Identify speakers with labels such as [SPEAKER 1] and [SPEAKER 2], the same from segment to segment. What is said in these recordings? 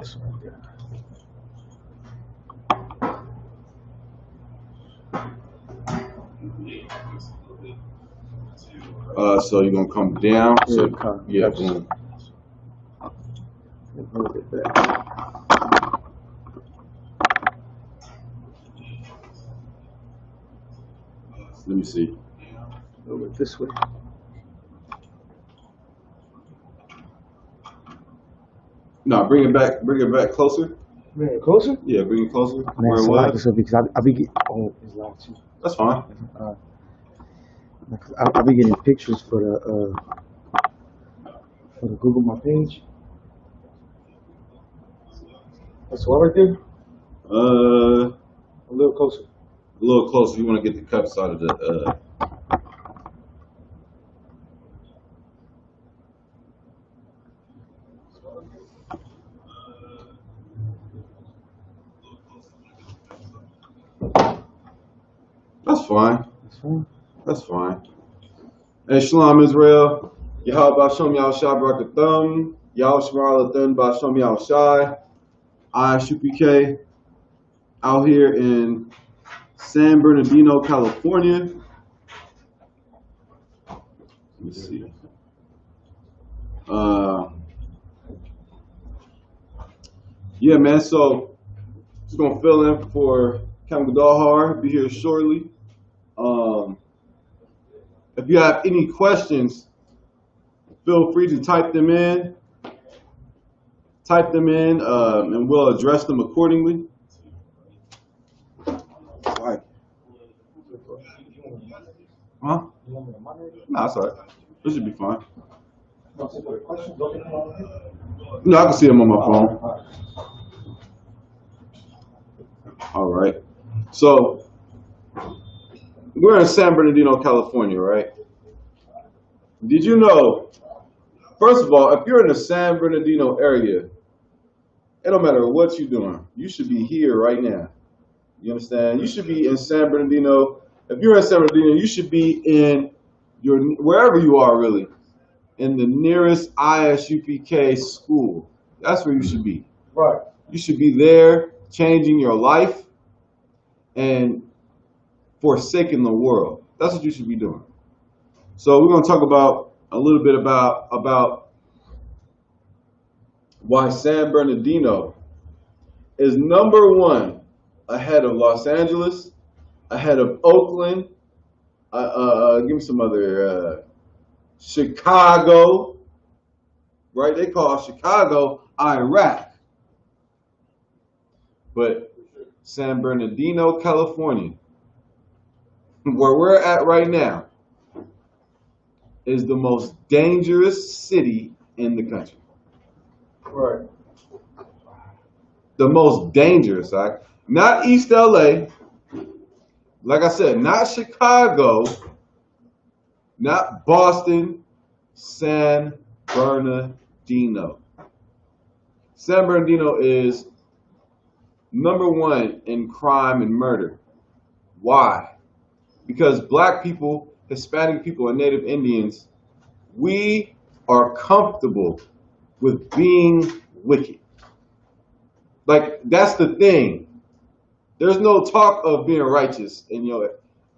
[SPEAKER 1] This one right there.
[SPEAKER 2] So you're gonna come down. So yeah, boom.
[SPEAKER 1] Hold it back.
[SPEAKER 2] Let me see.
[SPEAKER 1] A little bit this way.
[SPEAKER 2] No, bring it back. Bring it back closer.
[SPEAKER 1] Bring it closer?
[SPEAKER 2] Yeah, bring it closer.
[SPEAKER 1] Man,
[SPEAKER 2] where it was.
[SPEAKER 1] because I be getting. Oh, it's loud too.
[SPEAKER 2] That's fine.
[SPEAKER 1] I'll be getting pictures for the Google My page. That's what right there? A little closer.
[SPEAKER 2] A little closer. You want to get the cups out of the. That's fine.
[SPEAKER 1] That's fine.
[SPEAKER 2] That's fine. Hey, Shalom Israel. Yahweh Bashem Yahushai Barakathum. Yahushua Lathan Bashem Yahushai. I SUPK out here in San Bernardino, California. Let me see. Yeah, man. So just gonna fill in for Cam Gadalhar. Be here shortly. If you have any questions, feel free to type them in. And we'll address them accordingly. Right. Huh? No, that's all right. This should be fine. No, I can see them on my phone. All right. So we're in San Bernardino, California, right? Did you know, first of all, if you're in the San Bernardino area, it don't matter what you're doing, you should be here right now. You understand? You should be in San Bernardino. If you're in San Bernardino, you should be in wherever you are, really, in the nearest ISUPK school. That's where you should be.
[SPEAKER 1] Right.
[SPEAKER 2] You should be there changing your life and forsaking the world. That's what you should be doing. So we're going to talk about a little bit about why San Bernardino is #1 ahead of Los Angeles, ahead of Oakland. Give me some other. Chicago, right? They call Chicago Iraq, but San Bernardino, California, where we're at right now, is the most dangerous city in the country.
[SPEAKER 1] Right.
[SPEAKER 2] The most dangerous, right? Not East LA. Like I said, not Chicago, not Boston, San Bernardino. San Bernardino is #1 in crime and murder. Why? Because black people, Hispanic people, and Native Indians, we are comfortable with being wicked. Like, that's the thing. There's no talk of being righteous in your,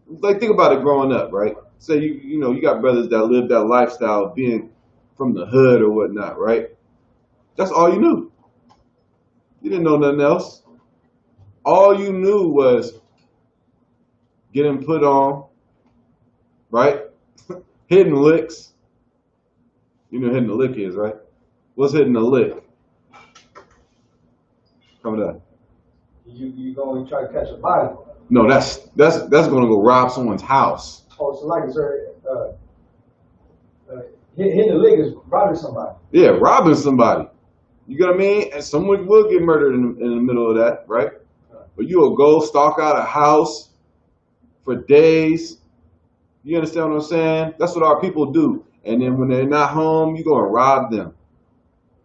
[SPEAKER 2] like, think about it growing up, right? Say you got brothers that live that lifestyle of being from the hood or whatnot, right? That's all you knew. You didn't know nothing else. All you knew was getting put on, right? Hitting licks. You know what hitting a lick is, right? What's hitting a lick? Coming up.
[SPEAKER 1] You going to try to catch a body?
[SPEAKER 2] No, that's going to go rob someone's house.
[SPEAKER 1] Oh, so like it's hitting the leg is robbing somebody.
[SPEAKER 2] Yeah, robbing somebody. You get what I mean? And someone will get murdered in the middle of that, right? But you will go stalk out a house for days. You understand what I'm saying? That's what our people do. And then when they're not home, you go and rob them.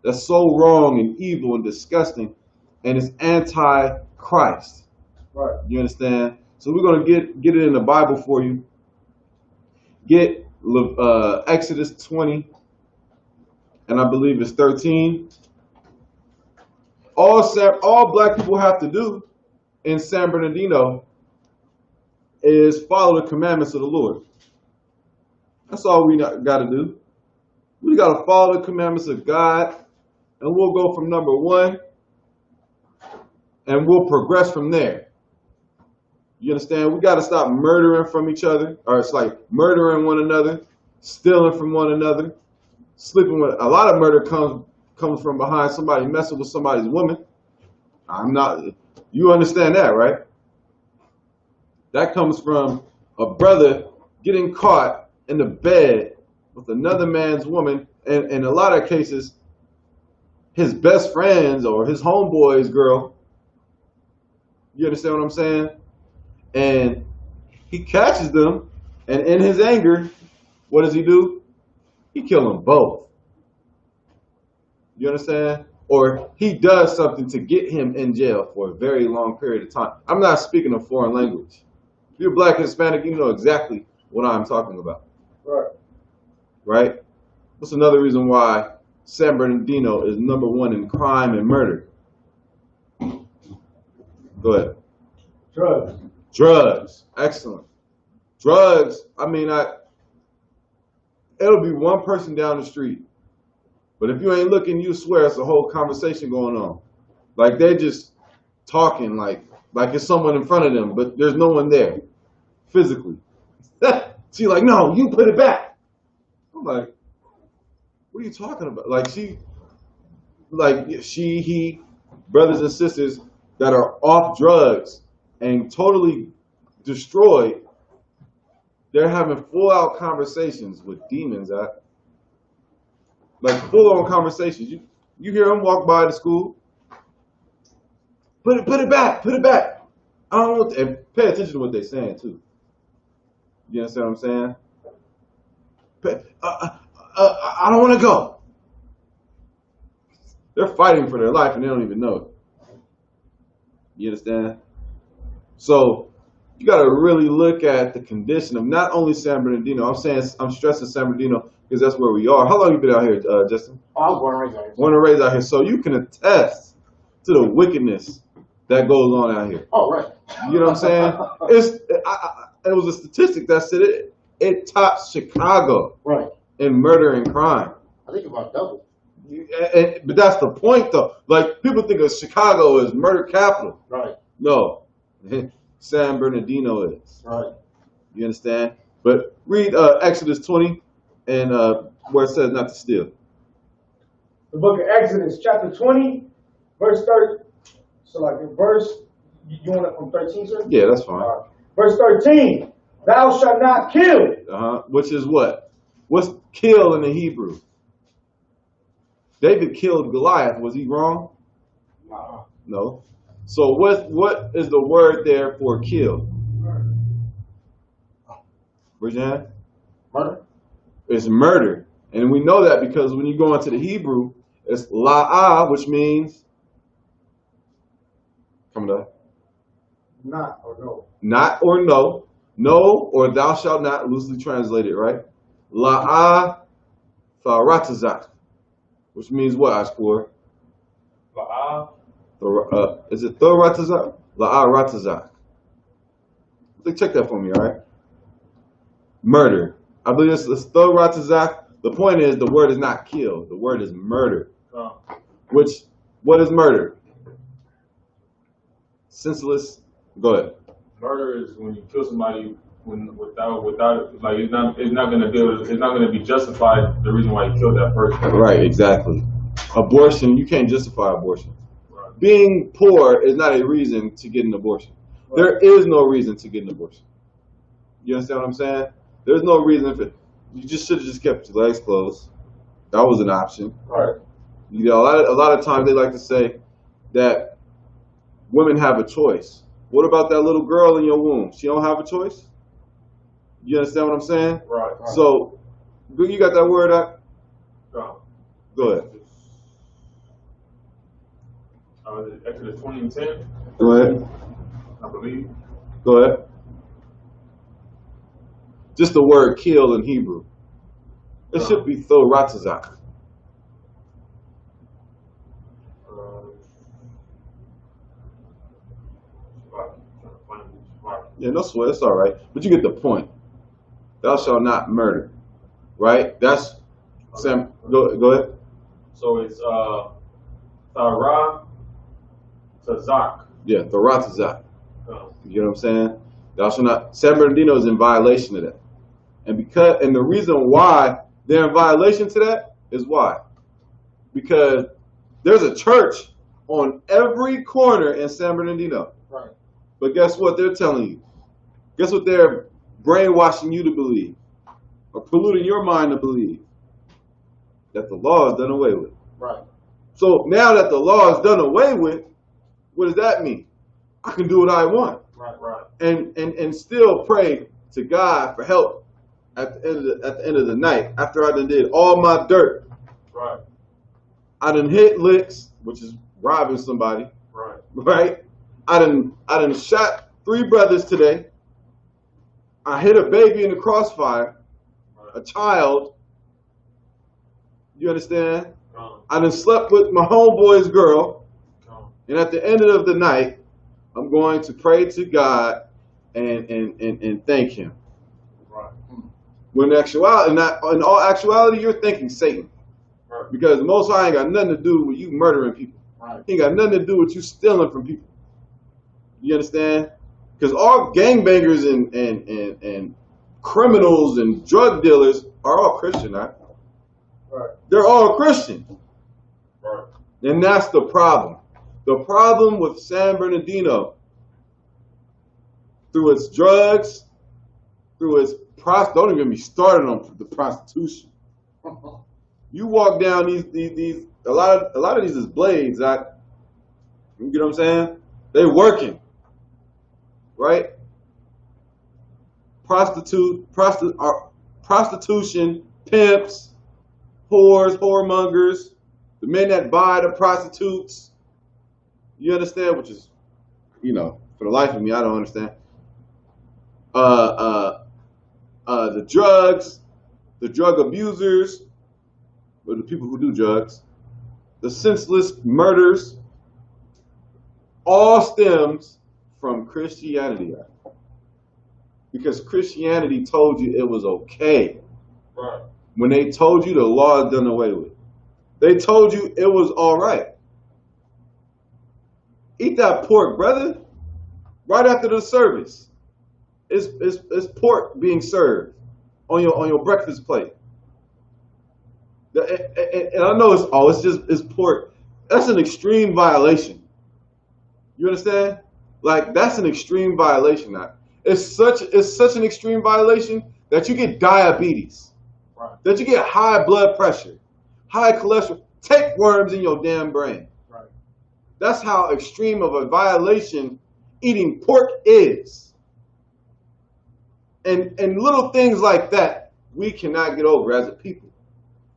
[SPEAKER 2] That's so wrong and evil and disgusting. And it's anti-Christ.
[SPEAKER 1] Right.
[SPEAKER 2] You understand? So we're going to get it in the Bible for you. Get Exodus 20, and I believe it's 13. all black people have to do in San Bernardino is follow the commandments of the Lord. That's all we got to do. We got to follow the commandments of God, and we'll go from number 1, and we'll progress from there. You understand? We got to stop murdering from each other, or it's like murdering one another, stealing from one another, sleeping with. A lot of murder comes from behind somebody messing with somebody's woman. You understand that, right? That comes from a brother getting caught in the bed with another man's woman, and in a lot of cases, his best friends or his homeboy's girl. You understand what I'm saying? And he catches them, and in his anger, what does he do? He kills them both. You understand? Or he does something to get him in jail for a very long period of time. I'm not speaking a foreign language. If you're black and Hispanic, you know exactly what I'm talking about.
[SPEAKER 1] Right.
[SPEAKER 2] Right? That's another reason why San Bernardino is number 1 in crime and murder. Go ahead.
[SPEAKER 1] Drugs.
[SPEAKER 2] Drugs. Excellent. Drugs, it'll be one person down the street. But if you ain't looking, you swear it's a whole conversation going on. Like they're just talking like it's someone in front of them, but there's no one there physically. She's like, no, you put it back. I'm like, what are you talking about? He, brothers and sisters that are off drugs and totally destroyed, they're having full-out conversations with demons. Like full-on conversations. You hear them walk by the school. Put it back. I don't want to, and pay attention to what they're saying too. You understand what I'm saying? I don't want to go. They're fighting for their life and they don't even know it. You understand? So you got to really look at the condition of not only San Bernardino. I'm stressing San Bernardino because that's where we are. How long you been out here, Justin?
[SPEAKER 3] I was born and raised out here.
[SPEAKER 2] Born and raised out here. So you can attest to the wickedness that goes on out here.
[SPEAKER 3] Oh, right.
[SPEAKER 2] You know what I'm saying? It was a statistic that said it tops Chicago
[SPEAKER 3] Right.
[SPEAKER 2] in murder and crime.
[SPEAKER 3] I think about double.
[SPEAKER 2] But that's the point, though. Like, people think of Chicago as murder capital.
[SPEAKER 3] Right.
[SPEAKER 2] No. San Bernardino is.
[SPEAKER 3] Right.
[SPEAKER 2] You understand? But read Exodus 20 and where it says not to steal.
[SPEAKER 1] The book of Exodus, chapter 20, verse 30. So like in verse, you want it from 13, sir?
[SPEAKER 2] Yeah, that's fine.
[SPEAKER 1] Verse 13, thou shalt not kill.
[SPEAKER 2] Which is what? What's kill in the Hebrew? David killed Goliath. Was he wrong? No. So what is the word there for kill? Raise your hand.
[SPEAKER 3] Murder.
[SPEAKER 2] It's murder. And we know that because when you go into the Hebrew, it's la'ah, which means, come on.
[SPEAKER 1] Not or no.
[SPEAKER 2] Not or no. No or thou shalt not, loosely translated, right? La'ah faratazak, which means what, Ashkur?
[SPEAKER 4] La'ah.
[SPEAKER 2] Is it thoratazak? La'ah ratazak. Check that for me, all right? Murder. I believe it's thoratazak. The point is the word is not kill. The word is murder. What is murder? Senseless. Go ahead.
[SPEAKER 4] Murder is when you kill somebody without like it's not gonna be justified the reason why you killed that person.
[SPEAKER 2] Right, exactly. Abortion, you can't justify abortion.
[SPEAKER 4] Right.
[SPEAKER 2] Being poor is not a reason to get an abortion. Right. There is no reason to get an abortion. You understand what I'm saying? There's no reason for it. You just should have just kept your legs closed. That was an option.
[SPEAKER 1] Right.
[SPEAKER 2] You know, a lot of times they like to say that women have a choice. What about that little girl in your womb? She don't have a choice? You understand what I'm saying?
[SPEAKER 4] Right.
[SPEAKER 2] So, you got that word up?
[SPEAKER 4] No.
[SPEAKER 2] Go ahead.
[SPEAKER 4] Exodus 20 and 10.
[SPEAKER 2] Go ahead.
[SPEAKER 4] I believe.
[SPEAKER 2] Go ahead. Just the word kill in Hebrew. It should be thoratazak. Yeah, no sweat. It's all right. But you get the point. Thou shalt not murder. Right? That's Sam. Go ahead.
[SPEAKER 4] So it's Thara Tazak.
[SPEAKER 2] Yeah, Thoratazak.
[SPEAKER 4] Oh,
[SPEAKER 2] You know what I'm saying? Thou shalt not. San Bernardino is in violation of that, and the reason why they're in violation to that is why? Because there's a church on every corner in San Bernardino.
[SPEAKER 3] Right.
[SPEAKER 2] But guess what they're telling you? Guess what they're brainwashing you to believe, or polluting your mind to believe? That the law is done away with.
[SPEAKER 3] Right.
[SPEAKER 2] So now that the law is done away with, what does that mean? I can do what I want.
[SPEAKER 3] Right.
[SPEAKER 2] And still pray to God for help at the end of the night after I done did all my dirt.
[SPEAKER 4] right,
[SPEAKER 2] I done hit licks, which is robbing somebody,
[SPEAKER 4] right,
[SPEAKER 2] right? I done shot 3 brothers today. I hit a baby in the crossfire, a child. You understand? I done slept with my homeboy's girl, and at the end of the night, I'm going to pray to God and thank Him.
[SPEAKER 4] right,
[SPEAKER 2] When in actuality, in all actuality, you're thanking Satan,
[SPEAKER 4] right,
[SPEAKER 2] because the Most High ain't got nothing to do with you murdering people.
[SPEAKER 3] Right.
[SPEAKER 2] He ain't got nothing to do with you stealing from people. You understand? Because all gangbangers and criminals and drug dealers are all Christian, right?
[SPEAKER 1] Right.
[SPEAKER 2] They're all Christian.
[SPEAKER 4] right,
[SPEAKER 2] And that's the problem. The problem with San Bernardino, through its drugs, through its don't even be started on the prostitution. You walk down these a lot of these is blades. You get what I'm saying? They working, right? Prostitution, pimps, whores, whoremongers, the men that buy the prostitutes. You understand? Which is, for the life of me, I don't understand. The drugs, the drug abusers, or the people who do drugs, the senseless murders, all stems from Christianity. Because Christianity told you it was okay.
[SPEAKER 4] right,
[SPEAKER 2] When they told you the law is done away with. They told you it was all right. Eat that pork, brother. Right after the service. It's pork being served on your breakfast plate. And I know it's pork. That's an extreme violation. You understand? Like, that's an extreme violation now. It's such an extreme violation that you get diabetes.
[SPEAKER 4] right,
[SPEAKER 2] That you get high blood pressure, high cholesterol, tapeworms in your damn brain.
[SPEAKER 4] right,
[SPEAKER 2] That's how extreme of a violation eating pork is. And little things like that, we cannot get over as a people.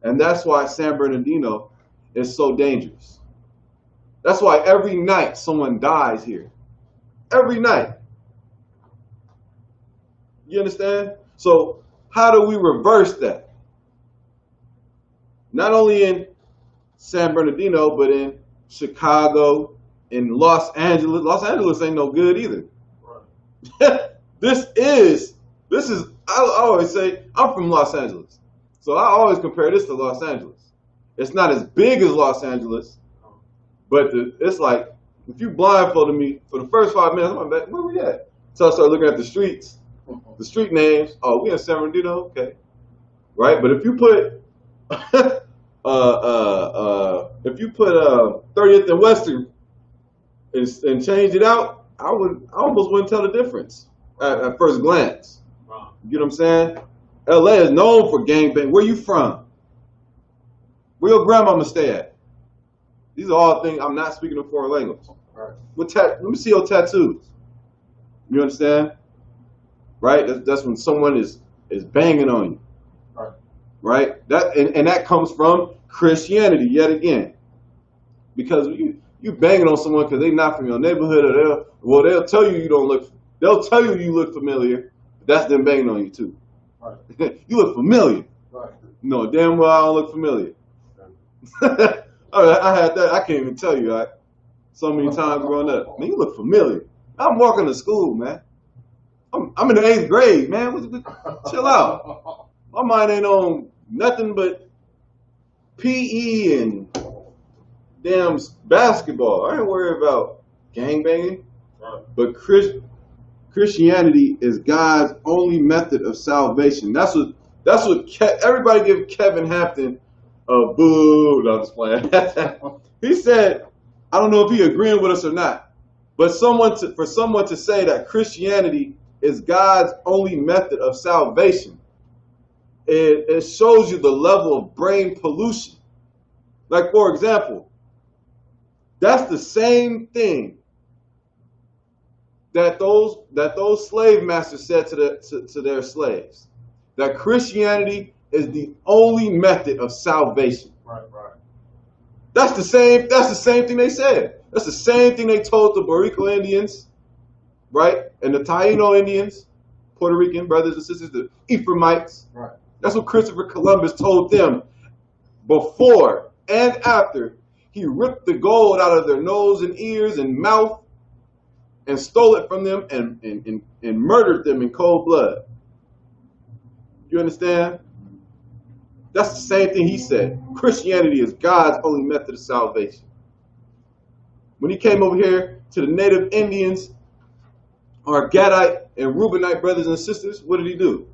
[SPEAKER 2] And that's why San Bernardino is so dangerous. That's why every night someone dies here. Every night. You understand? So how do we reverse that? Not only in San Bernardino, but in Chicago, in Los Angeles. Los Angeles ain't no good either.
[SPEAKER 4] right,
[SPEAKER 2] This is, I always say, I'm from Los Angeles. So I always compare this to Los Angeles. It's not as big as Los Angeles, but it's like, if you blindfolded me for the first 5 minutes, I'm like, where we at? So I started looking at the streets, the street names. Oh, we in San Bernardino? Okay. Right? But if you put, if you put 30th and Western and change it out, I almost wouldn't tell the difference at first glance.
[SPEAKER 4] wow,
[SPEAKER 2] You know what I'm saying? LA is known for gangbang. Where you from? Where your grandmama stay at? These are all things. I'm not speaking a foreign language.
[SPEAKER 3] Right.
[SPEAKER 2] Let me see your tattoos. You understand? Right? That's when someone is banging on you.
[SPEAKER 3] Right.
[SPEAKER 2] Right? And that comes from Christianity yet again. Because you banging on someone because they're not from your neighborhood, or they'll tell you they'll tell you look familiar. But that's them banging on you too.
[SPEAKER 3] Right.
[SPEAKER 2] You look familiar.
[SPEAKER 3] Right.
[SPEAKER 2] No, damn well I don't look familiar. I had that. I can't even tell you. So many times growing up. Man, you look familiar. I'm walking to school, man. I'm in the 8th grade, man. Chill out. My mind ain't on nothing but PE and damn basketball. I ain't worried about gangbanging.
[SPEAKER 4] Right.
[SPEAKER 2] But Christianity is God's only method of salvation. That's what everybody give Kevin Hampton a boo. No, I'm just playing. He said, I don't know if he agreeing with us or not, but for someone to say that Christianity is God's only method of salvation, it shows you the level of brain pollution. Like, for example, that's the same thing that those slave masters said to their slaves, that Christianity is the only method of salvation.
[SPEAKER 4] Right.
[SPEAKER 2] That's the same thing they said. That's the same thing they told the Boricua Indians, right? And the Taino Indians, Puerto Rican brothers and sisters, the Ephraimites.
[SPEAKER 3] Right.
[SPEAKER 2] That's what Christopher Columbus told them before and after he ripped the gold out of their nose and ears and mouth and stole it from them and murdered them in cold blood. You understand? That's the same thing he said. Christianity is God's only method of salvation. When he came over here to the native Indians, our Gadite and Reubenite brothers and sisters, what did he do?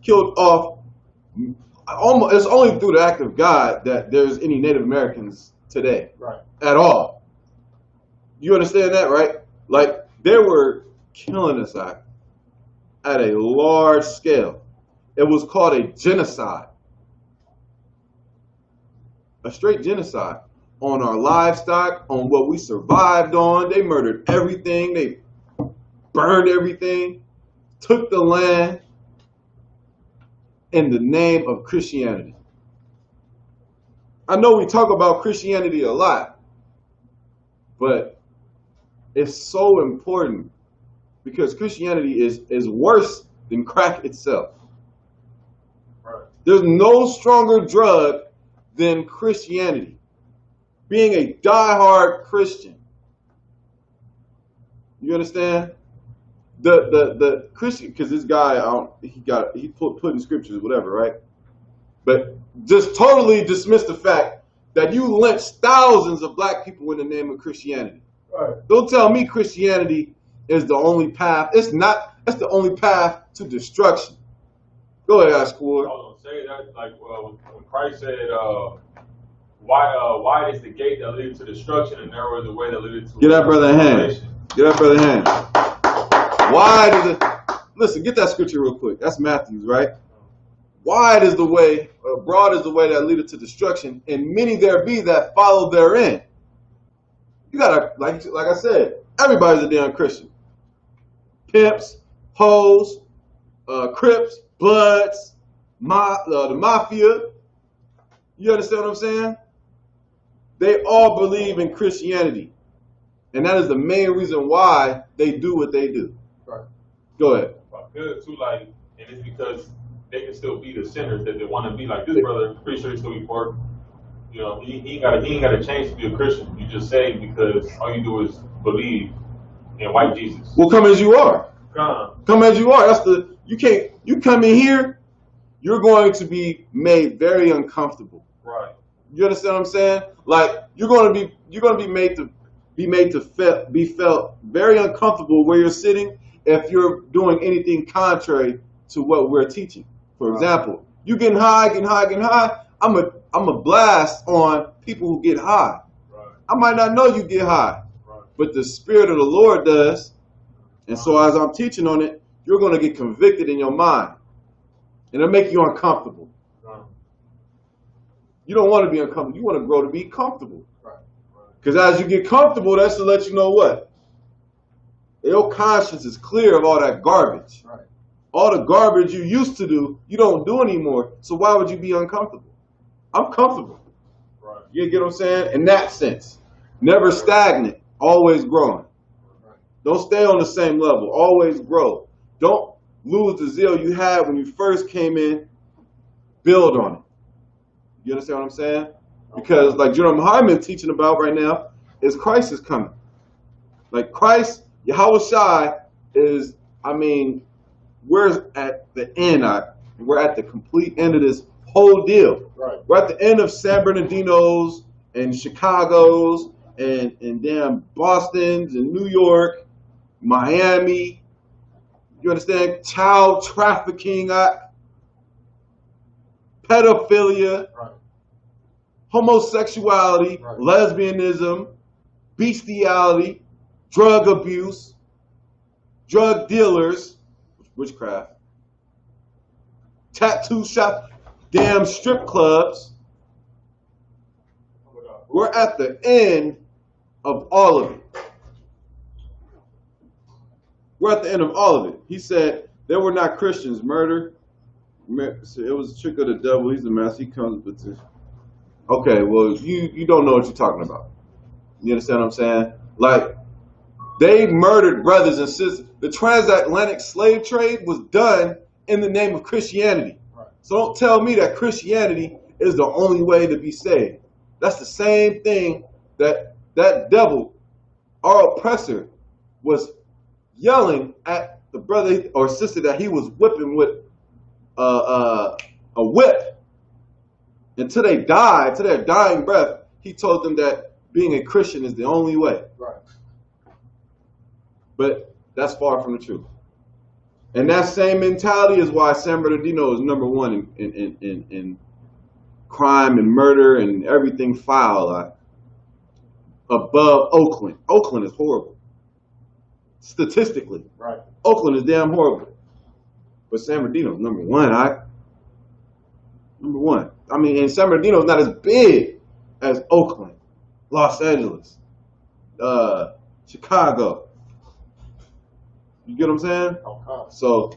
[SPEAKER 2] Killed off, it's only through the act of God that there's any Native Americans today.
[SPEAKER 3] Right.
[SPEAKER 2] At all. You understand that, right? Like, they were killing us at a large scale. It was called a genocide. A straight genocide on our livestock, on what we survived on. They murdered everything. They burned everything, took the land in the name of Christianity. I know we talk about Christianity a lot, but it's so important because Christianity is worse than crack itself.
[SPEAKER 4] Right.
[SPEAKER 2] There's no stronger drug than Christianity. Being a diehard Christian. You understand? The Christian, because this guy, he put in scriptures, whatever, right? But just totally dismiss the fact that you lynched thousands of black people in the name of Christianity.
[SPEAKER 1] Right.
[SPEAKER 2] Don't tell me Christianity is the only path. It's not. That's the only path to destruction. Go ahead, ask
[SPEAKER 4] I
[SPEAKER 2] for.
[SPEAKER 4] was gonna say that, like when Christ said, "Wide is the gate that leads to destruction, and narrow is the way that leads to."
[SPEAKER 2] Get that brother a hand.
[SPEAKER 4] salvation."
[SPEAKER 2] Get that brother a hand. Wide is the. Listen, get that scripture real quick. That's Matthew's, right? Wide is the way, broad is the way that leadeth to destruction, and many there be that follow therein. You gotta, like I said, everybody's a damn Christian. Pimps, hoes, Crips, Bloods, the Mafia. You understand what I'm saying? They all believe in Christianity. And that is the main reason why they do what they do.
[SPEAKER 3] Right.
[SPEAKER 2] Go ahead.
[SPEAKER 4] Good too, like, and it's because they can still be the sinners that they want to be. Like this brother, pretty sure he still be poor. You know, he ain't got to change to be a Christian. You just say because all you do is believe in white Jesus.
[SPEAKER 2] Well, come as you are.
[SPEAKER 4] Come.
[SPEAKER 2] Come as you are. You come in here, you're going to be made very uncomfortable.
[SPEAKER 4] Right.
[SPEAKER 2] You understand what I'm saying? Like you're going to be made to be felt very uncomfortable where you're sitting if you're doing anything contrary to what we're teaching. For example, you getting high. I'm a blast on people who get high.
[SPEAKER 4] Right.
[SPEAKER 2] I might not know you get high,
[SPEAKER 4] Right.
[SPEAKER 2] but the Spirit of the Lord does. And so as I'm teaching on it, you're going to get convicted in your mind. And it'll make you uncomfortable.
[SPEAKER 4] Right.
[SPEAKER 2] You don't want to be uncomfortable. You want to grow to be comfortable.
[SPEAKER 3] Right.
[SPEAKER 2] Because as you get comfortable, that's to let you know what? Your conscience is clear of all that garbage.
[SPEAKER 3] Right.
[SPEAKER 2] All the garbage you used to do, you don't do anymore. So why would you be uncomfortable? I'm comfortable.
[SPEAKER 4] Right.
[SPEAKER 2] You get what I'm saying? In that sense. Never stagnant. Always growing.
[SPEAKER 3] Right.
[SPEAKER 2] Don't stay on the same level. Always grow. Don't lose the zeal you had when you first came in. Build on it. You understand what I'm saying? Because like Jerome Hyman teaching about right now, is Christ is coming. Like Christ, Yahweh Shai is I mean, we're at the end. We're at the complete end of this whole deal.
[SPEAKER 3] Right.
[SPEAKER 2] We're at the end of San Bernardino's and Chicago's and damn Boston's and New York, Miami. You understand? Child trafficking, pedophilia,
[SPEAKER 3] Right.
[SPEAKER 2] homosexuality,
[SPEAKER 3] Right.
[SPEAKER 2] lesbianism, bestiality, drug abuse, drug dealers, witchcraft, tattoo shop, damn strip clubs. We're at the end of all of it. We're at the end of all of it. He said they were not Christians. Murder. It was a trick of the devil. He's the master. He comes with this. Okay, well, you don't know what you're talking about. You understand what I'm saying? Like, they murdered brothers and sisters. The transatlantic slave trade was done in the name of Christianity.
[SPEAKER 3] Right.
[SPEAKER 2] So don't tell me that Christianity is the only way to be saved. That's the same thing that devil, our oppressor, was yelling at the brother or sister that he was whipping with a whip until they died, to their dying breath. He told them that being a Christian is the only way.
[SPEAKER 3] Right.
[SPEAKER 2] But that's far from the truth. And that same mentality is why San Bernardino is number one in crime and murder and everything foul, above Oakland. Oakland is horrible. Statistically.
[SPEAKER 3] Right.
[SPEAKER 2] Oakland is damn horrible. But San Bernardino is number one, Number one. I mean, and San Bernardino is not as big as Oakland, Los Angeles, Chicago. You get what I'm saying?
[SPEAKER 3] Okay.
[SPEAKER 2] So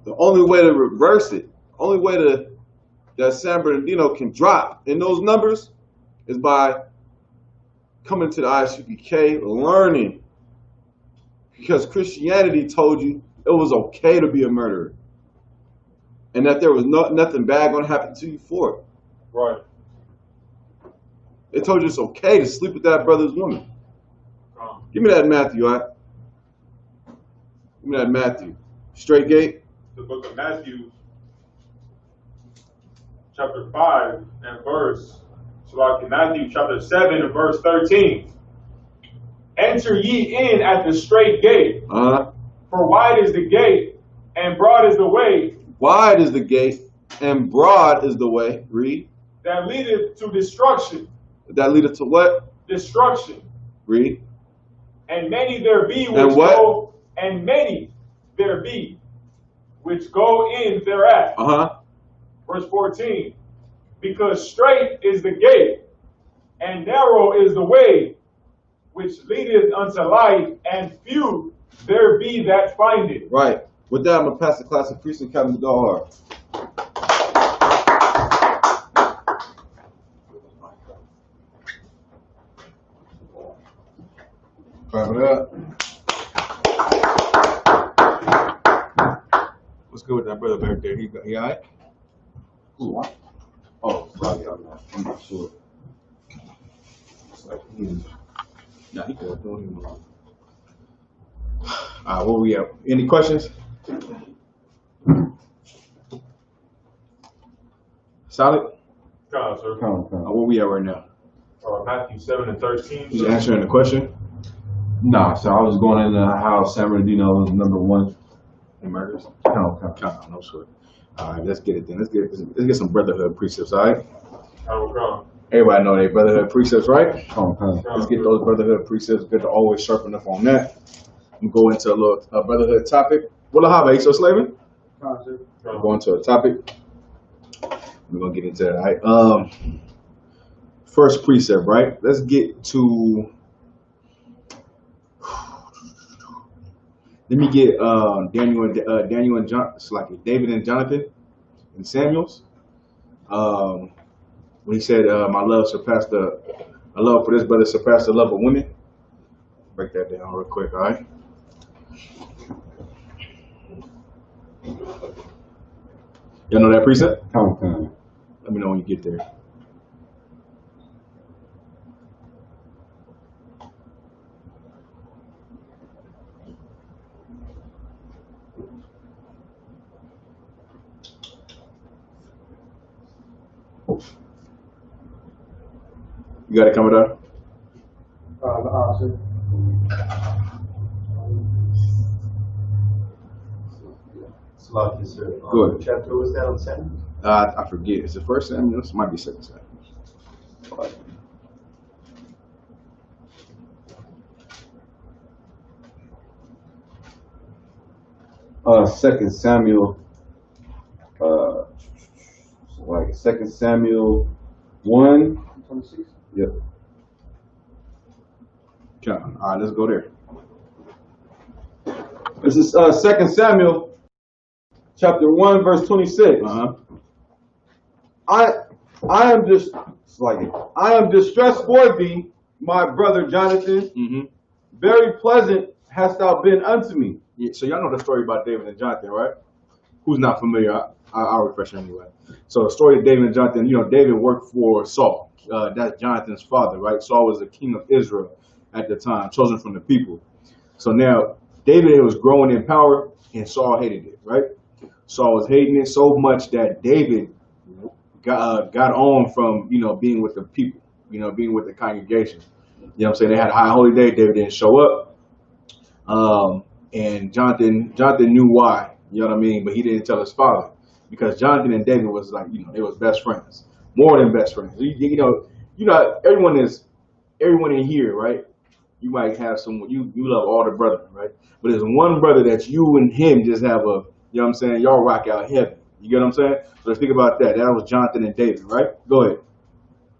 [SPEAKER 2] the only way to reverse it, only way that San Bernardino can drop in those numbers is by coming to the ISUPK, learning. Because Christianity told you it was okay to be a murderer. And that there was nothing bad going to happen to you for it.
[SPEAKER 3] Right.
[SPEAKER 2] They told you it's okay to sleep with that brother's woman. Give me that Matthew, all right? Give me that Matthew. Straight gate.
[SPEAKER 4] The book of Matthew, chapter 5 and verse, Matthew chapter 7 and verse 13. Enter ye in at the straight gate, for wide is the gate, and broad is the way.
[SPEAKER 2] Wide is the gate, and broad is the way. Read.
[SPEAKER 4] That leadeth to destruction.
[SPEAKER 2] That leadeth to what?
[SPEAKER 4] Destruction.
[SPEAKER 2] Read.
[SPEAKER 4] And many there be which
[SPEAKER 2] And what?
[SPEAKER 4] go, and many there be which go in thereat. Verse 14. Because straight is the gate, and narrow is the way which leadeth unto life, and few there be that find it.
[SPEAKER 2] Right. With that, I'm going to pass the class of priest and Captain to go hard. Clap it up.
[SPEAKER 5] What's good with that brother back there? He all right?
[SPEAKER 2] Ooh. Oh, probably I'm not sure. It's like
[SPEAKER 5] Nah, he could. Don't even know. Where we at? Any questions? Solid?
[SPEAKER 4] God, sir.
[SPEAKER 5] Where we at right now?
[SPEAKER 4] Matthew 7 and 13.
[SPEAKER 5] You answering the question?
[SPEAKER 6] Nah, so I was going into how San Bernardino is number one
[SPEAKER 5] In murders?
[SPEAKER 6] count.
[SPEAKER 5] No sweat. All right, let's get it then. Let's get some brotherhood precepts, all right?
[SPEAKER 4] I will come.
[SPEAKER 5] Everybody know they brotherhood precepts, right?
[SPEAKER 6] Okay.
[SPEAKER 5] Let's get those brotherhood precepts. Good to always sharpen up on that. I'm going to a little brotherhood topic. Well, how about so slaving? I'm going to a topic. We're gonna get into that. All right. First precept, right? Let's get to. Let me get Daniel and John. It's like David and Jonathan and Samuel's. When he said, "My love surpassed my love for this brother surpassed the love of women." Break that down real quick, all right? Y'all know that precept?
[SPEAKER 6] Okay.
[SPEAKER 5] Let me know when you get there. got it coming up?
[SPEAKER 1] Sir.
[SPEAKER 6] Sloppy, sir.
[SPEAKER 5] Good.
[SPEAKER 6] Chapter was that on Samuel?
[SPEAKER 5] I forget. Is it First Samuel? This might be Second Samuel.
[SPEAKER 6] Second Samuel, like Second Samuel 1.
[SPEAKER 1] 26.
[SPEAKER 6] Yep.
[SPEAKER 5] Okay. All right, let's go there.
[SPEAKER 6] This is Second Samuel, chapter 1, verse 26. I am just like it. I am distressed for thee, my brother Jonathan.
[SPEAKER 5] Mm-hmm.
[SPEAKER 6] Very pleasant hast thou been unto me.
[SPEAKER 5] Yeah, so y'all know the story about David and Jonathan, right? Who's not familiar? I'll refresh you anyway. So the story of David and Jonathan, you know, David worked for Saul. That's Jonathan's father, right? Saul was the king of Israel at the time, chosen from the people. So now David was growing in power and Saul hated it, right? Saul was hating it so much that David got on from, you know, being with the people, you know, being with the congregation. You know what I'm saying? They had a high holy day. David didn't show up. And Jonathan knew why, you know what I mean? But he didn't tell his father because Jonathan and David was like, you know, they was best friends, more than best friends. You know, everyone in here, right? You might have someone, you love all the brethren, right? But there's one brother that you and him just have a, you know what I'm saying? Y'all rock out heavy. You get what I'm saying? So let's think about that. That was Jonathan and David, right? Go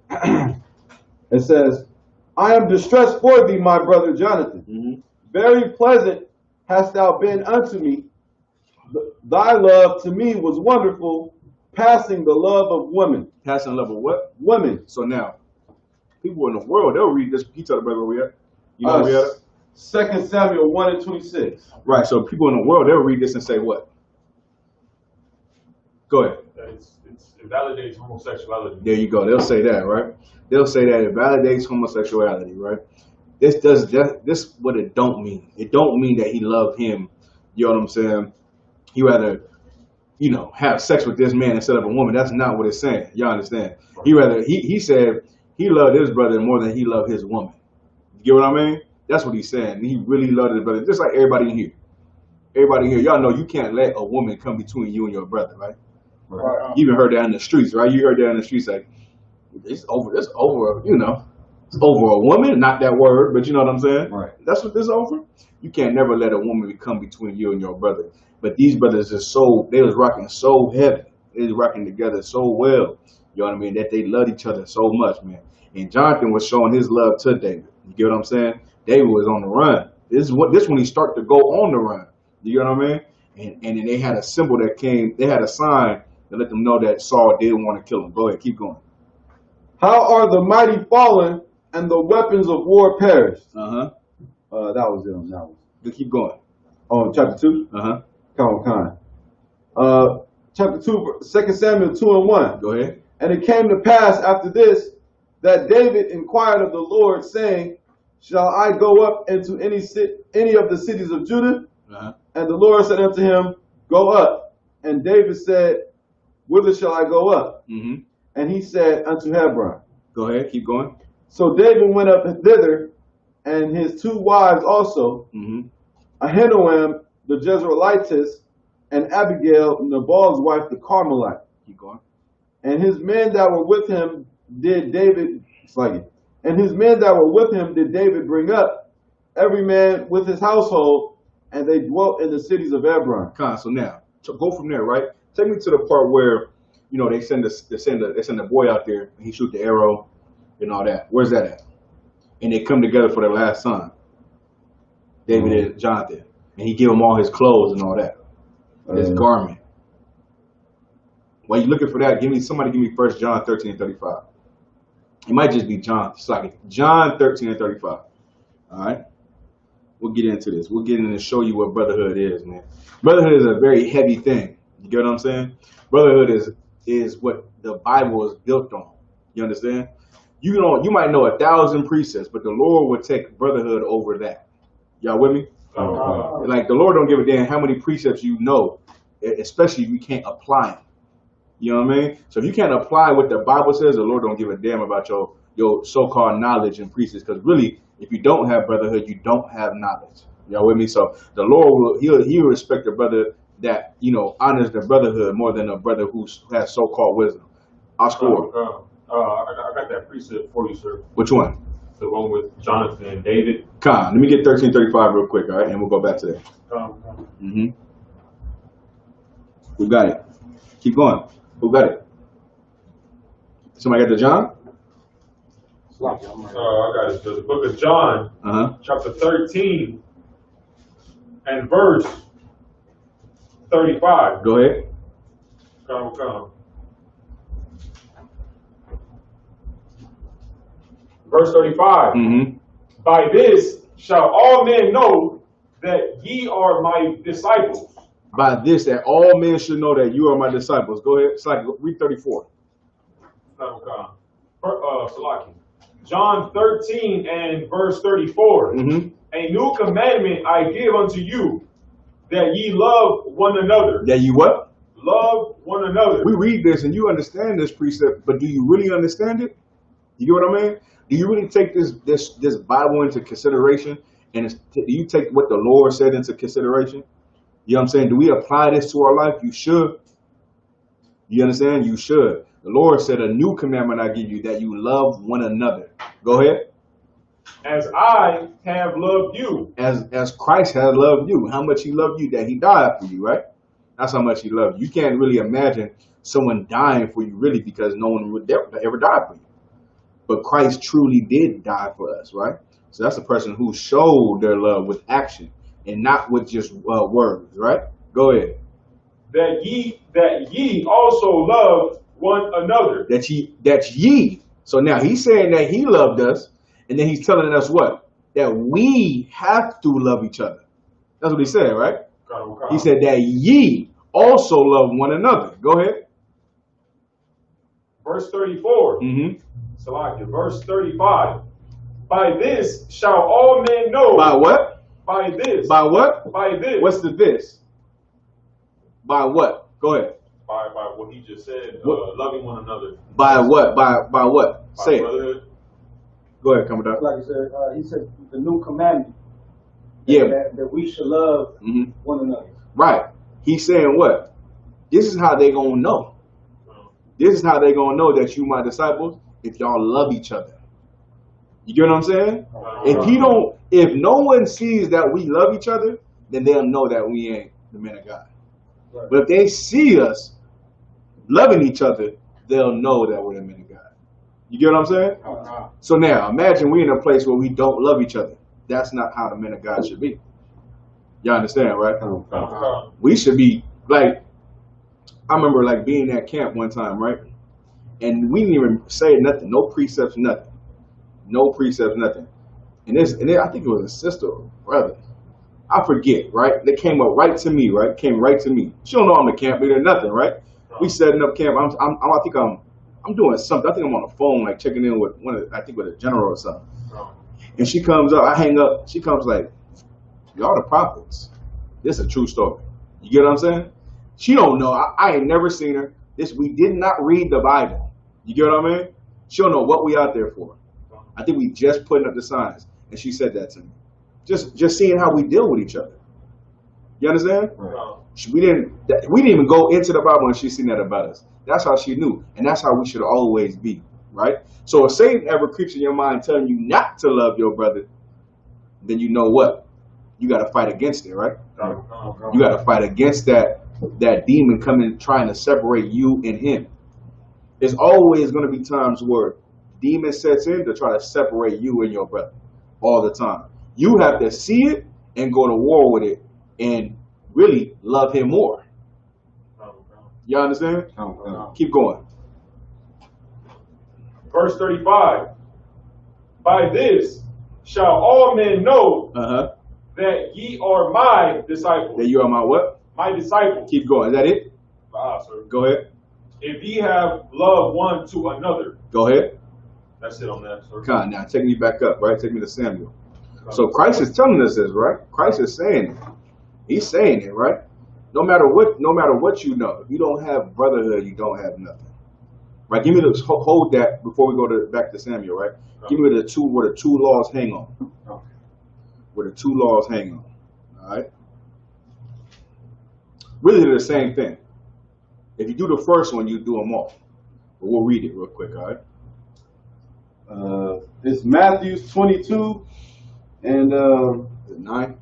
[SPEAKER 5] ahead.
[SPEAKER 6] It says, I am distressed for thee, my brother Jonathan.
[SPEAKER 5] Mm-hmm.
[SPEAKER 6] Very pleasant hast thou been unto me. Thy love to me was wonderful, passing the love of women.
[SPEAKER 5] Passing the love of what?
[SPEAKER 6] Women.
[SPEAKER 5] So now, people in the world, they'll read this. Can you tell the brother where we at? You know where we at?
[SPEAKER 6] 2 Samuel 1 and 26.
[SPEAKER 5] Right, so people in the world, they'll read this and say what? Go ahead.
[SPEAKER 4] It validates homosexuality.
[SPEAKER 5] There you go. They'll say that, right? They'll say that it validates homosexuality, right? This what it don't mean. It don't mean that he loved him. You know what I'm saying? He rather, you know, have sex with this man instead of a woman. That's not what it's saying. Y'all understand? He said he loved his brother more than he loved his woman. You get what I mean? That's what he's saying. He really loved his brother, just like everybody in here. Everybody in here, y'all know you can't let a woman come between you and your brother, right?
[SPEAKER 1] Right.
[SPEAKER 5] You even heard that in the streets, right? You heard that in the streets, like it's over, you know, it's over a woman, not that word, but you know what I'm saying?
[SPEAKER 6] Right.
[SPEAKER 5] That's what this is over. You can't never let a woman come between you and your brother. But these brothers they was rocking so heavy, they was rocking together so well, you know what I mean, that they loved each other so much, man. And Jonathan was showing his love to David. You get what I'm saying? David was on the run. This when he started to go on the run. You get what I mean? And then they had a symbol that came, they had a sign to let them know that Saul didn't want to kill him. Go ahead, keep going.
[SPEAKER 6] How are the mighty fallen and the weapons of war perished?
[SPEAKER 5] Uh-huh.
[SPEAKER 6] That was it on that one.
[SPEAKER 5] Just keep going.
[SPEAKER 6] Oh, chapter 2?
[SPEAKER 5] Uh-huh.
[SPEAKER 6] Chapter 2, 2 Samuel 2 and 1.
[SPEAKER 5] Go ahead.
[SPEAKER 6] And it came to pass after this that David inquired of the Lord, saying, shall I go up into any of the cities of Judah?
[SPEAKER 5] Uh-huh.
[SPEAKER 6] And the Lord said unto him, go up. And David said, whither shall I go up?
[SPEAKER 5] Mm-hmm.
[SPEAKER 6] And he said, unto Hebron.
[SPEAKER 5] Go ahead, keep going.
[SPEAKER 6] So David went up thither, and his two wives also,
[SPEAKER 5] Mm-hmm.
[SPEAKER 6] Ahinoam the Jezreelitess, and Abigail Nabal's wife the Carmelite.
[SPEAKER 5] Keep going.
[SPEAKER 6] And his men that were with him did David bring up, every man with his household, and they dwelt in the cities of Hebron.
[SPEAKER 5] So now, to go from there, right? Take me to the part where, you know, they send the boy out there and he shoot the arrow and all that. Where's that at? And they come together for their last son, David and Jonathan, and he give him all his clothes and all that, his garment. While you looking for that, somebody give me 1 John 13 and 35. It might just be John. It's like John 13 and 35. All right. We'll get into this. We'll get in and show you what brotherhood is, man. Brotherhood is a very heavy thing. You get what I'm saying? Brotherhood is what the Bible is built on. You understand? You might know 1,000 precepts, but the Lord will take brotherhood over that. Y'all with me? Like the Lord don't give a damn how many precepts you know, especially if you can't apply them. You know what I mean? So if you can't apply what the Bible says, the Lord don't give a damn about your your so-called knowledge and precepts. Because really, if you don't have brotherhood, you don't have knowledge. Y'all with me? So the Lord will he'll respect a brother that honors the brotherhood more than a brother who has so-called wisdom. I'll score.
[SPEAKER 4] I got that precept for you, sir.
[SPEAKER 5] Which one?
[SPEAKER 4] The one with Jonathan and David.
[SPEAKER 5] Let me get 1335 real quick, all right, and we'll go back to that. Who got it? Keep going. Who got it? Somebody got the John?
[SPEAKER 4] I got it. The book of John, chapter 13 and verse 35.
[SPEAKER 5] Go ahead.
[SPEAKER 4] Come. Verse 35. By this shall all men know that ye are my disciples.
[SPEAKER 5] By this, that all men should know that you are my disciples. Go ahead. Read 34.
[SPEAKER 4] Salaki. John 13 and verse 34. A new commandment I give unto you, that ye love one another.
[SPEAKER 5] That you what?
[SPEAKER 4] Love one another.
[SPEAKER 5] We read this and you understand this precept, but do you really understand it? You get what I mean? Do you really take this Bible into consideration? And do you take what the Lord said into consideration? You know what I'm saying? Do we apply this to our life? You should. You understand? You should. The Lord said, a new commandment I give you, that you love one another. Go ahead.
[SPEAKER 4] As I have loved you.
[SPEAKER 5] As Christ has loved you. How much he loved you, that he died for you, right? That's how much he loved you. You can't really imagine someone dying for you, really, because no one would ever die for you. But Christ truly did die for us, right? So that's a person who showed their love with action and not with just words, right? Go ahead.
[SPEAKER 4] That ye also love one another.
[SPEAKER 5] That's ye. So now he's saying that he loved us, and then he's telling us what? That we have to love each other. That's what he said, right? He said that ye also love one another. Go ahead.
[SPEAKER 4] Verse 34. Salakia. Verse 35. By this shall all men know.
[SPEAKER 5] By what?
[SPEAKER 4] By this.
[SPEAKER 5] By what?
[SPEAKER 4] By this.
[SPEAKER 5] What's the this? By what? Go ahead.
[SPEAKER 4] By what he just said, loving one another.
[SPEAKER 5] By what? By what?
[SPEAKER 4] By
[SPEAKER 5] say
[SPEAKER 4] brotherhood.
[SPEAKER 5] it. Go ahead, come down.
[SPEAKER 1] Like he said, the new commandment.
[SPEAKER 5] Yeah.
[SPEAKER 1] That we should love one another.
[SPEAKER 5] Right. He's saying what? This is how they gonna know. This is how they gonna know that you my disciples, if y'all love each other. You get what I'm saying? If no one sees that we love each other, then they'll know that we ain't the men of God. Right. But if they see us loving each other, they'll know that we're the men of God. You get what I'm saying? So now, imagine we're in a place where we don't love each other. That's not how the men of God should be. Y'all understand, right? We should be like, I remember like being at camp one time, right? And we didn't even say nothing, no precepts, nothing. No precepts, nothing. And I think it was a sister or brother. I forget, right? They came up right to me, right? Came right to me. She don't know I'm a camp leader, nothing, right? We setting up camp. I'm doing something. I think I'm on the phone, like checking in with with a general or something. And she comes up, I hang up. She comes like, y'all the prophets. This is a true story. You get what I'm saying? She don't know. I ain't never seen her. We did not read the Bible. You get what I mean? She don't know what we out there for. I think we just putting up the signs. And she said that to me. Just seeing how we deal with each other. You understand? Right. We didn't even go into the Bible and she seen that about us. That's how she knew. And that's how we should always be. Right? So if Satan ever creeps in your mind telling you not to love your brother, then you know what? You got to fight against it, right? You got to fight against that demon coming trying to separate you and him. There's always going to be times where demon sets in to try to separate you and your brother all the time. You have to see it and go to war with it and really love him more. You understand? Keep going.
[SPEAKER 4] Verse 35. By this shall all men know that ye are my disciples.
[SPEAKER 5] That you are my what?
[SPEAKER 4] My disciples.
[SPEAKER 5] Keep going. Is that it?
[SPEAKER 4] Sir.
[SPEAKER 5] Go ahead.
[SPEAKER 4] If ye have love one to another.
[SPEAKER 5] Go ahead.
[SPEAKER 4] That's it on that, sir.
[SPEAKER 5] God, now take me back up, right? Take me to Samuel. So Christ is telling us this, right? Christ is saying it. He's saying it, right? No matter what you know, if you don't have brotherhood, you don't have nothing. Right, give me the hold that before we go to back to Samuel. Right, give me the two where the two laws hang on.
[SPEAKER 3] Okay.
[SPEAKER 5] Where the two laws hang on. All right. Really, they're the same thing. If you do the first one, you do them all. But we'll read it real quick. All right.
[SPEAKER 6] It's Matthew 22 and
[SPEAKER 5] Is it 9?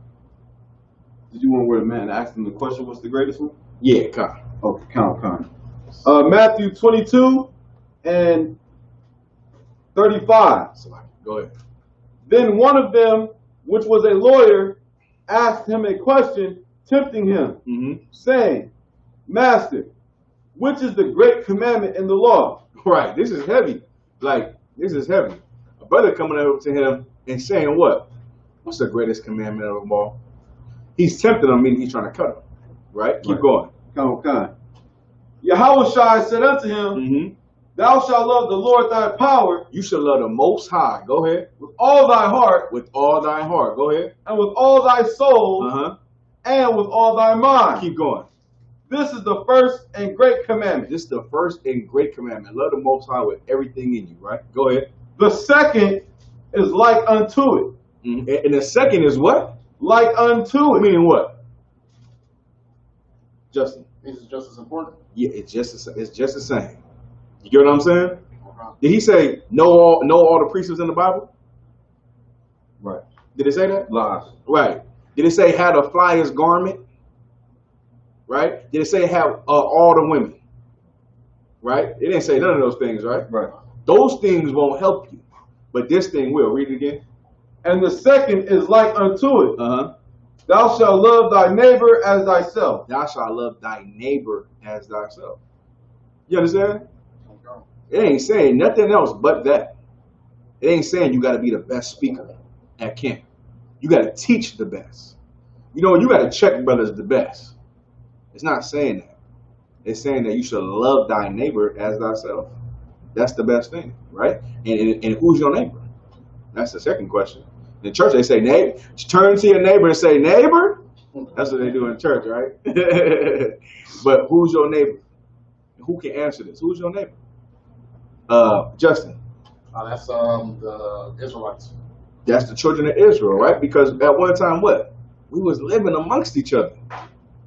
[SPEAKER 6] did you want where the man asked him the question? What's the greatest one?
[SPEAKER 5] Yeah, Con.
[SPEAKER 6] Okay, count. Matthew 22 and 35.
[SPEAKER 5] So, go ahead.
[SPEAKER 6] Then one of them, which was a lawyer, asked him a question, tempting him, saying, Master, which is the great commandment in the law?
[SPEAKER 5] Right. This is heavy. Like, this is heavy. A brother coming up to him and saying what? What's the greatest commandment of them all? He's tempting him, meaning he's trying to cut him. Right? Keep going.
[SPEAKER 6] Count. Yahushua said unto him, Thou shalt love the Lord thy power
[SPEAKER 5] You shall love the Most High. Go ahead.
[SPEAKER 6] with all thy heart,
[SPEAKER 5] With all thy heart. Go ahead.
[SPEAKER 6] and with all thy soul, and with all thy mind.
[SPEAKER 5] Keep going.
[SPEAKER 6] This is the first and great commandment.
[SPEAKER 5] This is the first and great commandment. Love the Most High with everything in you. Right? Go ahead.
[SPEAKER 6] The second is like unto it.
[SPEAKER 5] And the second is what?
[SPEAKER 6] Like unto it.
[SPEAKER 5] Meaning what? Justin.
[SPEAKER 3] This is just as important.
[SPEAKER 5] Yeah, it's just the same. You get what I'm saying?
[SPEAKER 3] Okay.
[SPEAKER 5] Did he say know all the precepts in the Bible?
[SPEAKER 6] Right.
[SPEAKER 5] Did it say that?
[SPEAKER 6] Lies.
[SPEAKER 5] Right. Did it say how to fly his garment? Right. Did it say have all the women? Right. It didn't say none of those things. Right.
[SPEAKER 6] Right.
[SPEAKER 5] Those things won't help you, but this thing will. Read it again.
[SPEAKER 6] And the second is like unto it. Thou shalt love thy neighbor as thyself.
[SPEAKER 5] Thou shalt love thy neighbor as thyself. You understand?
[SPEAKER 3] Okay.
[SPEAKER 5] It ain't saying nothing else but that. It ain't saying you got to be the best speaker at camp. You got to teach the best. You know, you got to check brothers the best. It's not saying that. It's saying that you should love thy neighbor as thyself. That's the best thing, right? And who's your neighbor? That's the second question. In church, they say, neighbor. Turn to your neighbor and say, neighbor. That's what they do in church, right? But who's your neighbor? Who can answer this? Who's your neighbor? Justin.
[SPEAKER 3] That's the Israelites.
[SPEAKER 5] That's the children of Israel, right? Because at one time, what? We was living amongst each other.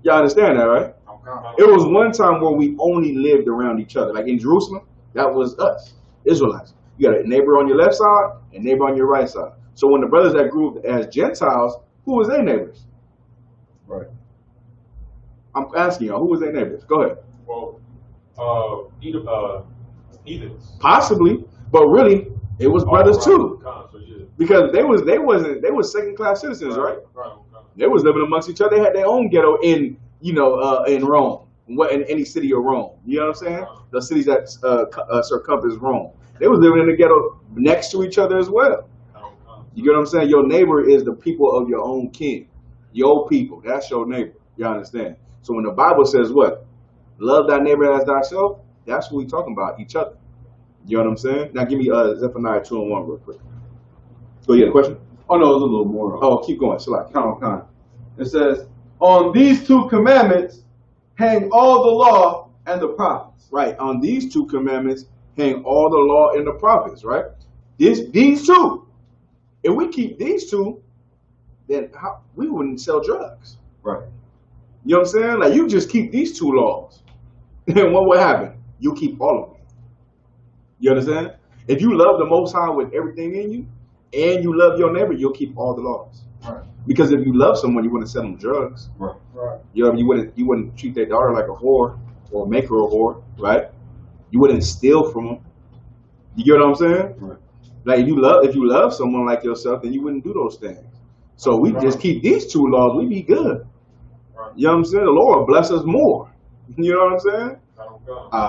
[SPEAKER 5] Y'all understand that, right?
[SPEAKER 3] Okay.
[SPEAKER 5] It was one time where we only lived around each other. Like in Jerusalem, that was us, Israelites. You got a neighbor on your left side and neighbor on your right side. So when the brothers that grew up as Gentiles, who was their neighbors?
[SPEAKER 6] Right.
[SPEAKER 5] I'm asking y'all, who was their neighbors? Go ahead.
[SPEAKER 4] Well, heathens.
[SPEAKER 5] Possibly, but really, it was brothers too,
[SPEAKER 4] So, yeah.
[SPEAKER 5] because they was second class citizens, right?
[SPEAKER 4] Right.
[SPEAKER 5] They was living amongst each other. They had their own ghetto in Rome, in any city of Rome. You know what I'm saying? The cities that circumference Rome. They was living in the ghetto next to each other as well. You get what I'm saying? Your neighbor is the people of your own kin. Your people. That's your neighbor. You understand? So when the Bible says what? Love thy neighbor as thyself, that's what we talking about, each other. You know what I'm saying? Now give me Zephaniah 2:1 real quick. Go ahead, question?
[SPEAKER 6] Oh no, it's a little more.
[SPEAKER 5] Oh, keep going. Select.
[SPEAKER 6] Count. It says, on these two commandments hang all the law and the prophets.
[SPEAKER 5] Right. On these two commandments hang all the law and the prophets, right? These two. If we keep these two, then we wouldn't sell drugs.
[SPEAKER 6] Right.
[SPEAKER 5] You know what I'm saying? Like you just keep these two laws. And what would happen? You keep all of them. You understand? If you love the Most High with everything in you, and you love your neighbor, you'll keep all the laws.
[SPEAKER 6] Right.
[SPEAKER 5] Because if you love someone, you wouldn't sell them drugs.
[SPEAKER 6] Right.
[SPEAKER 5] You know, you wouldn't treat their daughter like a whore or make her a whore, right? You wouldn't steal from them. You get what I'm saying?
[SPEAKER 6] Right.
[SPEAKER 5] Like if you love someone like yourself, then you wouldn't do those things. So we just keep these two laws, we be good.
[SPEAKER 4] Right.
[SPEAKER 5] You know what I'm saying? The Lord bless us more. You know what I'm saying?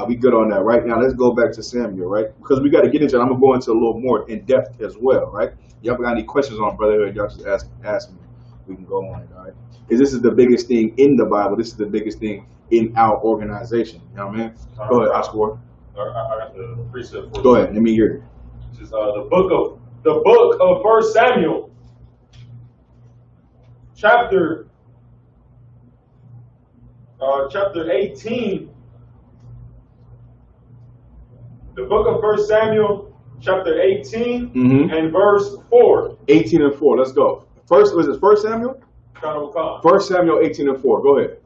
[SPEAKER 5] We good on that. Right now, let's go back to Samuel, right? Because we got to get into it. I'm going to go into a little more in depth as well, right? Y'all got any questions on brotherhood, y'all just ask me. We can go on it, all right? Because this is the biggest thing in the Bible. This is the biggest thing in our organization. You know what I mean? Go ahead, Oscar.
[SPEAKER 4] I got the precept for
[SPEAKER 5] Go ahead. Let me hear it.
[SPEAKER 4] This is the book of 1 Samuel, chapter 18,
[SPEAKER 1] The book of 1 Samuel, chapter 18
[SPEAKER 5] Mhm.
[SPEAKER 1] and verse 4.
[SPEAKER 5] 18 and 4. Let's go. First, was it 1 Samuel?
[SPEAKER 1] Colonel Khan.
[SPEAKER 5] 1 Samuel 18 and 4. Go ahead.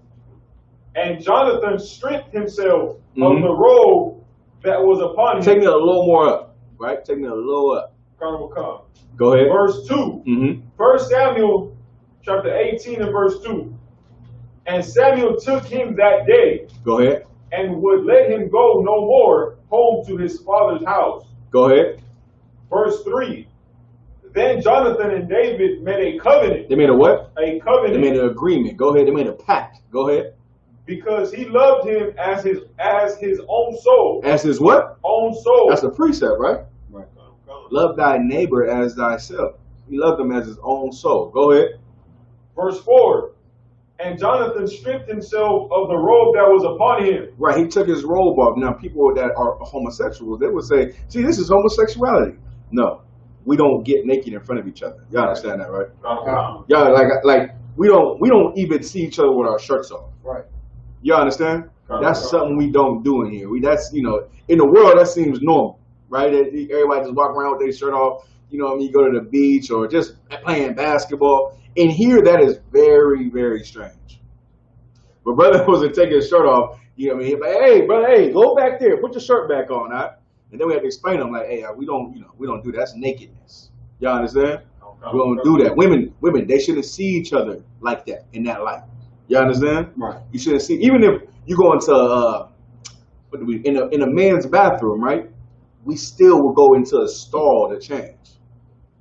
[SPEAKER 1] And Jonathan stripped himself
[SPEAKER 5] Mhm.
[SPEAKER 1] of the robe that was upon
[SPEAKER 5] Take
[SPEAKER 1] him.
[SPEAKER 5] me a little more up, right? Take me a little up.
[SPEAKER 1] Colonel Khan.
[SPEAKER 5] Go ahead.
[SPEAKER 1] Verse 2.
[SPEAKER 5] Mm-hmm.
[SPEAKER 1] 1 Samuel, chapter 18 and verse 2. And Samuel took him that day
[SPEAKER 5] Go ahead.
[SPEAKER 1] and would let him go no more home to his father's house.
[SPEAKER 5] Go ahead.
[SPEAKER 1] Verse 3. Then Jonathan and David made a covenant.
[SPEAKER 5] They made a what?
[SPEAKER 1] A
[SPEAKER 5] They
[SPEAKER 1] covenant.
[SPEAKER 5] made an agreement. Go ahead. They made a pact. Go ahead.
[SPEAKER 1] Because he loved him as his own soul.
[SPEAKER 5] As his what?
[SPEAKER 1] Own soul.
[SPEAKER 5] That's a precept, right?
[SPEAKER 4] Come on.
[SPEAKER 5] Love thy neighbor as thyself. He loved him as his own soul. Go ahead.
[SPEAKER 1] Verse 4. And Jonathan stripped himself of the robe that was upon him.
[SPEAKER 5] Right. He took his robe off. Now, people that are homosexuals, they would say, see, this is homosexuality. No. We don't get naked in front of each other. Y'all understand that, right?
[SPEAKER 4] Come on.
[SPEAKER 5] Y'all like we don't even see each other with our shirts off.
[SPEAKER 1] Right.
[SPEAKER 5] Y'all understand? That's something we don't do in here. That's in the world that seems normal, right? Everybody just walk around with their shirt off. You know what I mean? You go to the beach or just playing basketball. In here, that is very, very strange. But brother was to take his shirt off. You know what I mean? Like, hey, brother, hey, go back there, put your shirt back on, all right? And then we have to explain to them like, hey, we don't do that. That's nakedness. Y'all understand? We don't do that. Women, they shouldn't see each other like that in that light. You understand?
[SPEAKER 6] Right.
[SPEAKER 5] You shouldn't see, even if you go into in a man's bathroom, right? We still will go into a stall to change.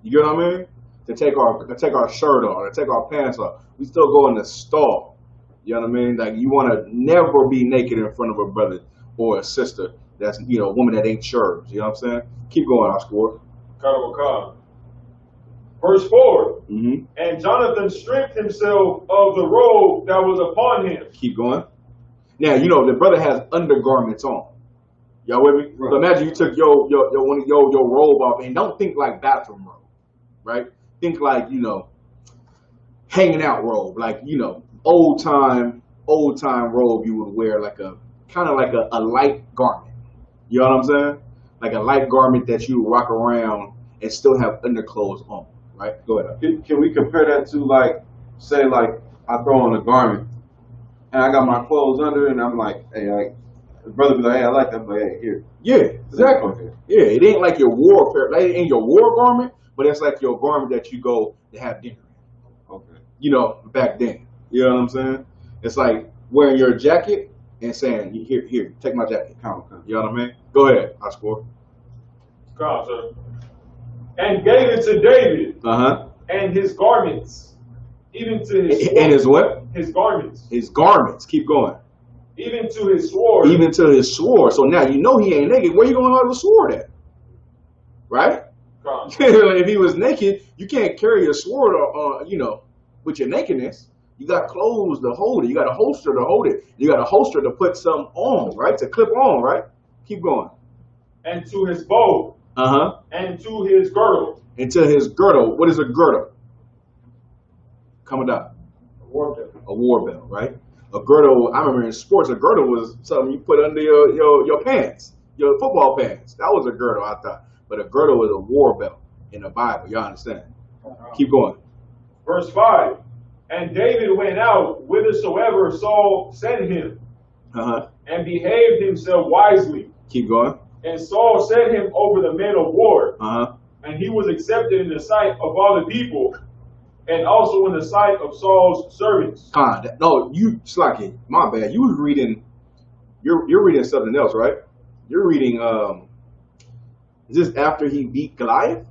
[SPEAKER 5] You get what I mean? To take our shirt off, to take our pants off. We still go in the stall. You know what I mean? Like you want to never be naked in front of a brother or a sister that's a woman that ain't sure. You know what I'm saying? Keep going, Oscar.
[SPEAKER 1] Colonel Khan. Verse 4.
[SPEAKER 5] Mm-hmm.
[SPEAKER 1] And Jonathan stripped himself of the robe that was upon him.
[SPEAKER 5] Keep going. Now the brother has undergarments on. Y'all with me?
[SPEAKER 6] Right.
[SPEAKER 5] So imagine you took your robe off, and don't think like bathroom robe, right? Think like hanging out robe, like old time robe you would wear, like a kind of like a light garment. You know what I'm saying? Like a light garment that you would rock around and still have underclothes on. Right? Go ahead.
[SPEAKER 6] Can we compare that to say I throw on a garment and I got my clothes under and I'm like, hey, the brother be like, hey, I like that, but hey, here.
[SPEAKER 5] Yeah, exactly.
[SPEAKER 6] Okay.
[SPEAKER 5] Yeah, it ain't like your warfare, like it ain't your war garment, but it's like your garment that you go to have dinner in.
[SPEAKER 6] Okay.
[SPEAKER 5] Back then. You know what I'm saying? It's like wearing your jacket and saying, here, take my jacket. You know what I mean? Go ahead, Oscar.
[SPEAKER 1] Come, sir. And gave it to David
[SPEAKER 5] Uh-huh.
[SPEAKER 1] and his garments, even to his sword.
[SPEAKER 5] And his what?
[SPEAKER 1] His garments.
[SPEAKER 5] His garments. Keep going.
[SPEAKER 1] Even to his sword.
[SPEAKER 5] Even to his sword. So now he ain't naked. Where you going to have the sword at? Right?
[SPEAKER 1] Come.
[SPEAKER 5] If he was naked, you can't carry a sword with your nakedness. You got clothes to hold it. You got a holster to hold it. You got a holster to put something on, right? To clip on, right? Keep going.
[SPEAKER 1] And to his bow.
[SPEAKER 5] Uh-huh.
[SPEAKER 1] And to his girdle.
[SPEAKER 5] And to his girdle. What is a girdle? Commandant.
[SPEAKER 1] A war belt.
[SPEAKER 5] A war belt, right? A girdle, I remember in sports, a girdle was something you put under your pants, your football pants. That was a girdle, I thought. But a girdle was a war belt in the Bible. Y'all understand? Keep going.
[SPEAKER 1] Verse 5. And David went out whithersoever Saul sent him,
[SPEAKER 5] Uh-huh.
[SPEAKER 1] and behaved himself wisely.
[SPEAKER 5] Keep going.
[SPEAKER 1] And Saul set him over the men of war,
[SPEAKER 5] Uh-huh.
[SPEAKER 1] and he was accepted in the sight of all the people, and also in the sight of Saul's servants.
[SPEAKER 5] No, you slacking. My bad. You was reading. You're reading something else, right? You're reading. Is this after he beat Goliath?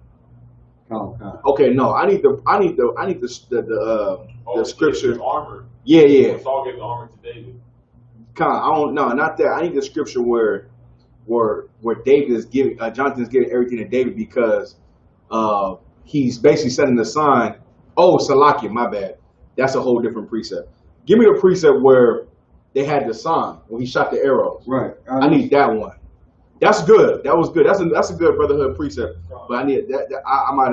[SPEAKER 5] Okay, no. I need the scripture.
[SPEAKER 4] His armor.
[SPEAKER 5] Yeah.
[SPEAKER 4] Saul gave the armor to David.
[SPEAKER 5] Not that. I need the scripture where David is giving, Jonathan's giving everything to David because he's basically setting the sign. Oh, Salakia, my bad. That's a whole different precept. Give me the precept where they had the sign when he shot the arrows.
[SPEAKER 6] Right.
[SPEAKER 5] I need that one. That's good. That was good. That's a good brotherhood precept. But I need that. I might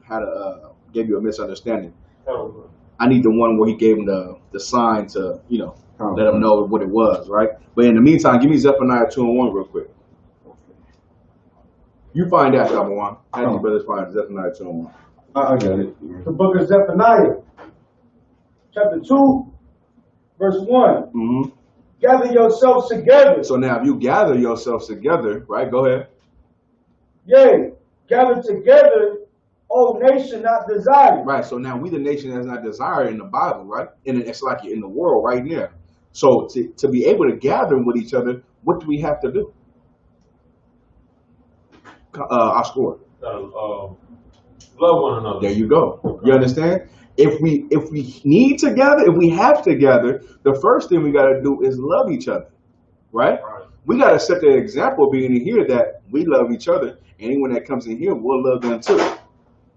[SPEAKER 5] have gave you a misunderstanding. I need the one where he gave him the sign to let him know what it was, right? But in the meantime, give me Zephaniah 2:1 real quick. You find that, number one. I think brothers find Zephaniah 2:1.
[SPEAKER 6] I got it.
[SPEAKER 1] The book of Zephaniah, chapter 2, verse 1.
[SPEAKER 5] Mm-hmm.
[SPEAKER 1] Gather yourselves together.
[SPEAKER 5] So now, if you gather yourselves together, right? Go ahead.
[SPEAKER 1] Yea, gather together, O nation not desired.
[SPEAKER 5] Right. So now we the nation that's not desired in the Bible, right? And it's like in the world right now. So to be able to gather with each other, what do we have to do? I score.
[SPEAKER 4] Love one another.
[SPEAKER 5] There you go. You understand? If we need to gather, if we have to gather, the first thing we got to do is love each other, right? We got to set the example being in here that we love each other. Anyone that comes in here, we'll love them too.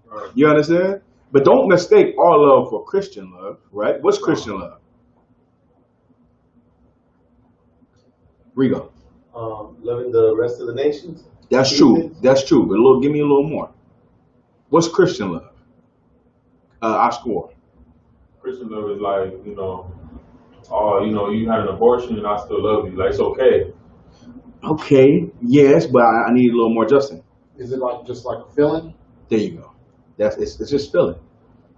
[SPEAKER 4] Right.
[SPEAKER 5] You understand? But don't mistake our love for Christian love, right? What's Christian love? Rigo.
[SPEAKER 7] Loving the rest of the nations.
[SPEAKER 5] That's true. That's true. But give me a little more. What's Christian love? I score.
[SPEAKER 4] Christian love is like, oh, you had an abortion and I still love you. Like, it's okay.
[SPEAKER 5] Okay, yes, but I need a little more, Justin.
[SPEAKER 3] Is it like just like a feeling?
[SPEAKER 5] There you go. It's just feeling.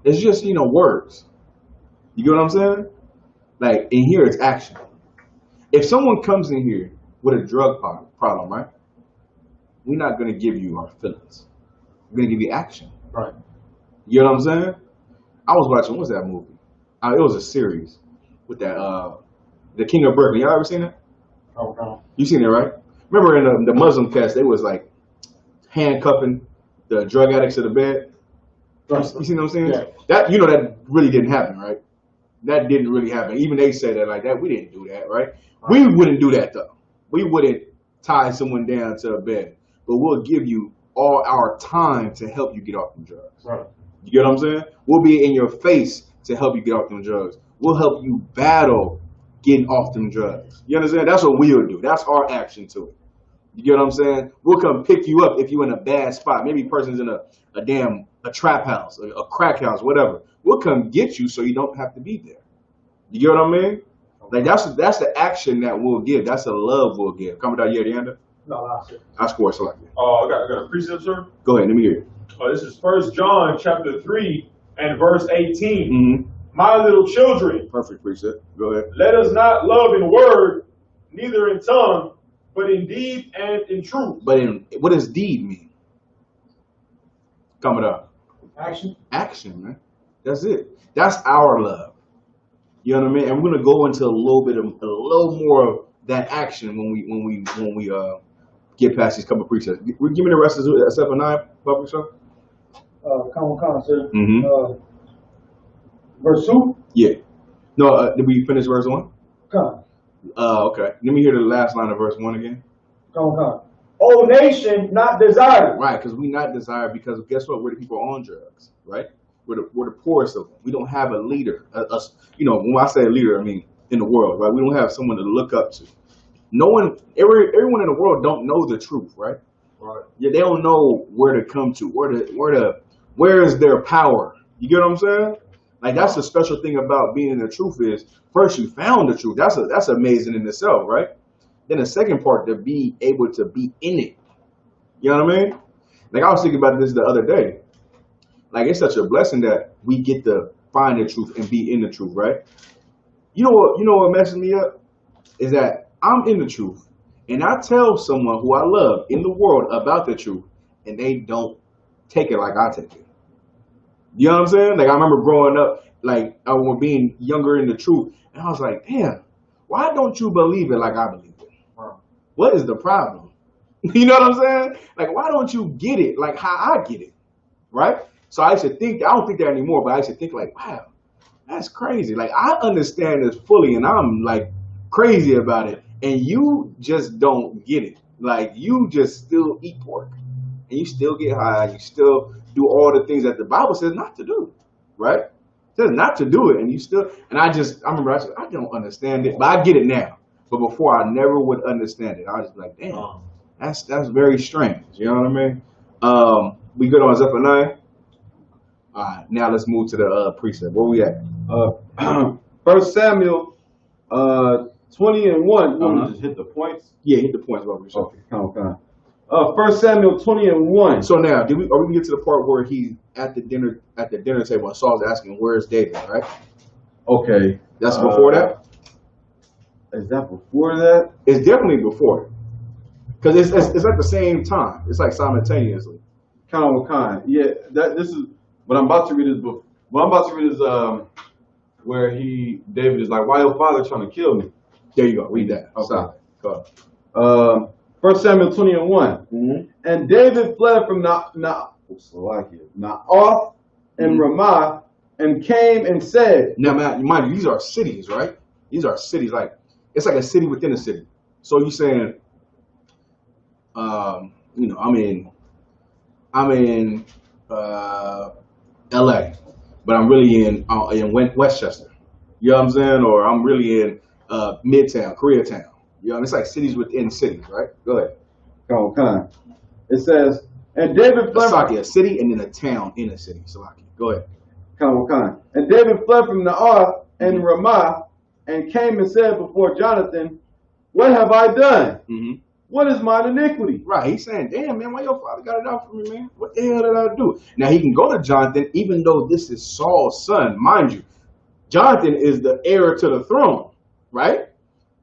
[SPEAKER 5] It's just words. You get what I'm saying? Like in here, it's action. If someone comes in here with a drug problem, right? We're not gonna give you our feelings. We're gonna give you action.
[SPEAKER 3] Right.
[SPEAKER 5] You know what I'm saying? I was watching, what's that movie? It was a series with that the King of Berkeley. Y'all ever seen it?
[SPEAKER 3] Oh, no.
[SPEAKER 5] You seen it, right? Remember in the Muslim cast, they was like handcuffing the drug addicts to the bed. You see what I'm saying?
[SPEAKER 3] Yeah.
[SPEAKER 5] That that really didn't happen, right? That didn't really happen. Even they said that like that. We didn't do that, right? We wouldn't do that though. We wouldn't tie someone down to a bed, but we'll give you all our time to help you get off the drugs.
[SPEAKER 3] Right.
[SPEAKER 5] You get what I'm saying? We'll be in your face to help you get off them drugs. We'll help you battle getting off them drugs. You understand? That's what we'll do. That's our action to it. You get what I'm saying? We'll come pick you up if you're in a bad spot. Maybe a person's in a trap house, a crack house, whatever. We'll come get you so you don't have to be there. You get what I mean? Like that's the action that we'll give. That's the love we'll give. Come down here, Deanda.
[SPEAKER 1] No,
[SPEAKER 5] I score select.
[SPEAKER 4] I got a precept, sir.
[SPEAKER 5] Go ahead, let me hear it.
[SPEAKER 4] This is 1 John chapter 3 and verse 18.
[SPEAKER 5] Mm-hmm.
[SPEAKER 4] My little children,
[SPEAKER 5] Perfect precept. Go ahead.
[SPEAKER 4] let us not love in word, neither in tongue, but in deed and in truth.
[SPEAKER 5] But what does deed mean? Coming up.
[SPEAKER 1] action.
[SPEAKER 5] Action, man. That's it. That's our love. You know what I mean? And we're gonna go into a little more of that action when we get past these couple precepts. Give me the rest of Zephaniah, public show.
[SPEAKER 1] Come, sir.
[SPEAKER 5] Mm-hmm.
[SPEAKER 1] Verse 2.
[SPEAKER 5] Yeah. No, did we finish verse 1?
[SPEAKER 1] Come.
[SPEAKER 5] Okay. Let me hear the last line of verse 1 again.
[SPEAKER 1] Come. O nation not desired.
[SPEAKER 5] Right, because we not desired because guess what? We're the people on drugs, right? We're the poorest of them. We don't have a leader. When I say a leader, I mean in the world, right? We don't have someone to look up to. Everyone in the world don't know the truth, right?
[SPEAKER 3] Right.
[SPEAKER 5] Yeah, they don't know where to come to, where is their power? You get what I'm saying? Like that's the special thing about being in the truth is first you found the truth. That's amazing in itself, right? Then the second part to be able to be in it. You know what I mean? Like I was thinking about this the other day. Like it's such a blessing that we get to find the truth and be in the truth, right? You know what messes me up is that I'm in the truth and I tell someone who I love in the world about the truth and they don't take it like I take it. You know what I'm saying? Like I remember growing up, like I was being younger in the truth, and I was like, damn, why don't you believe it like I believe it?
[SPEAKER 3] Wow.
[SPEAKER 5] What is the problem? You know what I'm saying? Like why don't you get it like how I get it? Right? So I used to think, I don't think that anymore, but I used to think like, wow, that's crazy. Like I understand this fully and I'm like crazy about it. And you just don't get it. Like you just still eat pork and you still get high. You still do all the things that the Bible says not to do, right? It says not to do it. And you still, and I remember I said, I don't understand it, but I get it now. But before I never would understand it. I was like, damn, that's very strange. You know what I mean? We good on Zephaniah? All right, now let's move to the precept. Where we at?
[SPEAKER 6] 1 Samuel 20 and 1. You want me to just hit the points?
[SPEAKER 5] Yeah, hit the points. What we
[SPEAKER 6] Okay, come. 1 Samuel 20:1.
[SPEAKER 5] So now, are we gonna get to the part where he at the dinner table and Saul's asking, "Where's David?" Right?
[SPEAKER 6] Okay.
[SPEAKER 5] That's before that.
[SPEAKER 6] Is that before that?
[SPEAKER 5] It's definitely before, because it's at the same time. It's like simultaneously.
[SPEAKER 6] Kind. Yeah. This is what I'm about to read is book. What I'm about to read is where David is like, "Why your father trying to kill me?"
[SPEAKER 5] There you go. Read that.
[SPEAKER 6] Okay.
[SPEAKER 5] Stop. Go.
[SPEAKER 6] 1 Samuel 20:1.
[SPEAKER 5] Mm-hmm.
[SPEAKER 6] And David fled from Naoth and Ramah and came and said.
[SPEAKER 5] Now, mind you, these are cities, right? These are cities. Like it's like a city within a city. So you saying, I'm in L.A., but I'm really in Westchester. You know what I'm saying? Or I'm really in Midtown, Koreatown. You know, it's like cities within cities, right? Go ahead.
[SPEAKER 6] Kind. It says, and David fled
[SPEAKER 5] from a city and then a town in a city. Salaki. Go ahead.
[SPEAKER 6] Kind. And David fled from Naoth and Ramah and came and said before Jonathan, "What have I done?
[SPEAKER 5] Mm-hmm.
[SPEAKER 6] What is mine iniquity?"
[SPEAKER 5] Right. He's saying, "Damn, man, why your father got it out for me, man? What the hell did I do?" Now he can go to Jonathan, even though this is Saul's son, mind you. Jonathan is the heir to the throne, right?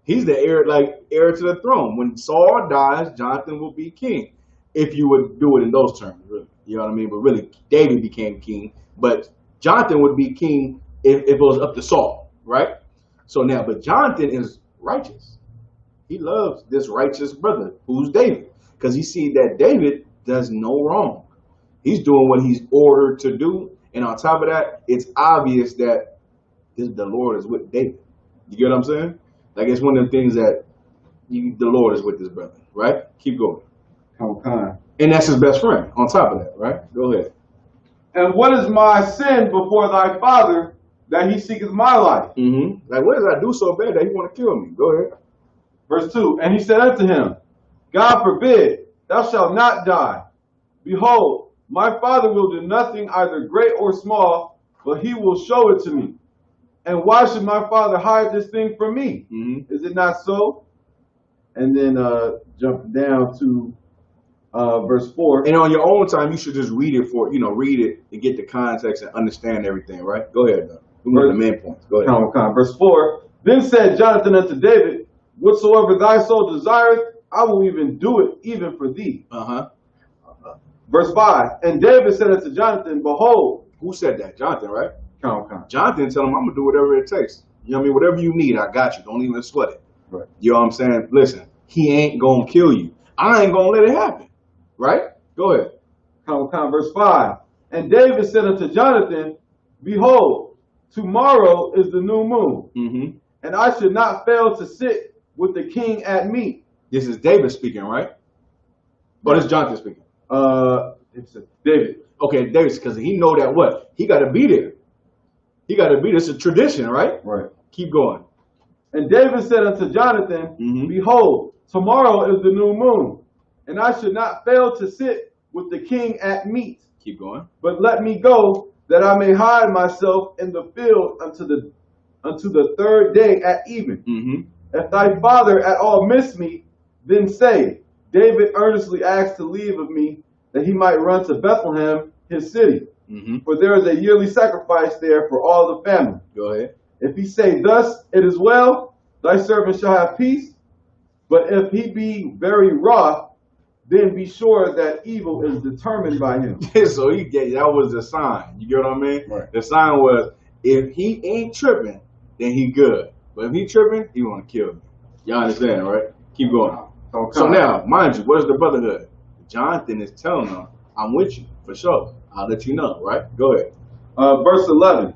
[SPEAKER 5] He's the heir to the throne. When Saul dies, Jonathan will be king. If you would do it in those terms, really. You know what I mean? But really, David became king. But Jonathan would be king if it was up to Saul, right? So now, but Jonathan is righteous. He loves this righteous brother, who's David. Because he sees that David does no wrong. He's doing what he's ordered to do. And on top of that, it's obvious that the Lord is with David. You get what I'm saying? Like it's one of the things that the Lord is with his brother, right? Keep going. And that's his best friend on top of that, right? Go ahead.
[SPEAKER 6] And what is my sin before thy father that he seeketh my life?
[SPEAKER 5] Mm-hmm. Like what did I do so bad that he want to kill me? Go ahead.
[SPEAKER 6] Verse 2, and he said unto him, God forbid, thou shalt not die. Behold, my father will do nothing either great or small, but he will show it to me. And why should my father hide this thing from me? Mm-hmm. Is it not so? And then jump down to verse 4.
[SPEAKER 5] And on your own time, you should just read it and get the context and understand everything, right? Go ahead, though. The main points. Go ahead.
[SPEAKER 6] Verse 4. Then said Jonathan unto David, whatsoever thy soul desireth, I will even do it, even for thee. Verse 5. And David said unto Jonathan, behold.
[SPEAKER 5] Who said that? Jonathan, right?
[SPEAKER 6] Jonathan
[SPEAKER 5] tell him, I'm going to do whatever it takes. You know what I mean? Whatever you need, I got you. Don't even sweat it.
[SPEAKER 6] Right.
[SPEAKER 5] You know what I'm saying? Listen, he ain't going to kill you. I ain't going to let it happen. Right? Go ahead.
[SPEAKER 6] Verse 5. And David said unto Jonathan, behold, tomorrow is the new moon. Mm-hmm. And I should not fail to sit with the king at meat.
[SPEAKER 5] This is David speaking, right? Or this is Jonathan speaking?
[SPEAKER 6] It's David.
[SPEAKER 5] Okay, David, because he know that what? He got to be there. He got to be there. It's a tradition, right?
[SPEAKER 6] Right.
[SPEAKER 5] Keep going.
[SPEAKER 6] And David said unto Jonathan, mm-hmm. Behold, tomorrow is the new moon, and I should not fail to sit with the king at meat.
[SPEAKER 5] Keep going.
[SPEAKER 6] But let me go, that I may hide myself in the field unto the third day at even. Mm-hmm. If thy father at all miss me, then say, David earnestly asked to leave of me, that he might run to Bethlehem, his city. Mm-hmm. For there is a yearly sacrifice there for all the family.
[SPEAKER 5] Go ahead.
[SPEAKER 6] If he say, thus it is well, thy servant shall have peace. But if he be very wroth, then be sure that evil is determined by him.
[SPEAKER 5] So that was the sign. You get what I mean?
[SPEAKER 6] Right.
[SPEAKER 5] The sign was, if he ain't tripping, then he good. But if he tripping, he want to kill me. Y'all understand, right? Keep going. Okay. So now, mind you, what is the brotherhood? Jonathan is telling them, I'm with you, for sure. I'll let you know, right? Go ahead.
[SPEAKER 6] Verse 11.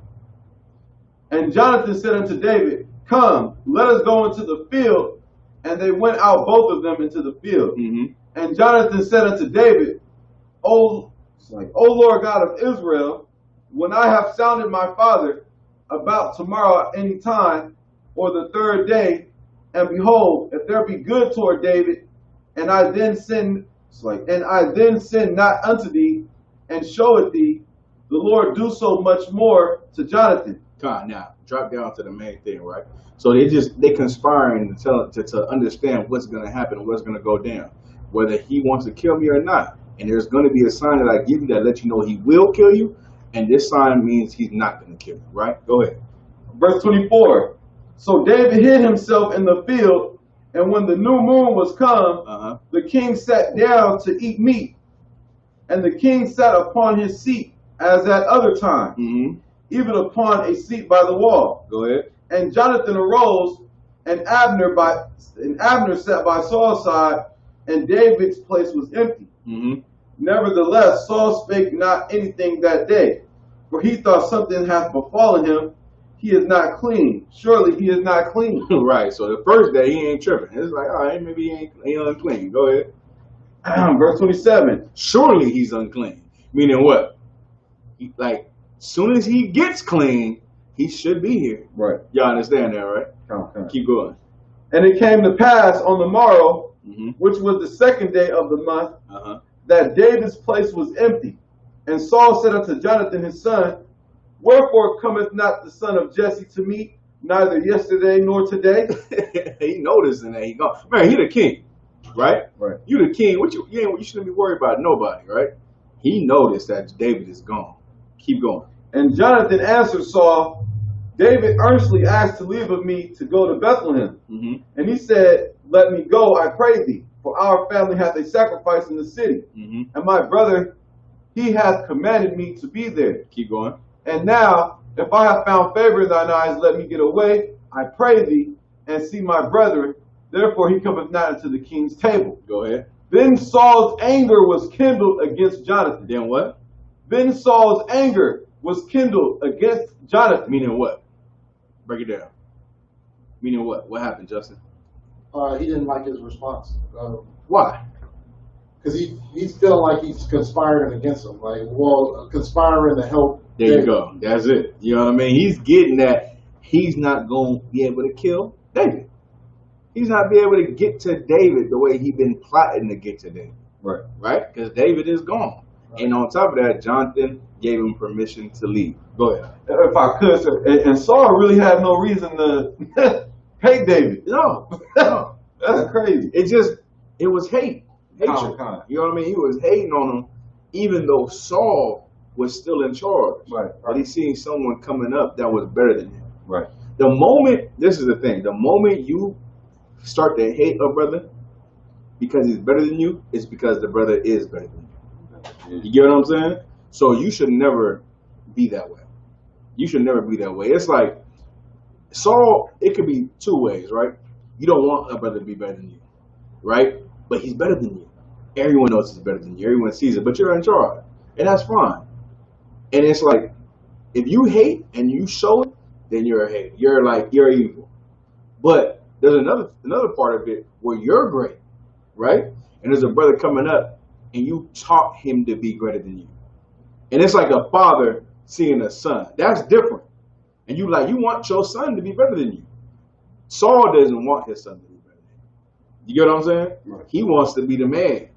[SPEAKER 6] And Jonathan said unto David, come, let us go into the field. And they went out both of them into the field. Mm-hmm. And Jonathan said unto David, O Lord God of Israel, when I have sounded my father about tomorrow at any time, or the third day, and behold, if there be good toward David, and I then sin not unto thee, and show it thee, the Lord do so much more to Jonathan.
[SPEAKER 5] Now, drop down to the main thing, right? So they conspiring to understand what's going to happen and what's going to go down. whether he wants to kill me or not. And there's going to be a sign that I give you that lets you know he will kill you. And this sign means he's not going to kill you, right? Go ahead.
[SPEAKER 6] Verse 24. So David hid himself in the field, and when the new moon was come, the king sat down to eat meat. And the king sat upon his seat as at other times, even upon a seat by the wall.
[SPEAKER 5] Go ahead.
[SPEAKER 6] And Jonathan arose, and Abner sat by Saul's side, and David's place was empty. Nevertheless, Saul spake not anything that day, for he thought something hath befallen him. He is not clean. Surely he is not clean.
[SPEAKER 5] Right. So the first day he ain't tripping. It's like, all right, maybe he ain't unclean. Go ahead.
[SPEAKER 6] Verse 27.
[SPEAKER 5] Surely he's unclean. Meaning what? Like, soon as he gets clean, he should be here.
[SPEAKER 6] Right.
[SPEAKER 5] Y'all understand that, right? Keep going.
[SPEAKER 6] And it came to pass on the morrow, which was the second day of the month, that David's place was empty. And Saul said unto Jonathan his son, Wherefore cometh not the son of Jesse to me, neither yesterday nor today?
[SPEAKER 5] He noticed and he gone. Man, he the king, right?
[SPEAKER 6] Right.
[SPEAKER 5] You the king. You shouldn't be worried about nobody, right? He noticed that David is gone. Keep going.
[SPEAKER 6] And Jonathan answered Saul, David earnestly asked to leave of me to go to Bethlehem. And he said, Let me go, I pray thee, for our family hath a sacrifice in the city. And my brother, he hath commanded me to be there.
[SPEAKER 5] Keep going.
[SPEAKER 6] And now, if I have found favor in thine eyes, let me get away, I pray thee, and see my brethren. Therefore he cometh not unto the king's table.
[SPEAKER 5] Go ahead.
[SPEAKER 6] Then Saul's anger was kindled against Jonathan.
[SPEAKER 5] Then what?
[SPEAKER 6] Then Saul's anger was kindled against Jonathan.
[SPEAKER 5] Meaning what? Break it down. Meaning what? What happened, Justin?
[SPEAKER 3] He didn't like his response.
[SPEAKER 5] Why?
[SPEAKER 3] Because he's feeling like he's conspiring against him. Like, well, conspiring to help.
[SPEAKER 5] There you go. That's it. You know what I mean? He's getting that he's not going to be able to kill David. He's not be able to get to David the way he's been plotting to get to David.
[SPEAKER 6] Right.
[SPEAKER 5] Right? Because David is gone. Right. And on top of that, Jonathan gave him permission to leave. Go ahead.
[SPEAKER 6] If I could, sir. And Saul really had no reason to hate David.
[SPEAKER 5] No.
[SPEAKER 6] That's crazy.
[SPEAKER 5] It was hate. Hatred. You know what I mean? He was hating on him, even though Saul was still in charge.
[SPEAKER 6] Right.
[SPEAKER 5] But he seen someone coming up that was better than him.
[SPEAKER 6] Right.
[SPEAKER 5] The moment, this is the thing, the moment you start to hate a brother because he's better than you, it's because the brother is better than you. You get what I'm saying? So you should never be that way. You should never be that way. It's like, Saul, it could be two ways, right? You don't want a brother to be better than you, right? But he's better than you. Everyone else is better than you. Everyone sees it, but you're in charge. And that's fine. And it's like, if you hate and you show it, then you're a hater. You're evil. But there's another part of it where you're great, right? And there's a brother coming up and you taught him to be greater than you. And it's like a father seeing a son. That's different. And you want your son to be better than you. Saul doesn't want his son to be better than him. You get what I'm saying? Right. He wants to be the man,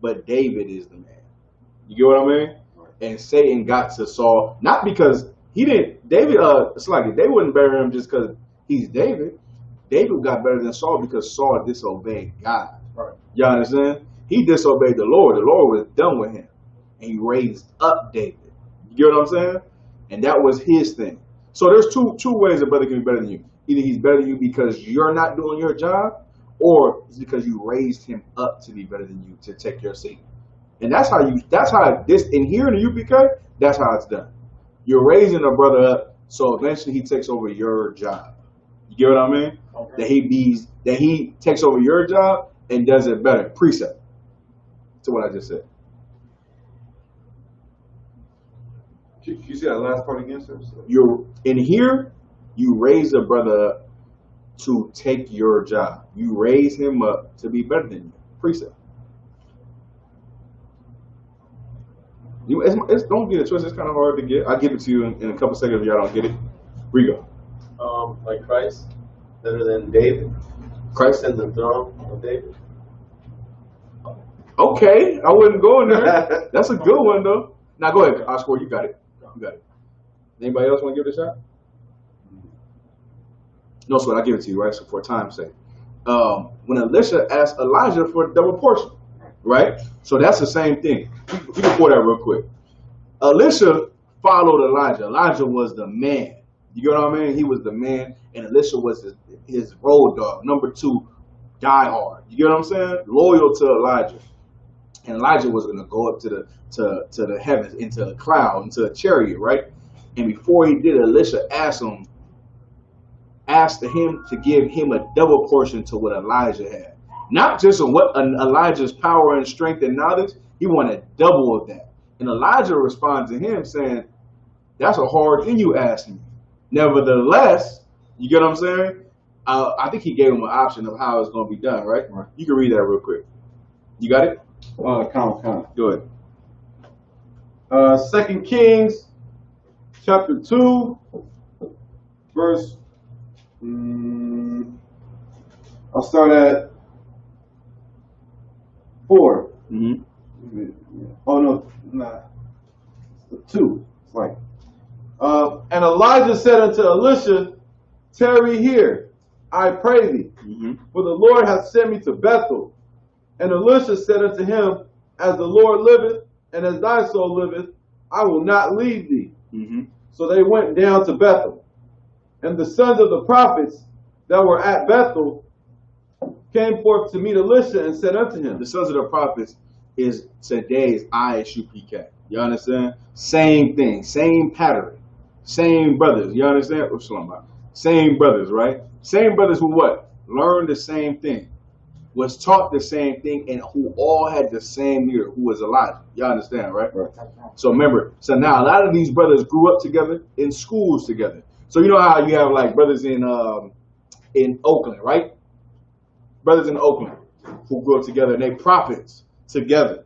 [SPEAKER 5] but David is the man. You get what I mean? Right. And Satan got to Saul, not because it's like they wouldn't bury him just because he's David. David got better than Saul because Saul disobeyed God.
[SPEAKER 6] Right.
[SPEAKER 5] You understand? He disobeyed the Lord. The Lord was done with him. And he raised up David. You get what I'm saying? And that was his thing. So there's two ways a brother can be better than you. Either he's better than you because you're not doing your job, or it's because you raised him up to be better than you, to take your seat. And that's how this in here in the UPK, that's how it's done. You're raising a brother up so eventually he takes over your job. You get what I mean? Okay. That he takes over your job and does it better. Precept. To what I just said.
[SPEAKER 6] You see that last part again, sir?
[SPEAKER 5] You're in here, you raise a brother up to take your job. You raise him up to be better than you. Precept. Don't get it twisted. It's kind of hard to get. I'll give it to you in a couple seconds if y'all don't get it. Here you go.
[SPEAKER 7] Like Christ, better than David. Christ and the throne of David.
[SPEAKER 5] Okay, I wouldn't go in there. That's a good one though. Now go ahead, Oscar. You got it. You got it. Anybody else want to give it a shot? No sweat. I'll give it to you, right? So for time's sake. When Elisha asked Elijah for a double portion, right? So that's the same thing. We can pull that real quick. Elisha followed Elijah. Elijah was the man. You get what I mean? He was the man, and Elisha was his road dog. Number 2, die hard. You get what I'm saying? Loyal to Elijah. And Elijah was going to go up to the heavens, into the cloud, into a chariot, right? And before he did, Elisha asked him to give him a double portion to what Elijah had. Not just on what Elijah's power and strength and knowledge, he wanted double of that. And Elijah responds to him saying, that's a hard thing you asked me. Nevertheless, you get what I'm saying? I think he gave him an option of how it's going to be done, right? You can read that real quick. You got it?
[SPEAKER 6] Count.
[SPEAKER 5] Go ahead.
[SPEAKER 6] 2 Kings, chapter 2, verse. I'll start at 4.
[SPEAKER 5] Mm-hmm.
[SPEAKER 6] Oh no, nah. 2. It's like. And Elijah said unto Elisha, tarry here, I pray thee, for the Lord hath sent me to Bethel. And Elisha said unto him, as the Lord liveth, and as thy soul liveth, I will not leave thee. So they went down to Bethel. And the sons of the prophets that were at Bethel came forth to meet Elisha and said unto him.
[SPEAKER 5] The sons of the prophets is today's ISUPK. You understand? Same thing, same pattern, same brothers. You understand? Same brothers, right? Same brothers who what? Learned the same thing, was taught the same thing, and who all had the same leader, who was Elijah. You understand, right? So remember, so now a lot of these brothers grew up together in schools together. So you know how you have like brothers in Oakland, right? Brothers in Oakland who grew up together and they prophets together.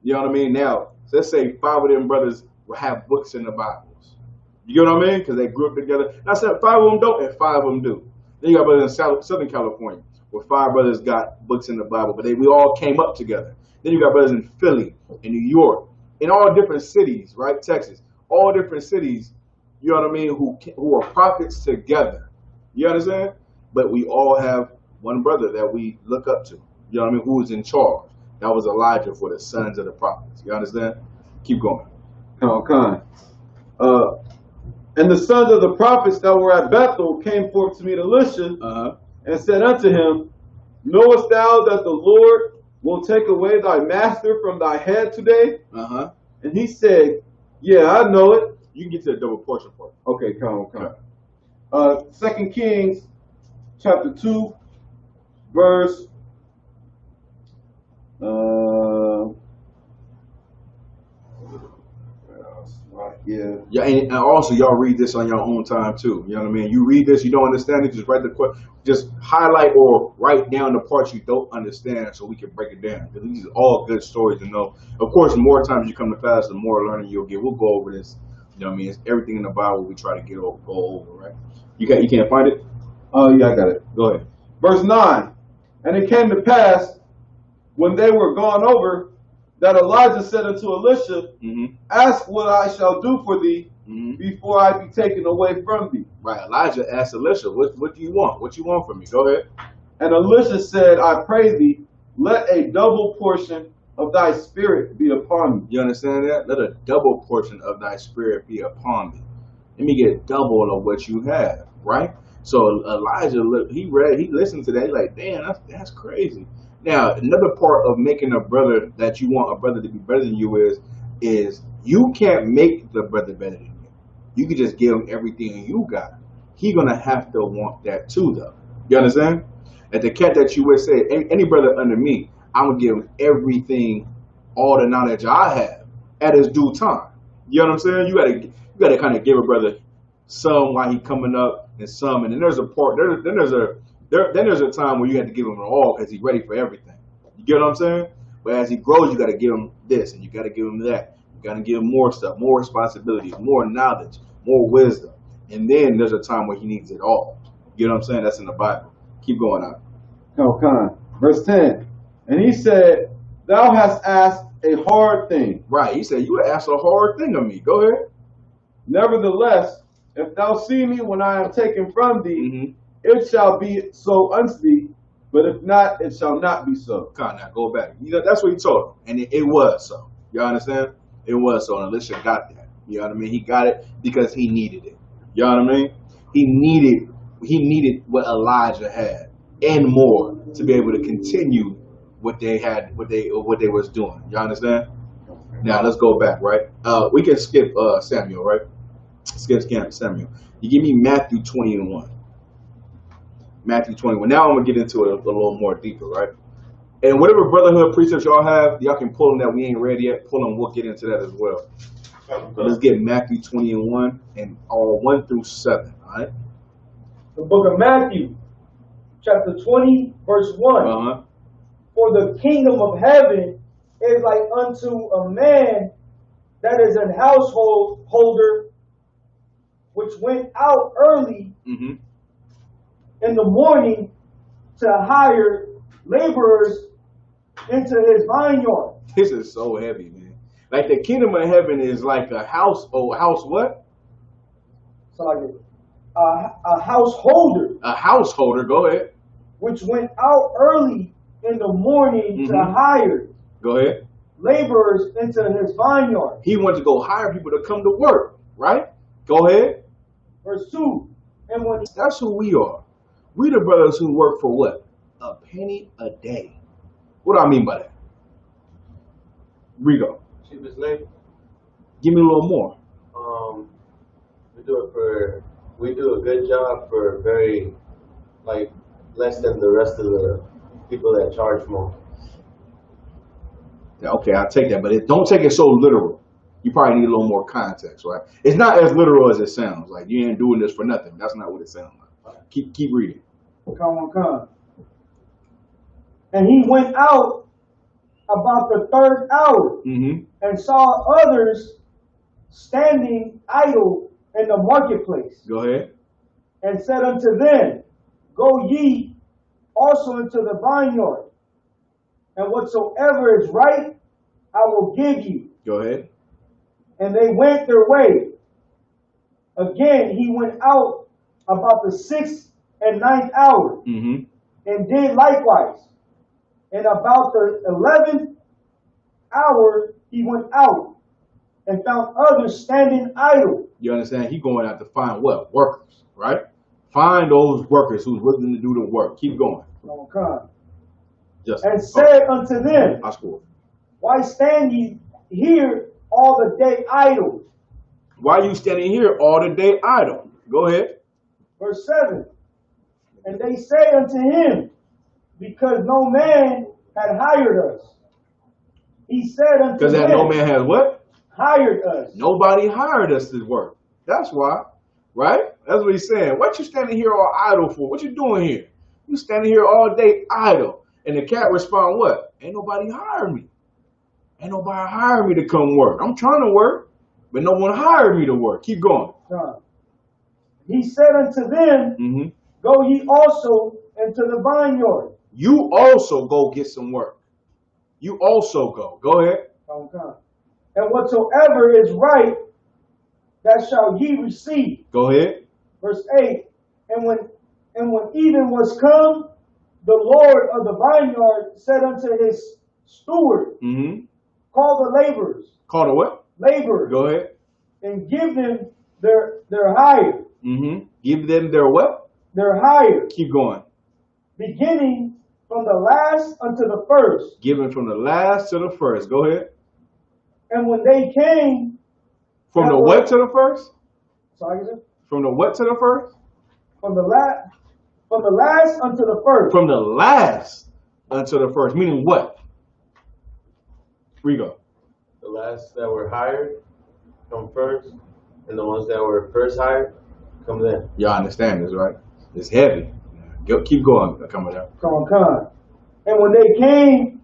[SPEAKER 5] You know what I mean? Now, let's say 5 of them brothers have books in the Bibles. You get what I mean? Because they grew up together. I said 5 of them don't, and 5 of them do. Then you got brothers in Southern California where 5 brothers got books in the Bible, but we all came up together. Then you got brothers in Philly, in New York, in all different cities, right? Texas, all different cities. You know what I mean? Who are prophets together. You understand? But we all have one brother that we look up to. You know what I mean? Who is in charge? That was Elijah for the sons of the prophets. You understand? Keep going.
[SPEAKER 6] And the sons of the prophets that were at Bethel came forth to meet Elisha and said unto him, knowest thou that the Lord will take away thy master from thy head today? And he said, yeah, I know it.
[SPEAKER 5] You can get to the double portion part.
[SPEAKER 6] Okay, come. 2 Kings, chapter 2, verse.
[SPEAKER 5] Yeah, and also y'all read this on your own time too. You know what I mean? You read this, you don't understand it, just write just highlight or write down the parts you don't understand so we can break it down. Because these are all good stories to know. Of course, the more times you come to class, the more learning you'll get. We'll go over this. You know what I mean? It's everything in the Bible we try to go over, right? You can't find it?
[SPEAKER 6] Oh yeah, I got it.
[SPEAKER 5] Go ahead.
[SPEAKER 6] Verse 9. And it came to pass when they were gone over, that Elijah said unto Elisha, ask what I shall do for thee before I be taken away from thee.
[SPEAKER 5] Right. Elijah asked Elisha, what do you want? What you want from me? Go ahead.
[SPEAKER 6] And Elisha said, I pray thee, let a double portion of thy spirit be upon me.
[SPEAKER 5] You understand that? Let a double portion of thy spirit be upon me. Let me get double of what you have, right? So Elijah, he listened to that. He's like, damn, that's crazy. Now, another part of making a brother that you want a brother to be better than you is you can't make the brother better than you. You can just give him everything you got. He gonna have to want that too, though. You understand? At the cat that you would say, any brother under me, I'm gonna give him everything, all the knowledge I have at his due time. You know what I'm saying? You gotta kind of give a brother some while he coming up and some, and then there's a part. Then there's a time where you have to give him it all because he's ready for everything. You get what I'm saying? But as he grows, you got to give him this and you got to give him that. You got to give him more stuff, more responsibilities, more knowledge, more wisdom. And then there's a time where he needs it all. You know what I'm saying? That's in the Bible. Keep going on.
[SPEAKER 6] Okay. Verse 10. And he said, thou hast asked a hard thing.
[SPEAKER 5] Right. He said, you asked a hard thing of me. Go ahead.
[SPEAKER 6] Nevertheless, if thou see me when I am taken from thee, it shall be so unto thee, But if not, it shall not be so.
[SPEAKER 5] Come on, now go back. You know, that's what he told him, and it was so. You understand? It was so, and Elisha got that. You know what I mean? He got it because he needed it. You know what I mean? He needed what Elijah had and more to be able to continue what they had, what they was doing. You understand? Now let's go back, right? We can skip Samuel, right? Skip Samuel. You give me Matthew 21. Matthew 21. Now I'm gonna get into it a little more deeper, right? And whatever brotherhood precepts y'all have, y'all can pull them that we ain't read yet. Pull them. We'll get into that as well. Let's get Matthew 21 and all 1 through 7. All right.
[SPEAKER 1] The book of Matthew, chapter 20, verse 1. For the kingdom of heaven is like unto a man that is an householder, which went out early in the morning to hire laborers into his vineyard.
[SPEAKER 5] This is so heavy, man. Like the kingdom of heaven is like a house. Oh, house what?
[SPEAKER 1] So like a householder.
[SPEAKER 5] A householder. Go ahead.
[SPEAKER 1] Which went out early in the morning to hire.
[SPEAKER 5] Go ahead.
[SPEAKER 1] Laborers into his vineyard.
[SPEAKER 5] He wanted to go hire people to come to work, right? Go ahead.
[SPEAKER 1] Verse 2. And when
[SPEAKER 5] that's who we are. We the brothers who work for what? A penny a day. What do I mean by that? Rigo.
[SPEAKER 7] Cheapest labor.
[SPEAKER 5] Give me a little more.
[SPEAKER 7] We do a good job for very, like, less than the rest of the people that charge more.
[SPEAKER 5] Yeah, okay, I'll take that, but don't take it so literal. You probably need a little more context, right? It's not as literal as it sounds. Like you ain't doing this for nothing. That's not what it sounds like. Keep reading.
[SPEAKER 1] Come. And he went out about the third hour and saw others standing idle in the marketplace.
[SPEAKER 5] Go ahead.
[SPEAKER 1] And said unto them, Go ye also into the vineyard, and whatsoever is right, I will give you.
[SPEAKER 5] Go ahead.
[SPEAKER 1] And they went their way. Again, he went out about the 6th and 9th hour, and did likewise. And about the 11th hour, he went out and found others standing idle.
[SPEAKER 5] You understand? He going out to find what? Workers, right? Find those workers who's willing to do the work. Keep going.
[SPEAKER 1] And said unto them, Why stand ye here all the day idle?
[SPEAKER 5] Why are you standing here all the day idle? Go ahead.
[SPEAKER 1] Verse 7. And they say unto him, Because no man had hired us. He said unto them,
[SPEAKER 5] because that no man has what?
[SPEAKER 1] Hired us.
[SPEAKER 5] Nobody hired us to work. That's why. Right? That's what he's saying. What you standing here all idle for? What you doing here? You standing here all day idle. And the cat respond, what? Ain't nobody hired me. Ain't nobody hired me to come work. I'm trying to work, but no one hired me to work. Keep going.
[SPEAKER 1] He said unto them, Go ye also into the vineyard.
[SPEAKER 5] You also go get some work. You also go. Go ahead.
[SPEAKER 1] And whatsoever is right, that shall ye receive.
[SPEAKER 5] Go ahead.
[SPEAKER 1] Verse 8. And when even was come, the Lord of the vineyard said unto his steward, Call the laborers.
[SPEAKER 5] Call the what?
[SPEAKER 1] Laborers.
[SPEAKER 5] Go ahead.
[SPEAKER 1] And give them their hire.
[SPEAKER 5] Give them their what?
[SPEAKER 1] Their hire.
[SPEAKER 5] Keep going.
[SPEAKER 1] Beginning from the last unto the first.
[SPEAKER 5] Giving from the last to the first. Go ahead.
[SPEAKER 1] And when they came.
[SPEAKER 5] From the what to the first?
[SPEAKER 1] Sorry,
[SPEAKER 5] from the what to the first?
[SPEAKER 1] From the last unto the first.
[SPEAKER 5] From the last unto the first. Meaning what? Rigo.
[SPEAKER 7] The last that were hired come first, and the ones that were first hired come then.
[SPEAKER 5] Y'all understand this, right? It's heavy. Keep going. Come on.
[SPEAKER 1] And when they came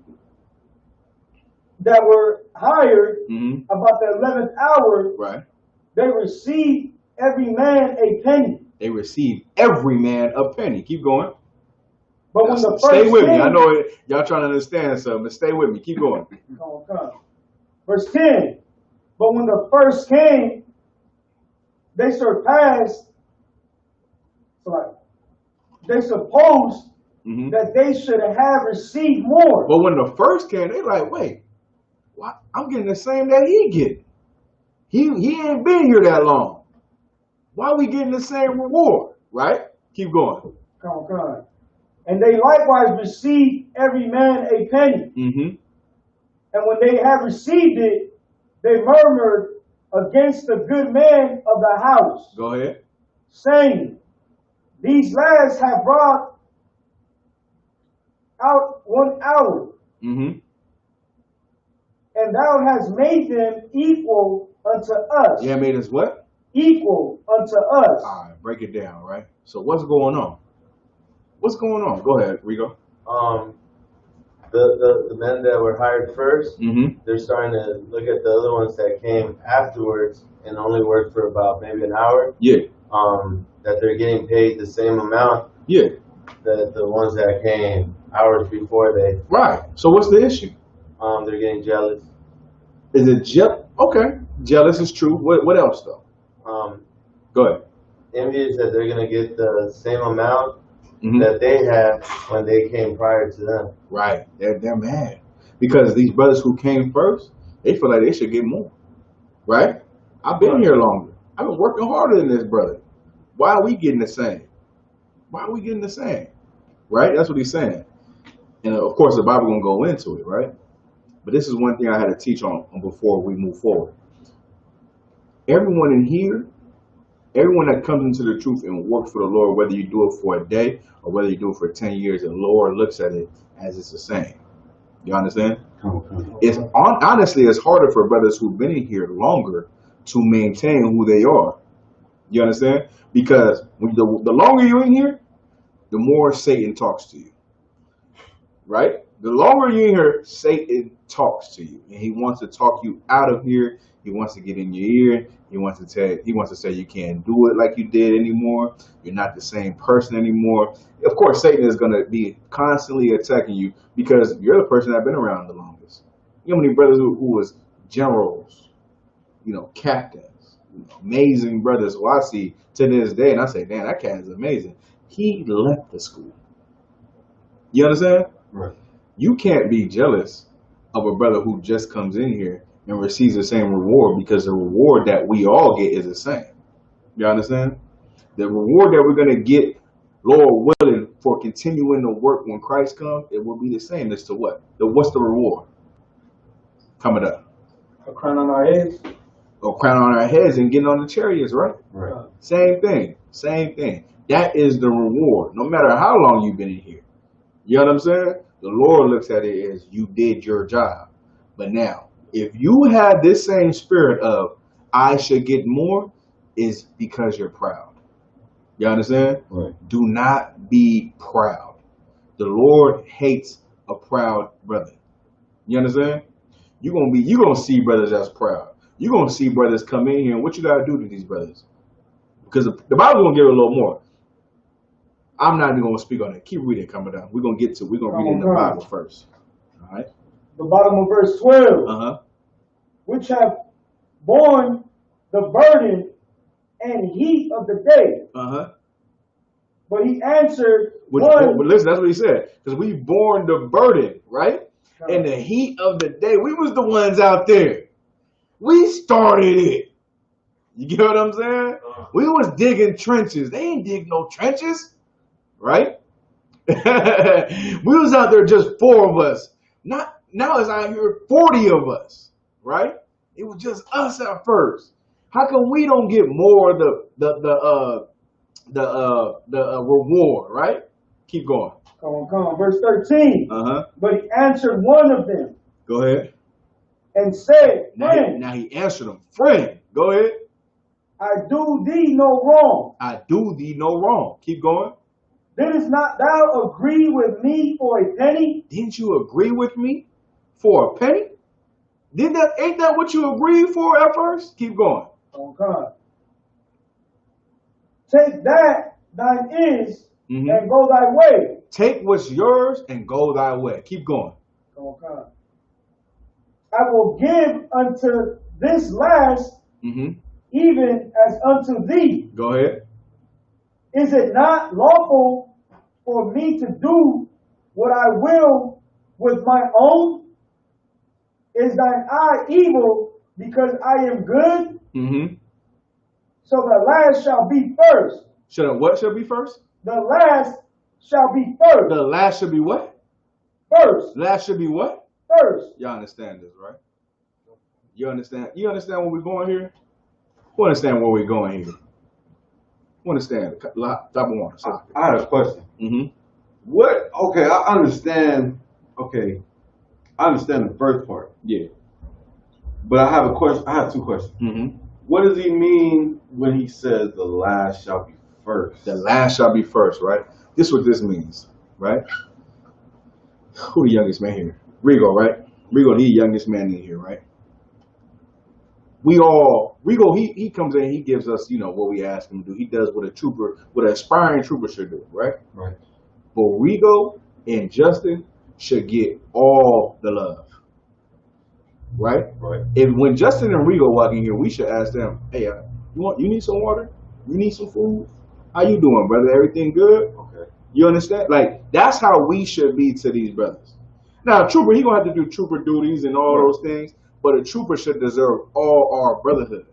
[SPEAKER 1] that were hired about the 11th hour,
[SPEAKER 5] right?
[SPEAKER 1] They received every man a penny.
[SPEAKER 5] They received every man a penny. Keep going.
[SPEAKER 1] But when the first
[SPEAKER 5] stay with
[SPEAKER 1] came,
[SPEAKER 5] me. I know y'all trying to understand something, but stay with me. Keep going.
[SPEAKER 1] Verse 10. But when the first came, they surpassed. They supposed that they should have received more.
[SPEAKER 5] But when the first came, they like, wait, why? I'm getting the same that he getting. He ain't been here that long. Why are we getting the same reward? Right? Keep going.
[SPEAKER 1] Come on. And they likewise received every man a penny. And when they had received it, they murmured against the good man of the house.
[SPEAKER 5] Go ahead.
[SPEAKER 1] Saying, these lads have brought out 1 hour. And thou hast made them equal unto us.
[SPEAKER 5] Yeah, made us what?
[SPEAKER 1] Equal unto us.
[SPEAKER 5] All right, break it down, right? So what's going on? What's going on? Go ahead, Rigo.
[SPEAKER 7] The men that were hired first, they're starting to look at the other ones that came afterwards and only worked for about maybe an hour.
[SPEAKER 5] Yeah.
[SPEAKER 7] That they're getting paid the same amount.
[SPEAKER 5] Yeah.
[SPEAKER 7] That the ones that came hours before they.
[SPEAKER 5] Right. So what's the issue?
[SPEAKER 7] They're getting jealous.
[SPEAKER 5] Is it okay? Jealous is true. What else though? Go ahead.
[SPEAKER 7] Envious that they're gonna get the same amount that they had when they came prior to them.
[SPEAKER 5] Right. They're mad because these brothers who came first, they feel like they should get more. Right? I've been here longer. I've been working harder than this brother. Why are we getting the same? Why are we getting the same? Right? That's what he's saying. And of course, the Bible gonna go into it, right? But this is one thing I had to teach on before we move forward. Everyone in here, everyone that comes into the truth and works for the Lord, whether you do it for a day or whether you do it for 10 years, the Lord looks at it as it's the same. You understand? It's honestly, it's harder for brothers who've been in here longer to maintain who they are. You understand? Because when the longer you're in here, the more Satan talks to you. Right? The longer you're in here, Satan talks to you, and he wants to talk you out of here. He wants to get in your ear. He wants to say you can't do it like you did anymore. You're not the same person anymore. Of course, Satan is going to be constantly attacking you because you're the person that's been around the longest. You know how many brothers who was generals, captains, amazing brothers who I see to this day, and I say, damn, that cat is amazing. He left the school. You understand?
[SPEAKER 3] Right.
[SPEAKER 5] You can't be jealous of a brother who just comes in here and receives the same reward because the reward that we all get is the same. You understand? The reward that we're going to get, Lord willing, for continuing to work when Christ comes, it will be the same as to what? What's the reward? Coming up.
[SPEAKER 1] A crown on our heads.
[SPEAKER 5] A crown on our heads and getting on the chariots, right?
[SPEAKER 3] Right.
[SPEAKER 5] Same thing. That is the reward, no matter how long you've been in here. You know what I'm saying? The Lord looks at it as you did your job. But now, if you have this same spirit of, I should get more, is because you're proud. You understand?
[SPEAKER 3] Right.
[SPEAKER 5] Do not be proud. The Lord hates a proud brother. You understand? You're gonna see brothers that's proud. You're gonna see brothers come in here, and what you gotta do to these brothers? Because the Bible's gonna give it a little more. I'm not even gonna speak on it. Keep reading, coming down. We're gonna read it in the Bible first. All right.
[SPEAKER 1] The bottom of verse 12. Which have borne the burden and heat of the day. But he answered,
[SPEAKER 5] listen, that's what he said. Because we borne the burden, right? In the heat of the day. We was the ones out there. We started it. You get what I'm saying? We was digging trenches. They ain't dig no trenches. Right? We was out there just 4 of us. Now it's out here 40 of us. Right? It was just us at first. How come we don't get more of the reward, right? Keep going.
[SPEAKER 1] Come on. Verse 13. But he answered one of them.
[SPEAKER 5] Go ahead.
[SPEAKER 1] And said, friend.
[SPEAKER 5] Now he answered him, friend. Go ahead.
[SPEAKER 1] I do thee no wrong.
[SPEAKER 5] I do thee no wrong. Keep going.
[SPEAKER 1] Didst not thou agree with me for a penny?
[SPEAKER 5] Didn't you agree with me for a penny? Ain't that what you agreed for at first? Keep going.
[SPEAKER 1] Okay. Take that thine is and go thy way.
[SPEAKER 5] Take what's yours and go thy way. Keep going.
[SPEAKER 1] Okay. I will give unto this last even as unto thee.
[SPEAKER 5] Go ahead.
[SPEAKER 1] Is it not lawful for me to do what I will with my own? Is thine eye evil because I am good?
[SPEAKER 5] Mm-hmm.
[SPEAKER 1] So the last shall be first.
[SPEAKER 5] What shall be first?
[SPEAKER 1] The last shall be first.
[SPEAKER 5] The last should be what?
[SPEAKER 1] First.
[SPEAKER 5] Last should be what?
[SPEAKER 1] First.
[SPEAKER 5] Y'all understand this, right? You understand? You understand where we're going here? Who understand where we're going here? Who understand?
[SPEAKER 6] I had a question.
[SPEAKER 5] Mm-hmm.
[SPEAKER 6] What? Okay, I understand. Okay, I understand the first part.
[SPEAKER 5] Yeah.
[SPEAKER 6] But I have a question. I have two questions.
[SPEAKER 5] Mm-hmm.
[SPEAKER 6] What does he mean when he says the last shall be first?
[SPEAKER 5] The last shall be first, right? This is what this means, right? Who the youngest man here? Rigo, right? Rigo, he the youngest man in here, right? Rigo, he comes in, he gives us, what we ask him to do. He does what an aspiring trooper should do, right?
[SPEAKER 6] Right.
[SPEAKER 5] But Rigo and Justin should get all the love, right?
[SPEAKER 6] Right.
[SPEAKER 5] And when Justin and Rigo walk in here, we should ask them, hey, you need some water? You need some food? How you doing, brother? Everything good?
[SPEAKER 6] Okay.
[SPEAKER 5] You understand? Like, that's how we should be to these brothers. Now, a trooper, he gonna have to do trooper duties and all those things, but a trooper should deserve all our brotherhood.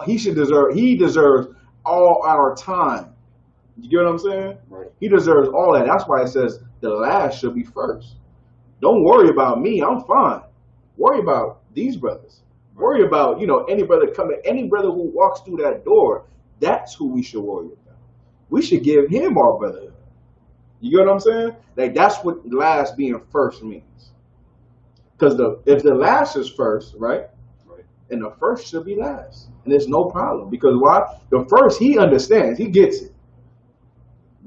[SPEAKER 5] He deserves all our time. You get what I'm saying?
[SPEAKER 6] Right.
[SPEAKER 5] He deserves all that. That's why it says the last should be first. Don't worry about me. I'm fine. Worry about these brothers. Worry about, any brother who walks through that door. That's who we should worry about. We should give him our brotherhood. You get what I'm saying? Like, that's what last being first means. Because if the last is first, right? And the first should be last. And there's no problem. Because why? The first, he understands. He gets it.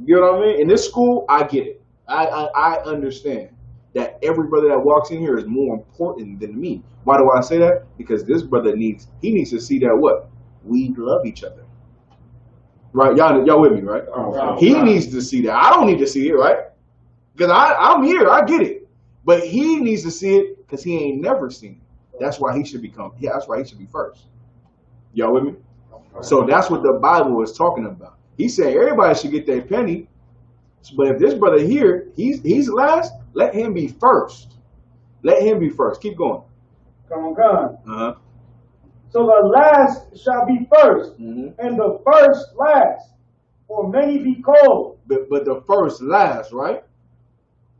[SPEAKER 5] You know what I mean? In this school, I get it. I understand that every brother that walks in here is more important than me. Why do I say that? Because this brother needs to see that what? We love each other. Right? Y'all with me, right? He needs to see that. I don't need to see it, right? Because I'm here. I get it. But he needs to see it because he ain't never seen it. That's why he should be first. Y'all with me? So that's what the Bible is talking about. He said everybody should get their penny. But if this brother here, he's last, let him be first. Let him be first. Keep going.
[SPEAKER 1] Come on.
[SPEAKER 5] Uh-huh.
[SPEAKER 1] So the last shall be first,
[SPEAKER 5] Mm-hmm.
[SPEAKER 1] and the first last. For many be called.
[SPEAKER 5] But the first last, right?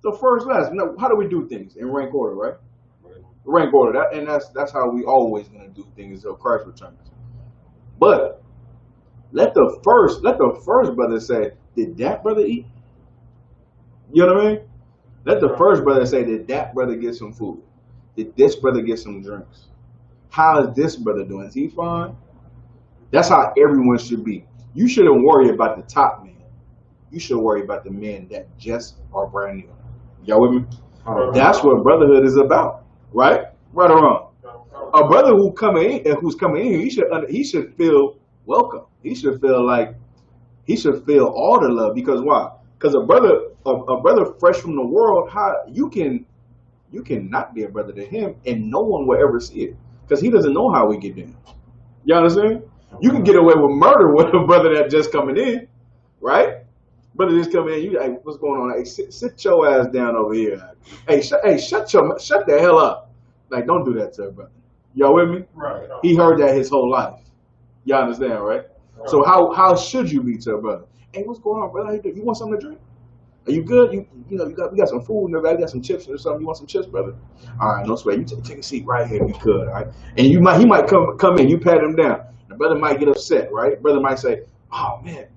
[SPEAKER 5] The first last. Now, how do we do things? In rank order, right? Rank order. That's how we always gonna do things until Christ returns. But let the first brother say, did that brother eat? You know what I mean? Let the first brother say, did that brother get some food? Did this brother get some drinks? How is this brother doing? Is he fine? That's how everyone should be. You shouldn't worry about the top man. You should worry about the men that just are brand new. Y'all with me? That's what brotherhood is about, right? Right or wrong? A brother who's coming in, he should feel welcome. He should feel all the love. Because why? Because a brother fresh from the world, how you can not be a brother to him, and no one will ever see it because he doesn't know how we get down. You understand? You can get away with murder with a brother that just coming in, right? Brother just coming in, you like, what's going on? Hey, sit your ass down over here. Hey, shut the hell up. Like, don't do that to a brother. Y'all with me?
[SPEAKER 4] Right.
[SPEAKER 5] He heard that his whole life. Y'all understand, right? So how should you be to a brother? Hey, what's going on, brother? How you doing? You want something to drink? Are you good? We got some food in there. I got some chips or something. You want some chips, brother? All right, no sweat. You take a seat right here if you could, all right? And he might come in. You pat him down. The brother might get upset, right? Brother might say, "Oh man,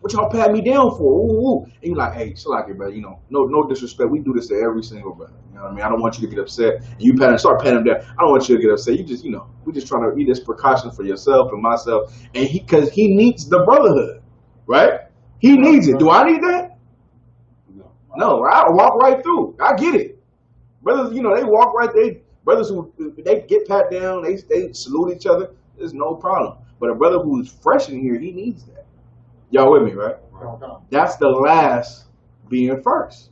[SPEAKER 5] what y'all pat me down for?" Ooh. And you're like, "Hey, slack it, brother. No disrespect. We do this to every single brother. You know what I mean? I don't want you to get upset. And you start patting him down. I don't want you to get upset. You just, we're just trying to be this precaution for yourself and myself. And because he needs the brotherhood, right? He needs it. Do I need that? No, I walk right through. I get it. Brothers, they walk right. Brothers who they get pat down, they salute each other. There's no problem. But a brother who's fresh in here, he needs that. Y'all with me, right? That's the last being first.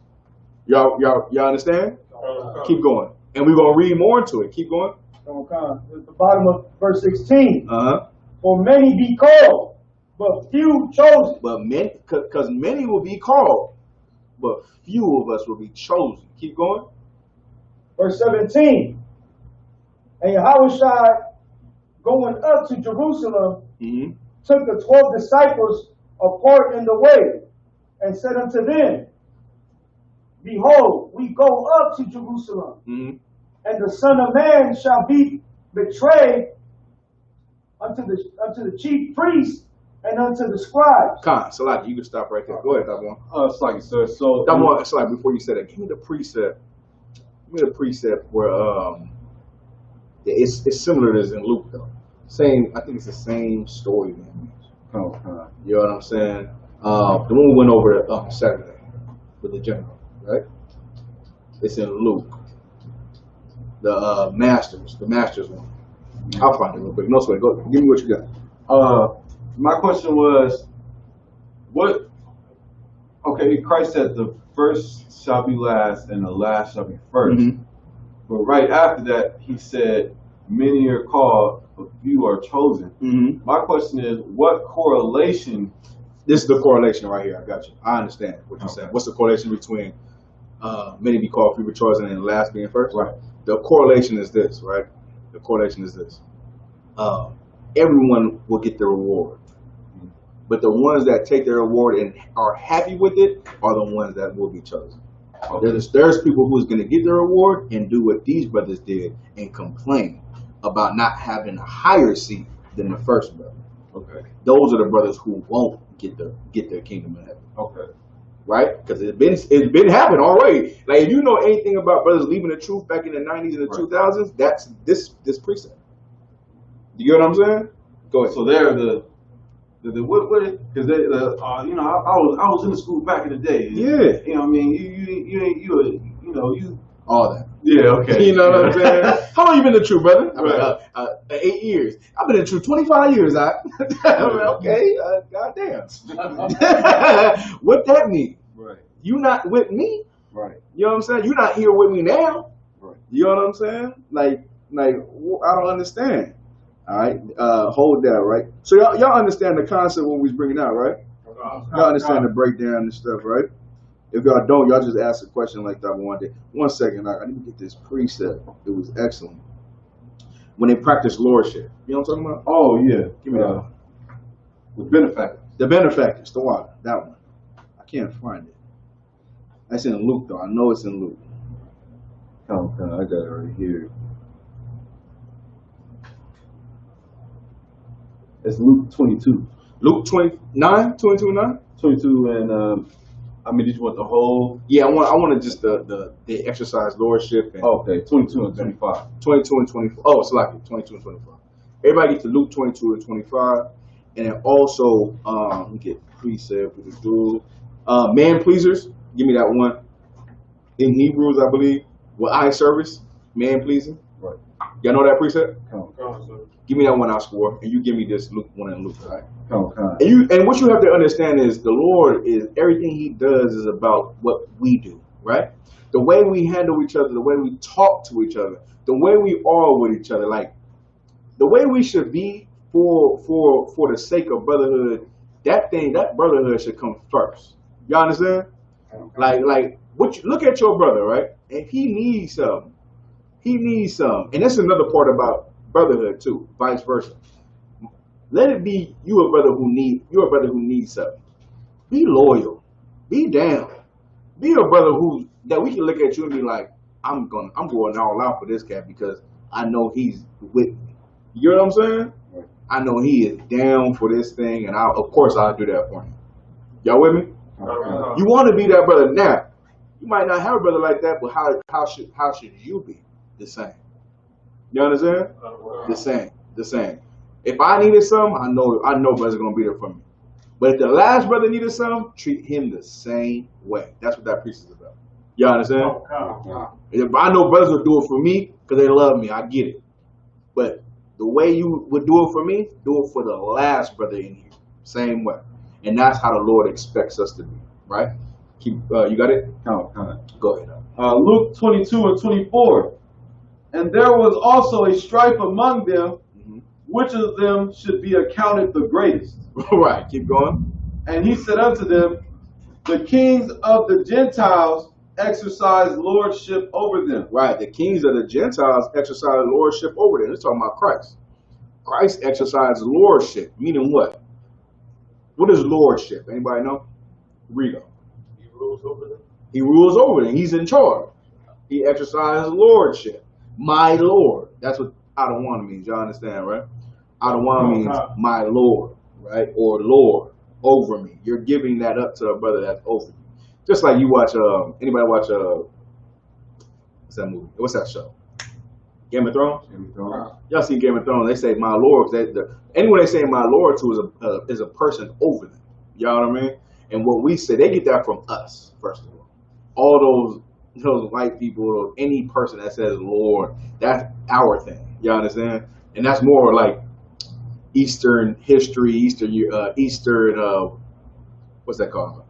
[SPEAKER 5] Y'all understand? Keep going. And we're gonna read more into it. Keep going.
[SPEAKER 1] At the bottom of verse 16.
[SPEAKER 5] Uh-huh.
[SPEAKER 1] For many be called, but few chosen.
[SPEAKER 5] But many, because many will be called, but few of us will be chosen. Keep going.
[SPEAKER 1] Verse 17. And Yahushua, going up to Jerusalem, took the 12 disciples apart in the way, and said unto them, Behold, we go up to Jerusalem, and the Son of Man shall be betrayed unto the chief priests and unto the scribes.
[SPEAKER 5] Khan, Salaki, you can stop right there. Go ahead, Dabon.
[SPEAKER 6] Salaki, sir. So,
[SPEAKER 5] Dabon, Salaki, before you say that, give me the precept. Give me the precept where it's similar to this in Luke though. Same, I think it's the same story. Man. You know what I'm saying? The one we went over Saturday with the general, right? It's in Luke. The masters one. I'll find it real quick. No sweat. Go. Give me what you got.
[SPEAKER 6] My question was, what? Okay, Christ said the first shall be last and the last shall be first. But right after that, he said, many are called, but few are chosen. My question is, what correlation?
[SPEAKER 5] This is the correlation right here. I got you. I understand what you're saying. What's the correlation between many be called, few be chosen, and the last being first?
[SPEAKER 6] Right.
[SPEAKER 5] The correlation is this, right? The correlation is this. Everyone will get the reward. But the ones that take their reward and are happy with it are the ones that will be chosen. Okay. There's people who's going to get their reward and do what these brothers did and complain about not having a higher seat than the first brother.
[SPEAKER 6] Okay.
[SPEAKER 5] Those are the brothers who won't get their kingdom in heaven.
[SPEAKER 6] Okay.
[SPEAKER 5] Right? Because it's been happening already. Like if you know anything about brothers leaving the truth back in the 90s and the 2000s, that's this precept. You get what I'm saying? Go ahead.
[SPEAKER 6] So they're what? Because they, you know, I was in the school back in the day.
[SPEAKER 5] Yeah.
[SPEAKER 6] You know, what I mean, you
[SPEAKER 5] all that.
[SPEAKER 6] Yeah. Okay.
[SPEAKER 5] You know what I'm saying? How long you been in the truth, brother?
[SPEAKER 6] Right.
[SPEAKER 5] 8 years. I've been in the truth 25 years. Okay. Goddamn. What that mean?
[SPEAKER 6] Right.
[SPEAKER 5] You not with me?
[SPEAKER 6] Right.
[SPEAKER 5] You know what I'm saying? You're not here with me now.
[SPEAKER 6] Right.
[SPEAKER 5] You know what I'm saying? Like I don't understand. All right, hold that, right? So y'all understand the concept what we was bringing out, right? Y'all understand the breakdown and stuff, right? If y'all don't, y'all just ask a question like that one day. 1 second, I need to get this precept. It was excellent. When they practice lordship, you know what I'm talking about?
[SPEAKER 6] Oh yeah,
[SPEAKER 5] give me that.
[SPEAKER 6] The benefactors.
[SPEAKER 5] The benefactors, the one, that one. I can't find it. That's in Luke though. I know it's in Luke.
[SPEAKER 6] Oh, I got it right here. It's Luke 22.
[SPEAKER 5] Luke 29, 22 and 9?
[SPEAKER 6] 22 and, I mean, did you want the whole?
[SPEAKER 5] Yeah, I want just the exercise lordship. And
[SPEAKER 6] okay, 22 and 25.
[SPEAKER 5] 22 and 24. Oh, it's like 22 and 25. Everybody get to Luke 22 and 25. And then also, we get precept, we do man pleasers. Give me that one. In Hebrews, I believe, with eye service, man pleasing.
[SPEAKER 6] Right.
[SPEAKER 5] Y'all know that precept?
[SPEAKER 6] Come on.
[SPEAKER 5] Give me that one, I'll score, and you give me this Luke 1 and Luke, all right?
[SPEAKER 6] Come on.
[SPEAKER 5] And what you have to understand is the Lord is everything He does is about what we do, right? The way we handle each other, the way we talk to each other, the way we are with each other, like the way we should be for the sake of brotherhood. That brotherhood should come first. You understand? Okay. Like what you look at your brother, right? If he needs something, and that's another part about brotherhood too, vice versa. Let it be you're a brother who needs something. Be loyal. Be down. Be a brother that we can look at you and be like, I'm going all out for this cat because I know he's with me. You know what I'm saying? Right. I know he is down for this thing, and of course I'll do that for him. Y'all with me? You want to be that brother now. You might not have a brother like that, but how should you be the same? You understand? The same. If I needed something, I know brother's gonna be there for me. But if the last brother needed something, treat him the same way. That's what that priest is about. You understand? If I know brothers will do it for me because they love me, I get it. But the way you would do it for me, do it for the last brother in here. Same way. And that's how the Lord expects us to be, right? You got it? Go ahead.
[SPEAKER 6] Luke 22 and 24. And there was also a strife among them, which of them should be accounted the greatest?
[SPEAKER 2] Right, keep going.
[SPEAKER 6] And he said unto them, the kings of the Gentiles exercise lordship over them.
[SPEAKER 2] Right, the kings of the Gentiles exercise lordship over them. It's talking about Christ. Christ exercised lordship, meaning what? What is lordship? Anybody know? Read it.
[SPEAKER 7] He rules over them.
[SPEAKER 2] He rules over them. He's in charge. He exercises lordship. My Lord. That's what Adawan means. Y'all understand, right? Adawan means my Lord, right? Or Lord over me. You're giving that up to a brother that's over you. Just like you watch, anybody watch, what's that movie? What's that show? Game of Thrones?
[SPEAKER 5] Game of Thrones.
[SPEAKER 2] Y'all seen Game of Thrones? They say my Lord. Anyone they say my Lord to is a person over them. Y'all know what I mean? And what we say, they get that from us, first of all. All those white people, any person that says Lord, that's our thing. Y'all understand? And that's more like Eastern history, Eastern, what's that called?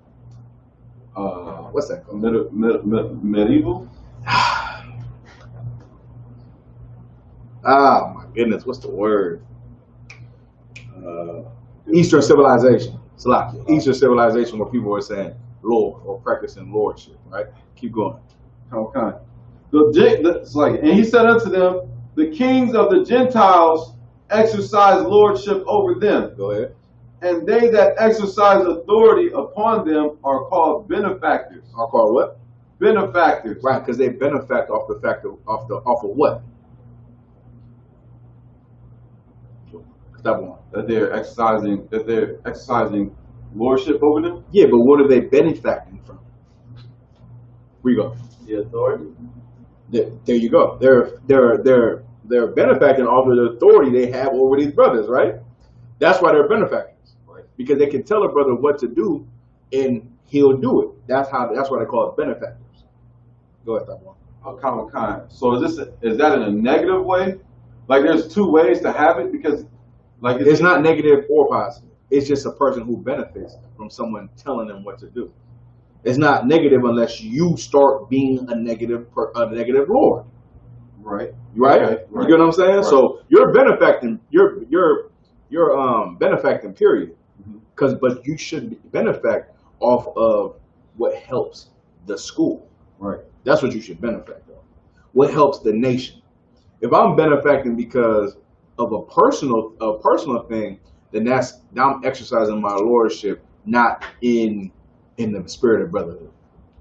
[SPEAKER 2] What's that called?
[SPEAKER 6] Medieval?
[SPEAKER 2] Ah, my goodness, what's the word? Eastern civilization. Eastern civilization where people are saying Lord or practicing lordship, right? Keep going.
[SPEAKER 6] Okay. And he said unto them, the kings of the Gentiles exercise lordship over them.
[SPEAKER 2] Go ahead.
[SPEAKER 6] And they that exercise authority upon them are called benefactors.
[SPEAKER 2] Are called what?
[SPEAKER 6] Benefactors.
[SPEAKER 2] Right, because they benefact off the fact off of what? Step one.
[SPEAKER 6] That they're exercising lordship over them.
[SPEAKER 2] Yeah, but what are they benefacting from? Where you go?
[SPEAKER 7] The authority.
[SPEAKER 2] There you go. They're benefacting off of the authority they have over these brothers, right? That's why they're benefactors, right? Because they can tell a brother what to do, and he'll do it. That's why they call it benefactors. Go ahead,
[SPEAKER 6] Kind. So is that in a negative way? Like there's two ways to have it because, like
[SPEAKER 2] it's not negative or positive. It's just a person who benefits from someone telling them what to do. It's not negative unless you start being a negative Lord.
[SPEAKER 6] Right.
[SPEAKER 2] Right?
[SPEAKER 6] Okay.
[SPEAKER 2] You get what I'm saying?
[SPEAKER 6] Right.
[SPEAKER 2] So you're benefacting. You're benefacting. Period. But you should benefit off of what helps the school.
[SPEAKER 6] Right.
[SPEAKER 2] That's what you should benefit of. What helps the nation. If I'm benefacting because of a personal thing, then now I'm exercising my lordship, not in the spirit of brotherhood.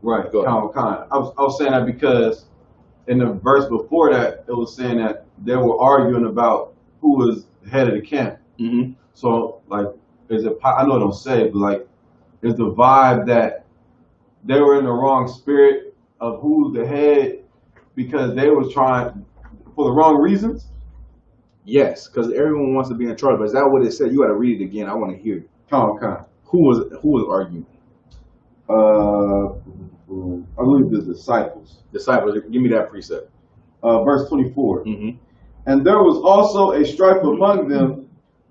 [SPEAKER 6] Right. Kind. I was saying that because in the verse before that, it was saying that they were arguing about who was the head of the camp.
[SPEAKER 2] Mm-hmm.
[SPEAKER 6] So, like, I know it don't say, but like, is the vibe that they were in the wrong spirit of who's the head because they was trying for the wrong reasons?
[SPEAKER 2] Yes, because everyone wants to be in charge. But is that what it said? You got to read it again. I want to hear it.
[SPEAKER 6] Okay.
[SPEAKER 2] Who was arguing?
[SPEAKER 6] I believe the disciples.
[SPEAKER 2] Disciples. Give me that precept.
[SPEAKER 6] Verse 24.
[SPEAKER 2] Mm-hmm.
[SPEAKER 6] And there was also a strife among them,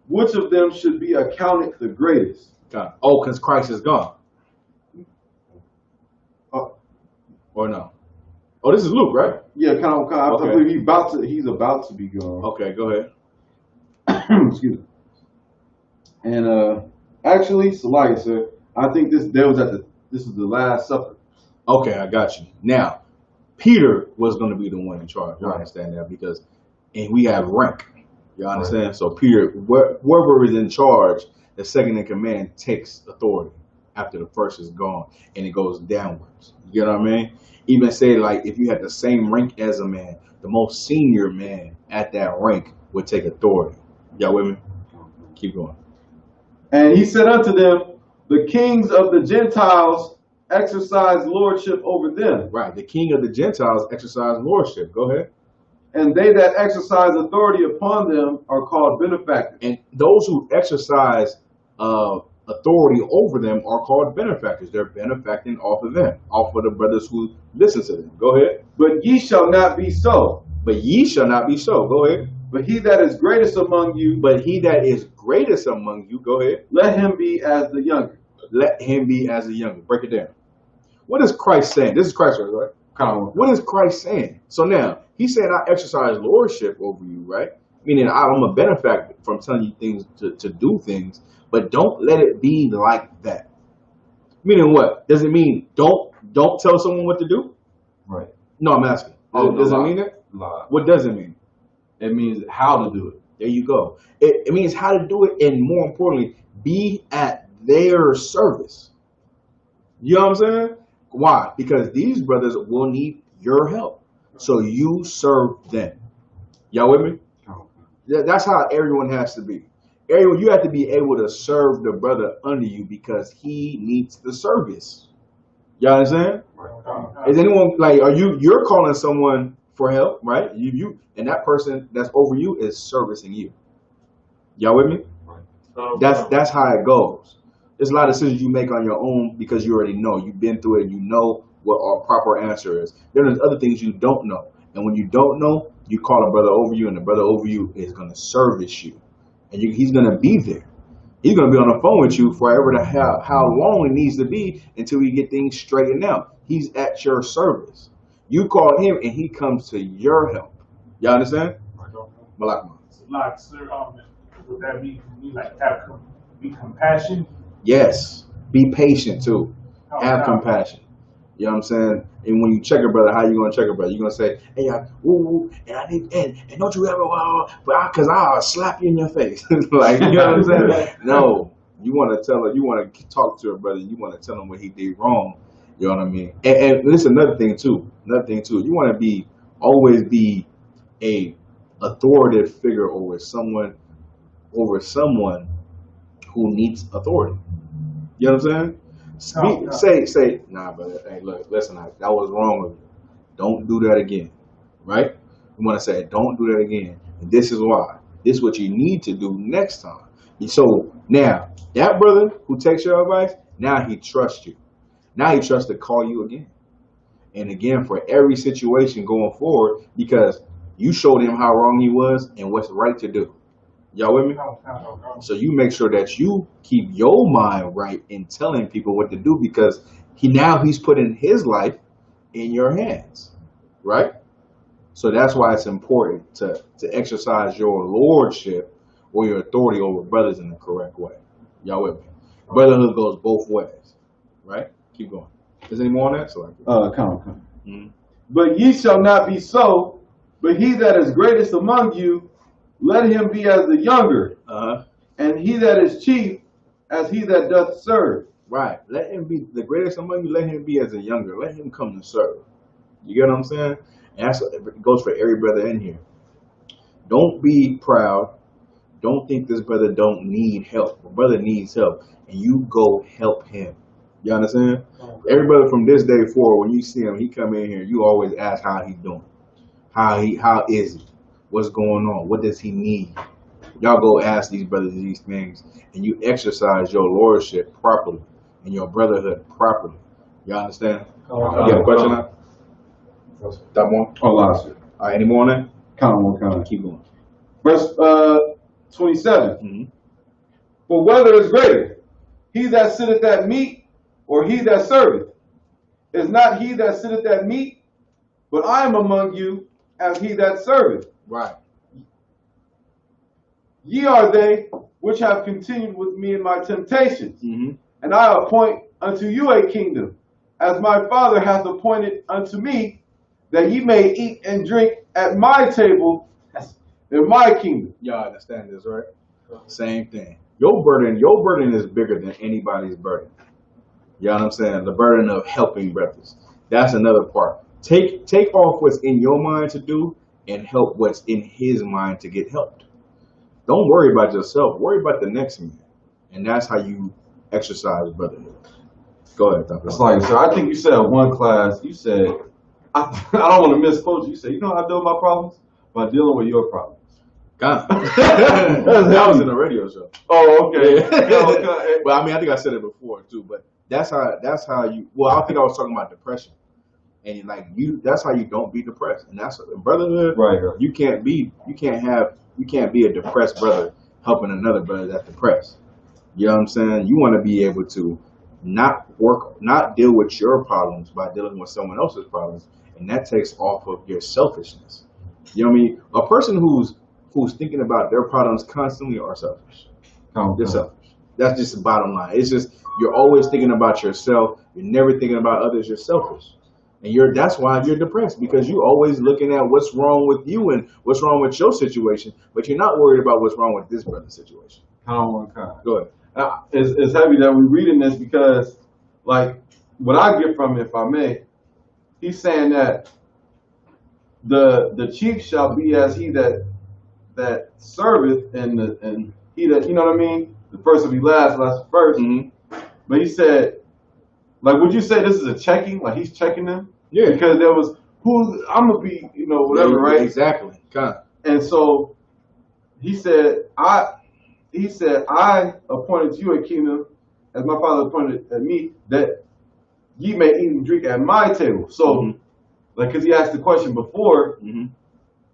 [SPEAKER 6] which of them should be accounted the greatest.
[SPEAKER 2] Oh, because Christ is gone. Or no? Oh, this is Luke, right?
[SPEAKER 6] Yeah, kind of.
[SPEAKER 2] Okay.
[SPEAKER 6] I believe he's about to be gone.
[SPEAKER 2] Okay, go ahead.
[SPEAKER 6] Excuse me. And actually, so like I said, I think this is the Last Supper.
[SPEAKER 2] Okay, I got you. Now, Peter was going to be the one in charge. You understand that? And we have rank. You understand? Right. So Peter, whoever is in charge, the second in command takes authority after the first is gone, and it goes downwards. You know what I mean? Even say, like, if you had the same rank as a man, the most senior man at that rank would take authority. Y'all with me? Keep going.
[SPEAKER 6] And he said unto them, the kings of the Gentiles exercise lordship over them.
[SPEAKER 2] Right. The king of the Gentiles exercise lordship. Go ahead.
[SPEAKER 6] And they that exercise authority upon them are called benefactors.
[SPEAKER 2] And those who exercise authority over them are called benefactors. They're benefacting off of them, off of the brothers who listen to them. Go ahead.
[SPEAKER 6] But ye shall not be so.
[SPEAKER 2] But ye shall not be so. Go ahead.
[SPEAKER 6] But he that is greatest among you.
[SPEAKER 2] But he that is greatest among you. Go ahead.
[SPEAKER 6] Let him be as the younger.
[SPEAKER 2] Let him be as the younger. Break it down. What is Christ saying? This is Christ, right?
[SPEAKER 6] Come on.
[SPEAKER 2] What is Christ saying? So now, he's saying I exercise lordship over you, right?
[SPEAKER 5] Meaning I'm a benefactor from telling you things to do things, but don't let it be like that. Meaning what? Does it mean don't tell someone what to do?
[SPEAKER 6] Right.
[SPEAKER 5] No, I'm asking. Does it mean it?
[SPEAKER 6] Lie.
[SPEAKER 5] What does it mean?
[SPEAKER 6] It means how to do it.
[SPEAKER 5] There you go. It means how to do it, and more importantly, be at their service. You know what I'm saying? Why? Because these brothers will need your help. So you serve them. Y'all with me? That's how everyone has to be. Everyone, you have to be able to serve the brother under you because he needs the service. Y'all understand? Is anyone like? You're calling someone for help, right? You and that person that's over you is servicing you. Y'all with me? That's how it goes. There's a lot of decisions you make on your own because you already know. You've been through it. You know what our proper answer is. Then there's other things you don't know. And when you don't know, you call a brother over you, and the brother over you is going to service you. And he's going to be there. He's going to be on the phone with you forever to how long it needs to be until we get things straightened out. He's at your service. You call him, and he comes to your help. Y'all understand? Malak.
[SPEAKER 8] Like, sir, would that be like be compassion?
[SPEAKER 5] Yes. Be patient too. Have compassion. You know what I'm saying? And when you check a brother, how you gonna check a brother? You gonna say, "Hey, woo, and I need, and don't you ever, because I'll slap you in your face." Like, you know what I'm saying? No, you want to tell her, you want to talk to a brother, you want to tell him what he did wrong. You know what I mean? And listen, another thing too. You want to always be a authoritative figure over someone who needs authority. You know what I'm saying? Say, nah, brother. Hey, look, listen, that was wrong of you. Don't do that again, right? You want to say, don't do that again. And this is why. This is what you need to do next time. So now, that brother who takes your advice, now he trusts you. Now he trusts to call you again. And again, for every situation going forward, because you showed him how wrong he was and what's right to do. Y'all with me? So you make sure that you keep your mind right in telling people what to do, because he's putting his life in your hands, right? So that's why it's important to exercise your lordship or your authority over brothers in the correct way. Y'all with me? Brotherhood goes both ways, right? Keep going. Is there any more on that?
[SPEAKER 6] Come. Mm-hmm. But ye shall not be so, but he that is greatest among you, let him be as the younger, and he that is chief as he that doth serve.
[SPEAKER 5] Right. Let him be the greatest among you. Let him be as a younger. Let him come to serve. You get what I'm saying? And that's what it goes for every brother in here. Don't be proud. Don't think this brother don't need help. The brother needs help, and you go help him. You understand? Every brother from this day forward, when you see him, he come in here, you always ask how he's doing. How is he? What's going on? What does he need? Y'all go ask these brothers these things, and you exercise your lordship properly and your brotherhood properly. Y'all understand? You got a question now? That one?
[SPEAKER 6] Last year.
[SPEAKER 5] All right, any more on that?
[SPEAKER 6] Come.
[SPEAKER 5] Keep going.
[SPEAKER 6] Verse 27. Mm-hmm. For whether is greater, he that sitteth at meat or he that serveth? Is not he that sitteth at meat, but I am among you as he that serveth.
[SPEAKER 5] Right.
[SPEAKER 6] Ye are they which have continued with me in my temptations, and I appoint unto you a kingdom, as my Father hath appointed unto me, that ye may eat and drink at my table in my kingdom.
[SPEAKER 5] Y'all understand this, right? Same thing. Your burden is bigger than anybody's burden. You know what I'm saying? The burden of helping brothers. That's another part. Take off what's in your mind to do and help what's in his mind to get helped. Don't worry about yourself. Worry about the next man. And that's how you exercise brotherhood. Go ahead, Dr.
[SPEAKER 6] It's like, so I think you said in one class, you said, I don't want to misquote you. You said, you know how I deal with my problems? By dealing with your problems.
[SPEAKER 5] God. That was in a radio show.
[SPEAKER 6] Oh, okay.
[SPEAKER 5] But I mean, I think I said it before too. But that's how you. Well, I think I was talking about depression, and that's how you don't be depressed. And that's in brotherhood.
[SPEAKER 6] Right.
[SPEAKER 5] You can't be a depressed brother helping another brother that's depressed. You know what I'm saying? You want to be able to not deal with your problems by dealing with someone else's problems, and that takes off of your selfishness. You know what I mean? A person who's who's thinking about their problems constantly are selfish. They're selfish. That's just the bottom line. It's just you're always thinking about yourself. You're never thinking about others. You're selfish. And that's why you're depressed, because you're always looking at what's wrong with you and what's wrong with your situation, but you're not worried about what's wrong with this brother's situation.
[SPEAKER 6] Go ahead.
[SPEAKER 5] It's
[SPEAKER 6] heavy that we're reading this because, like, what I get from it, if I may, he's saying that the chief shall be as he that serveth, and he that, you know what I mean? The first will be last, last first. Mm-hmm. But he said, like, would you say this is a checking? Like, he's checking them? Yeah. Because there was, I'm going to be, whatever, right?
[SPEAKER 5] Exactly.
[SPEAKER 6] And so he said, I appointed you a kingdom as my father appointed at me, that ye may eat and drink at my table. So, like, because he asked the question before,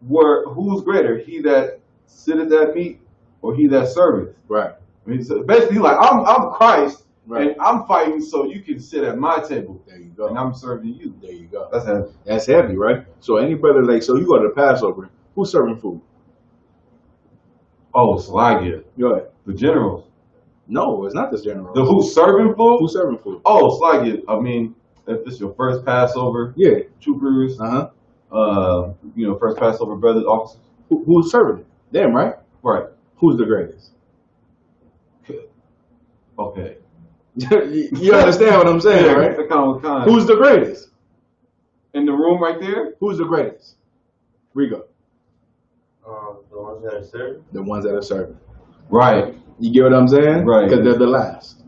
[SPEAKER 6] who's greater, he that sitteth at meat or he that serveth?
[SPEAKER 5] Right.
[SPEAKER 6] I mean, so basically, like, I'm Christ. Right. And I'm fighting so you can sit at my table.
[SPEAKER 5] There you go.
[SPEAKER 6] And I'm serving you.
[SPEAKER 5] There you go.
[SPEAKER 6] That's heavy.
[SPEAKER 5] That's heavy, right? So any brother, like, so you go to the Passover, who's serving food?
[SPEAKER 6] Oh, so I get it.
[SPEAKER 5] Go ahead.
[SPEAKER 6] The generals.
[SPEAKER 5] No, it's not the generals.
[SPEAKER 6] The who's serving food?
[SPEAKER 5] Who's serving food?
[SPEAKER 6] Oh, so I get it. I mean, if this is your first Passover, troopers, first Passover brothers, officers.
[SPEAKER 5] Who's serving it? Them, right?
[SPEAKER 6] Right.
[SPEAKER 5] Who's the greatest?
[SPEAKER 6] Okay.
[SPEAKER 5] You understand what I'm saying, right?
[SPEAKER 6] Kind.
[SPEAKER 5] Who's the greatest?
[SPEAKER 6] In the room right there?
[SPEAKER 5] Who's the greatest? Rigo.
[SPEAKER 7] The ones that are serving.
[SPEAKER 5] The ones that are serving.
[SPEAKER 6] Right.
[SPEAKER 5] You get what I'm saying?
[SPEAKER 6] Right.
[SPEAKER 5] Because they're the last.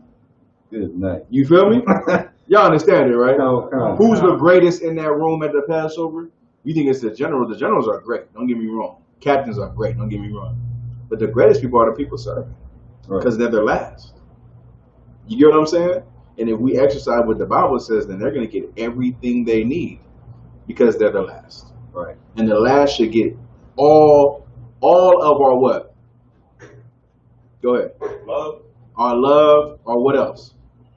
[SPEAKER 6] Good night.
[SPEAKER 5] You feel me? Y'all understand it, right?
[SPEAKER 6] No.
[SPEAKER 5] Who's the greatest in that room at the Passover? You think it's the general. The generals are great. Don't get me wrong. Captains are great. Don't get me wrong. But the greatest people are the people serving. Because they're the last. You get what I'm saying? And if we exercise what the Bible says, then they're going to get everything they need because they're the last.
[SPEAKER 6] Right.
[SPEAKER 5] And the last should get all of our what? Go ahead.
[SPEAKER 4] Love.
[SPEAKER 5] Our love, or what else?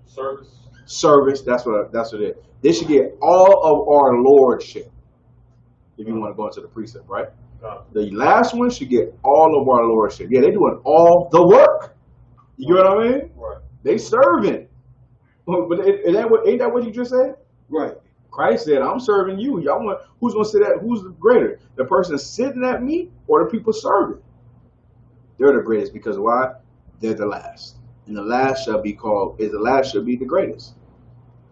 [SPEAKER 4] Service.
[SPEAKER 5] That's what it is. They should get all of our lordship. If you want to go into the precept, right? The last one should get all of our lordship. Yeah, they're doing all the work. You get what I mean?
[SPEAKER 4] Right.
[SPEAKER 5] They serving. But ain't that what you just said?
[SPEAKER 6] Right.
[SPEAKER 5] Christ said, I'm serving you. Y'all want, who's going to sit at, who's the greater? The person sitting at me or the people serving? They're the greatest because why? They're the last. And the last shall be the greatest.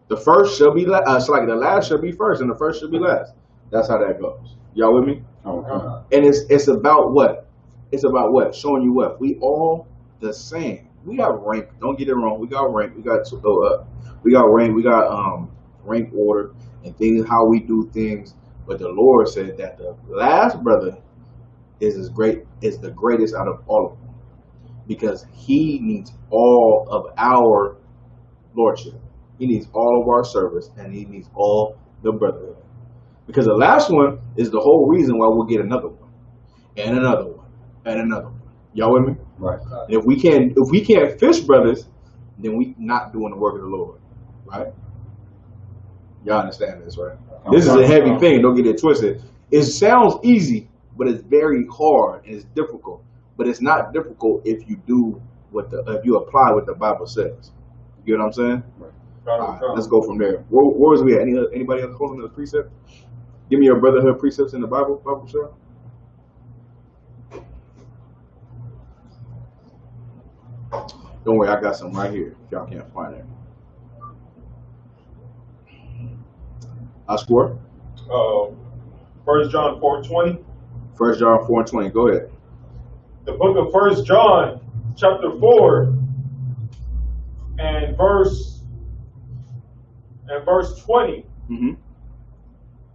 [SPEAKER 5] The first shall be last. The last shall be first and the first shall be last. That's how that goes. Y'all with me?
[SPEAKER 6] Okay.
[SPEAKER 5] And it's about what? It's about what? Showing you what? We all the same. We got rank. Don't get it wrong. We got rank. We got rank. We got rank order and things, how we do things. But the Lord said that the last brother is the greatest out of all of them, because he needs all of our lordship. He needs all of our service, and he needs all the brotherhood. Because the last one is the whole reason why we'll get another one, and another one, and another one. Y'all with me?
[SPEAKER 6] Right.
[SPEAKER 5] And if we can't fish brothers, then we not doing the work of the Lord. Right? Y'all understand this, right? This is a heavy thing. Don't get it twisted. It sounds easy, but it's very hard and it's difficult. But it's not difficult if you do if you apply what the Bible says. You get what I'm saying? Right. All right, let's go from there. Where was we at? Anybody else holding the precept? Give me your brotherhood precepts in the Bible, sir. Don't worry, I got some right here. If y'all can't find it. I score.
[SPEAKER 4] 1 John 4:20.
[SPEAKER 5] 1 John 4:20. Go ahead.
[SPEAKER 4] The book of 1 John, chapter 4, and verse 20.
[SPEAKER 5] Mm-hmm.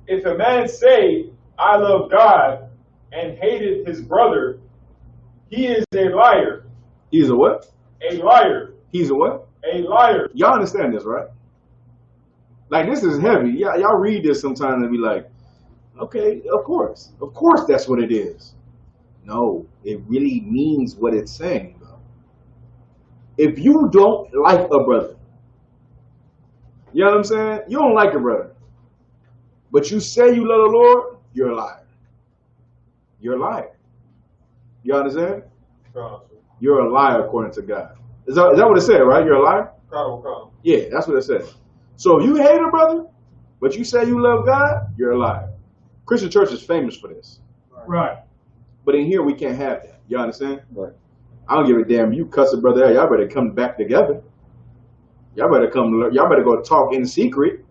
[SPEAKER 4] If a man say, I love God, and hateth his brother, he is a liar.
[SPEAKER 5] He's a what?
[SPEAKER 4] A liar.
[SPEAKER 5] He's a what?
[SPEAKER 4] A liar.
[SPEAKER 5] Y'all understand this, right? Like, this is heavy. Y'all read this sometimes and be like, okay, of course that's what it is. No, it really means what it's saying, though. If you don't like a brother, you know what I'm saying? You don't like a brother, but you say you love the Lord, you're a liar. You're a liar. You understand? You're a liar according to God. Is that what it said, right? You're a liar? Yeah, that's what it said. So if you hate a brother, but you say you love God, you're a liar. Christian church is famous for this.
[SPEAKER 8] Right.
[SPEAKER 5] But in here, we can't have that. You understand? Right. I don't give a damn. You cuss a brother out, y'all better come back together. Y'all better go talk in secret.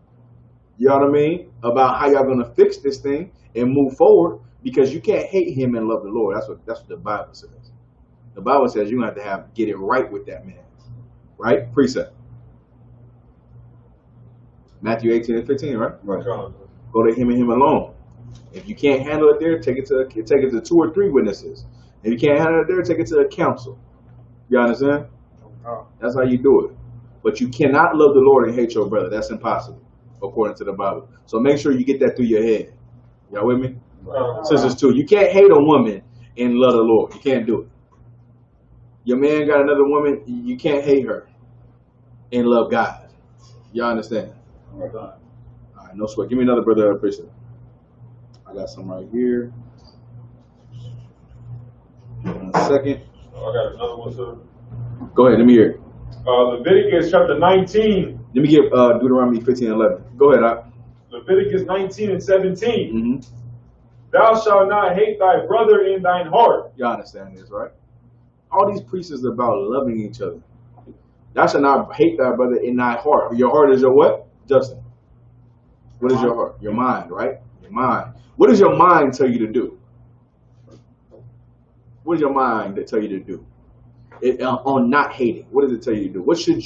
[SPEAKER 5] You know what I mean? About how y'all gonna fix this thing and move forward, because you can't hate him and love the Lord. That's what the Bible says. The Bible says you're gonna have to get it right with that man. Right? Precept. Matthew 18:15, right? Right. Go to him and him alone. If you can't handle it there, take it to 2 or 3 witnesses. If you can't handle it there, take it to a council. You understand? That's how you do it. But you cannot love the Lord and hate your brother. That's impossible, according to the Bible. So make sure you get that through your head. Y'all with me? Sisters too. You can't hate a woman and love the Lord. You can't do it. Your man got another woman, you can't hate her and love God. Y'all understand? All right, no sweat. Give me another brother. I appreciate it. I got some right here. 1 second.
[SPEAKER 4] I got another one, sir.
[SPEAKER 5] Go ahead. Let me hear it.
[SPEAKER 4] Leviticus chapter 19.
[SPEAKER 5] Let me give Deuteronomy 15:11. Go ahead.
[SPEAKER 4] Leviticus 19 and 17. Mm-hmm. Thou shalt not hate thy brother in thine heart.
[SPEAKER 5] Y'all understand this, right? All these precepts are about loving each other. Thou shalt not hate thy brother in thy heart. Your heart is your what? Justin. What is your heart? Your mind, right? Your mind. What does your mind tell you to do? What does your mind tell you to do? On not hating, what does it tell you to do? What should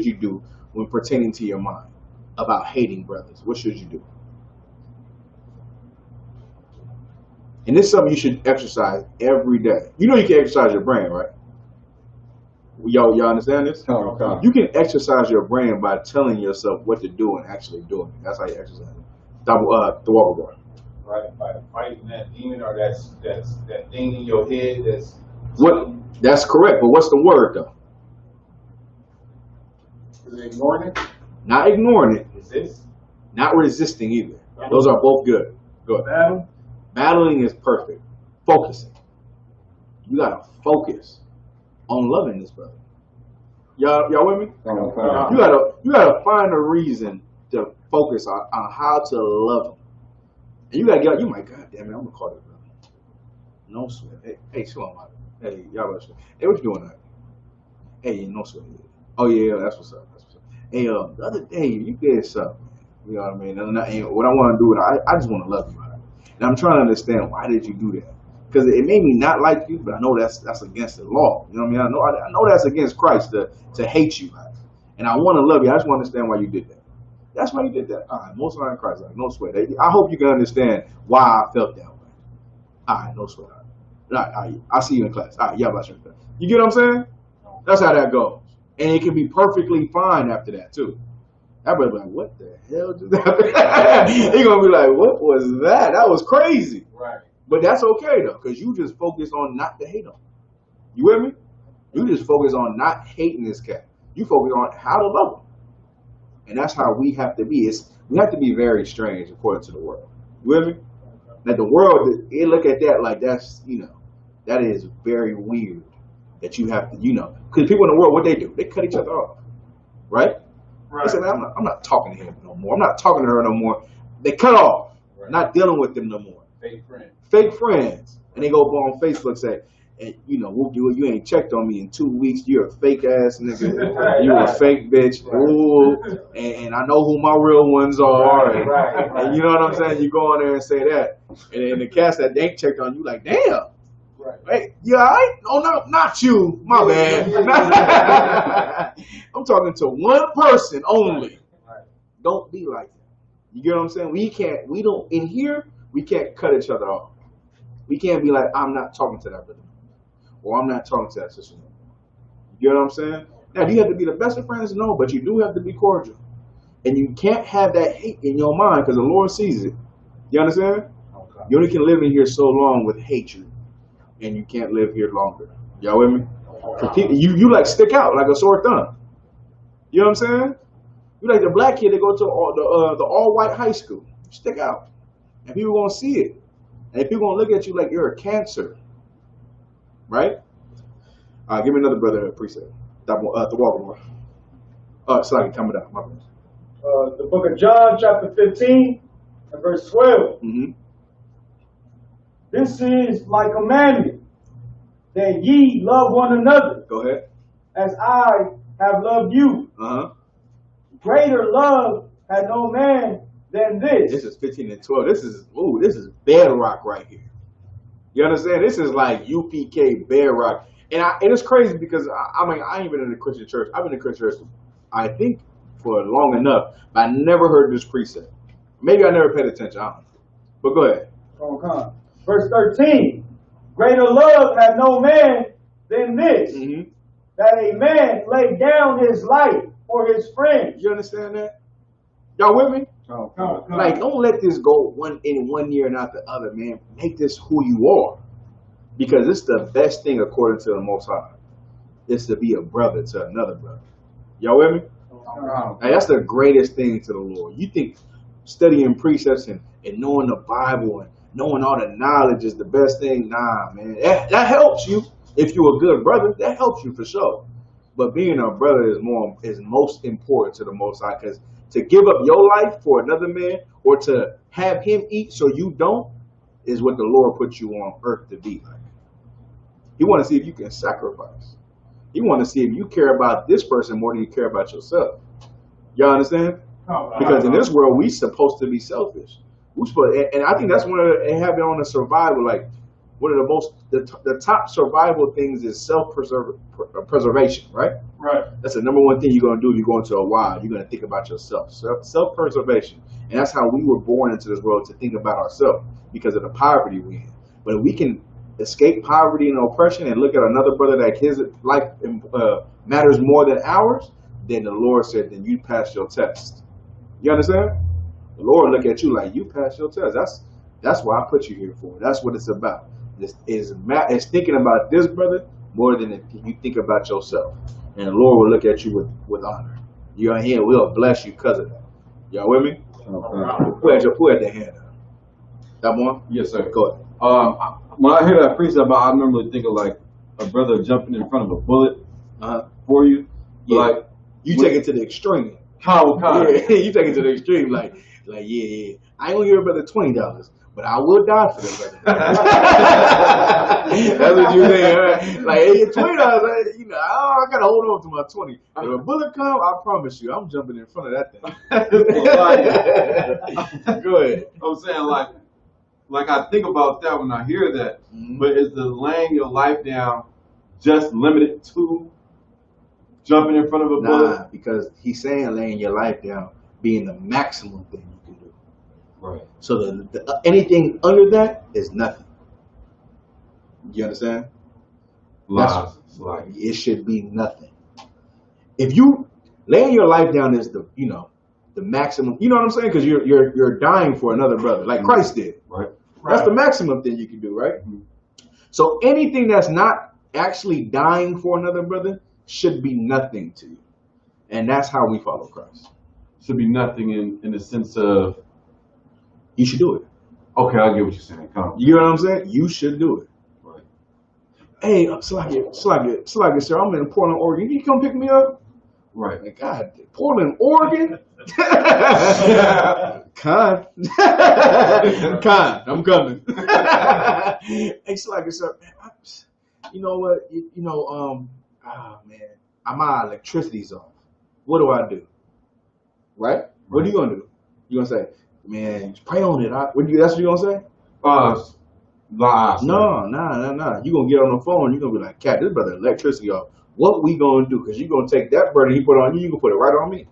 [SPEAKER 5] you do when pertaining to your mind about hating brothers? What should you do? And this is something you should exercise every day. You know you can exercise your brain, right? Y'all understand this? Okay. You can exercise your brain by telling yourself what to do and actually doing it. That's how you exercise it. The walk board.
[SPEAKER 9] Right, by fighting that demon or that thing in your head
[SPEAKER 5] That's correct, but what's the word though?
[SPEAKER 3] Is it ignoring it?
[SPEAKER 5] Not ignoring it.
[SPEAKER 9] Resist?
[SPEAKER 5] Not resisting either. Those are both good. Good. Battling is perfect. Focusing. You gotta focus on loving this brother. Y'all with me? You gotta find a reason to focus on how to love him. And you gotta get out. You might, God damn it, I'm gonna call this brother. No sweat. Hey, Shalom. Hey, y'all better. Hey, what you doing now? Hey, no sweat. Oh yeah, that's what's up. Hey, the other day you did something. You know what I mean? And what I want to do, I just want to love you, right? And I'm trying to understand, why did you do that? Because it made me not like you, but I know that's against the law. You know what I mean? I know that's against Christ to hate you, right? And I want to love you. I just want to understand why you did that. That's why you did that. All right, most high in Christ, like no sweat. I hope you can understand why I felt that way. All right, no sweat. All right, I'll see you in class. All right, yeah, about your class. You get what I'm saying? That's how that goes. And it can be perfectly fine after that too. Everybody's like, what the hell just happened? He's gonna be like, what was that? That was crazy. Right. But that's okay though, because you just focus on not to hate him. You with me? You just focus on not hating this cat. You focus on how to love him. And that's how we have to be. We have to be very strange according to the world. You with me? That the world, they look at that like that's, that is very weird. That you have to, because people in the world, what they do, they cut each other off, right? They say, man, I'm not talking to him no more. I'm not talking to her no more. They cut off, not dealing with them no more. Fake friends. And they go on Facebook and say, hey, you ain't checked on me in 2 weeks. You're a fake ass nigga. You're a fake bitch. Ooh. And I know who my real ones are. And you know what I'm saying? You go on there and say that. And the cats that ain't checked on you, like, damn. Hey, you all right? Oh, no, not you. My bad. I'm talking to one person only. Don't be like that. You get what I'm saying? We can't cut each other off. We can't be like, I'm not talking to that brother. Or I'm not talking to that sister. You get what I'm saying? Now, do you have to be the best of friends? No, but you do have to be cordial. And you can't have that hate in your mind because the Lord sees it. You understand? Okay. You only can live in here so long with hatred. And you can't live here longer. Y'all with me? Okay. You like stick out like a sore thumb. You know what I'm saying? You like the black kid that go to the all-white high school. You stick out. And people gonna see it. And people gonna look at you like you're a cancer. right? Give me another brother precept. The walk Sluggy, coming down. My bad.
[SPEAKER 1] The book of John, chapter 15, and verse 12.
[SPEAKER 5] Mm-hmm.
[SPEAKER 1] This is my commandment, that ye love one another.
[SPEAKER 5] Go ahead.
[SPEAKER 1] As I have loved you. Greater love had no man than this.
[SPEAKER 5] This is 15 and 12. This is bedrock right here. You understand? This is like UPK bedrock. And it's crazy because I ain't been in a Christian church. I've been in a Christian church, I think, for long enough, but I never heard this precept. Maybe I never paid attention. I don't know. But go ahead.
[SPEAKER 1] Okay. Verse 13. Greater love had no man than this, that a man lay down his life for his friends.
[SPEAKER 5] You understand that? Y'all with me? Like, don't let this go one year and not the other, man. Make this who you are. Because it's the best thing according to the Most High. It's to be a brother to another brother. Y'all with me? Like, that's the greatest thing to the Lord. You think studying precepts and knowing the Bible and knowing all the knowledge is the best thing? Nah, man. That helps you. If you're a good brother, that helps you for sure. But being a brother is most important to the Most High, because to give up your life for another man or to have him eat so you don't is what the Lord put you on earth to be like. He want to see if you can sacrifice. He want to see if you care about this person more than you care about yourself. Y'all understand? Because in this world, we supposed to be selfish. And I think that's one of the, having on the survival, like one of the top survival things is self-preservation, right?
[SPEAKER 6] Right.
[SPEAKER 5] That's the number one thing you're going to do if you go into a wild. You're going to think about yourself. Self-preservation. And that's how we were born into this world, to think about ourselves because of the poverty we're in. But if we can escape poverty and oppression and look at another brother that his life matters more than ours, then the Lord said, then you pass your test. You understand? The Lord look at you like, you passed your test. That's what I put you here for. That's what it's about. It's thinking about this brother more than you think about yourself. And the Lord will look at you with honor. You're here, we'll bless you because of that. Y'all with me? Who had the hand up? That one?
[SPEAKER 9] Yes, sir.
[SPEAKER 5] Go ahead.
[SPEAKER 9] When I hear that precept, I normally think of like a brother jumping in front of a bullet for you.
[SPEAKER 5] Yeah.
[SPEAKER 9] Like
[SPEAKER 5] you take it to the extreme.
[SPEAKER 9] How?
[SPEAKER 5] Yeah, you take it to the extreme. Like yeah. I ain't gonna give a brother $20, but I will die for the brother. That's what you think, right? Like, hey, $20, I gotta hold on to my 20. If a bullet come, I promise you, I'm jumping in front of that thing. Go ahead.
[SPEAKER 9] I'm saying like I think about that when I hear that, but is the laying your life down just limited to jumping in front of a bullet?
[SPEAKER 5] Nah, because he's saying laying your life down being the maximum thing you can do.
[SPEAKER 9] Right.
[SPEAKER 5] So anything under that is nothing. You understand? It should be nothing. If you laying your life down is the maximum. You know what I'm saying? Because you're dying for another brother, like Christ did.
[SPEAKER 9] Right.
[SPEAKER 5] That's the maximum thing you can do, right? So anything that's not actually dying for another brother should be nothing to you, and that's how we follow Christ.
[SPEAKER 9] Should be nothing in the sense of
[SPEAKER 5] you should do it.
[SPEAKER 9] Okay, I get what you're saying. Come on.
[SPEAKER 5] You know what I'm saying? You should do it.
[SPEAKER 9] Right.
[SPEAKER 5] Hey, Sluggy, sir, I'm in Portland, Oregon. You come pick me up?
[SPEAKER 9] Right.
[SPEAKER 5] Like, God, Portland, Oregon? Con, I'm coming. Hey, Sluggy, sir, you know what? Man, my electricity's off. What do I do? Right? What are you gonna do? You gonna say, man, pray on it. That's what you gonna say?
[SPEAKER 9] Lies.
[SPEAKER 5] No. You gonna get on the phone. You gonna be like, Cat, this brother electricity off. What we gonna do? Because you gonna take that burden he put on you. You gonna put it right on me,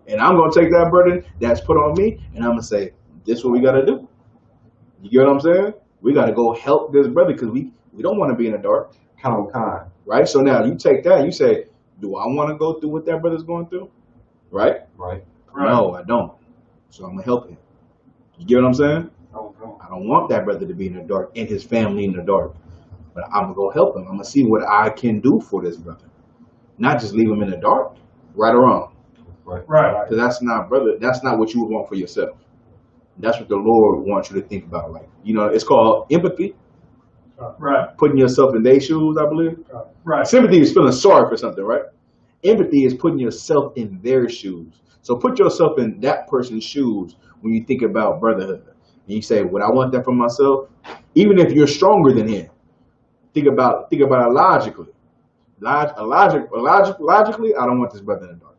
[SPEAKER 5] and I'm gonna take that burden that's put on me, and I'm gonna say, this is what we gotta do. You get what I'm saying? We gotta go help this brother because we don't want to be in the dark.
[SPEAKER 9] Kind.
[SPEAKER 5] Right? So now you take that, you say, do I want to go through what that brother's going through? Right?
[SPEAKER 9] Right.
[SPEAKER 5] No, I don't. So I'm going to help him. You get what I'm saying?
[SPEAKER 9] Okay.
[SPEAKER 5] I don't want that brother to be in the dark and his family in the dark. But I'm going to go help him. I'm going to see what I can do for this brother. Not just leave him in the dark. Right or wrong?
[SPEAKER 9] Right.
[SPEAKER 5] Because that's not, brother, that's not what you would want for yourself. That's what the Lord wants you to think about. Like, it's called empathy.
[SPEAKER 8] Right.
[SPEAKER 5] Putting yourself in their shoes, I believe.
[SPEAKER 8] Right.
[SPEAKER 5] Sympathy is feeling sorry for something, right? Empathy is putting yourself in their shoes. So put yourself in that person's shoes when you think about brotherhood. And you say, would I want that for myself? Even if you're stronger than him, think about it logically. Logically, I don't want this brother in the dark.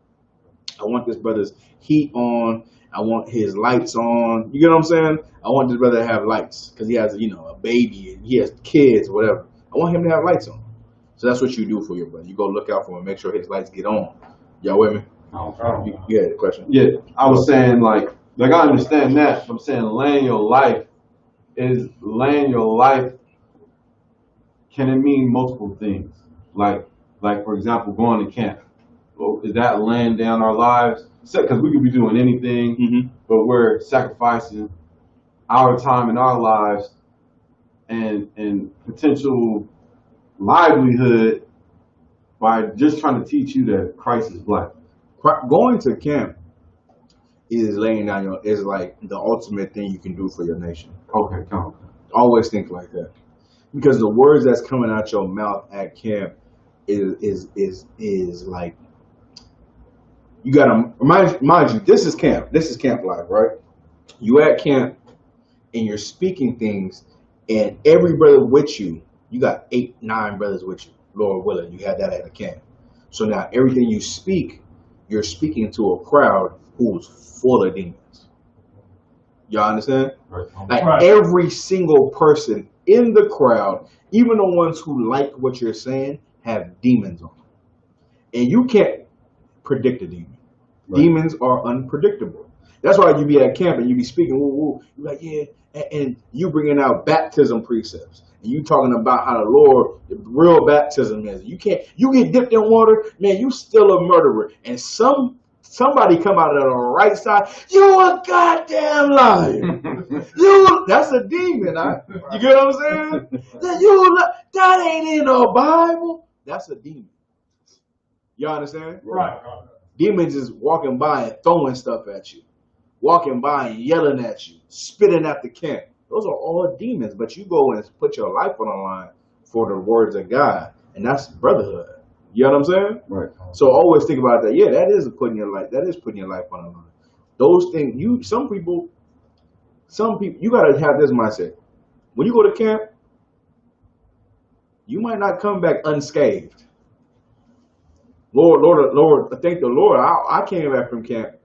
[SPEAKER 5] I want this brother's heat on. I want his lights on. You get what I'm saying? I want this brother to have lights because he has, a baby and he has kids or whatever. I want him to have lights on. So that's what you do for your brother. You go look out for him, make sure his lights get on. Y'all with me? Yeah, the question.
[SPEAKER 9] Yeah, I was saying like I understand that. I'm saying laying your life. Can it mean multiple things? Like for example, going to camp. Well, is that laying down our lives? Because we could be doing anything, but we're sacrificing our time and our lives and potential livelihood by just trying to teach you that Christ is black.
[SPEAKER 5] Going to camp is laying down is like the ultimate thing you can do for your nation.
[SPEAKER 9] Okay, come on.
[SPEAKER 5] Always think like that, because the words that's coming out your mouth at camp is like, you gotta mind you, this is camp life, right? You at camp and you're speaking things, and every brother with you got 8, 9 brothers with you, Lord willing. You had that at a camp. So now everything you speak, you're speaking to a crowd who's full of demons. Y'all understand?
[SPEAKER 9] Right.
[SPEAKER 5] Like every single person in the crowd, even the ones who like what you're saying, have demons on them. And you can't predict a demon. Right. Demons are unpredictable. That's why you be at camp and you be speaking, woo, woo. You're like, yeah, and you bringing out baptism precepts. And you talking about how the Lord, the real baptism is. You get dipped in water, man, you still a murderer. And somebody come out of the right side, you a goddamn liar. That's a demon. You get what I'm saying? That ain't in the Bible. That's a demon. Y'all understand?
[SPEAKER 8] Right.
[SPEAKER 5] Demons is walking by and throwing stuff at you. Walking by and yelling at you. Spitting at the camp. Those are all demons. But you go and put your life on the line for the words of God. And that's brotherhood. You know what I'm saying?
[SPEAKER 9] Right.
[SPEAKER 5] So always think about that. Yeah, that is putting your life on the line. Those things, some people, you gotta have this mindset. When you go to camp, you might not come back unscathed. Lord, thank the Lord. I came back from camp.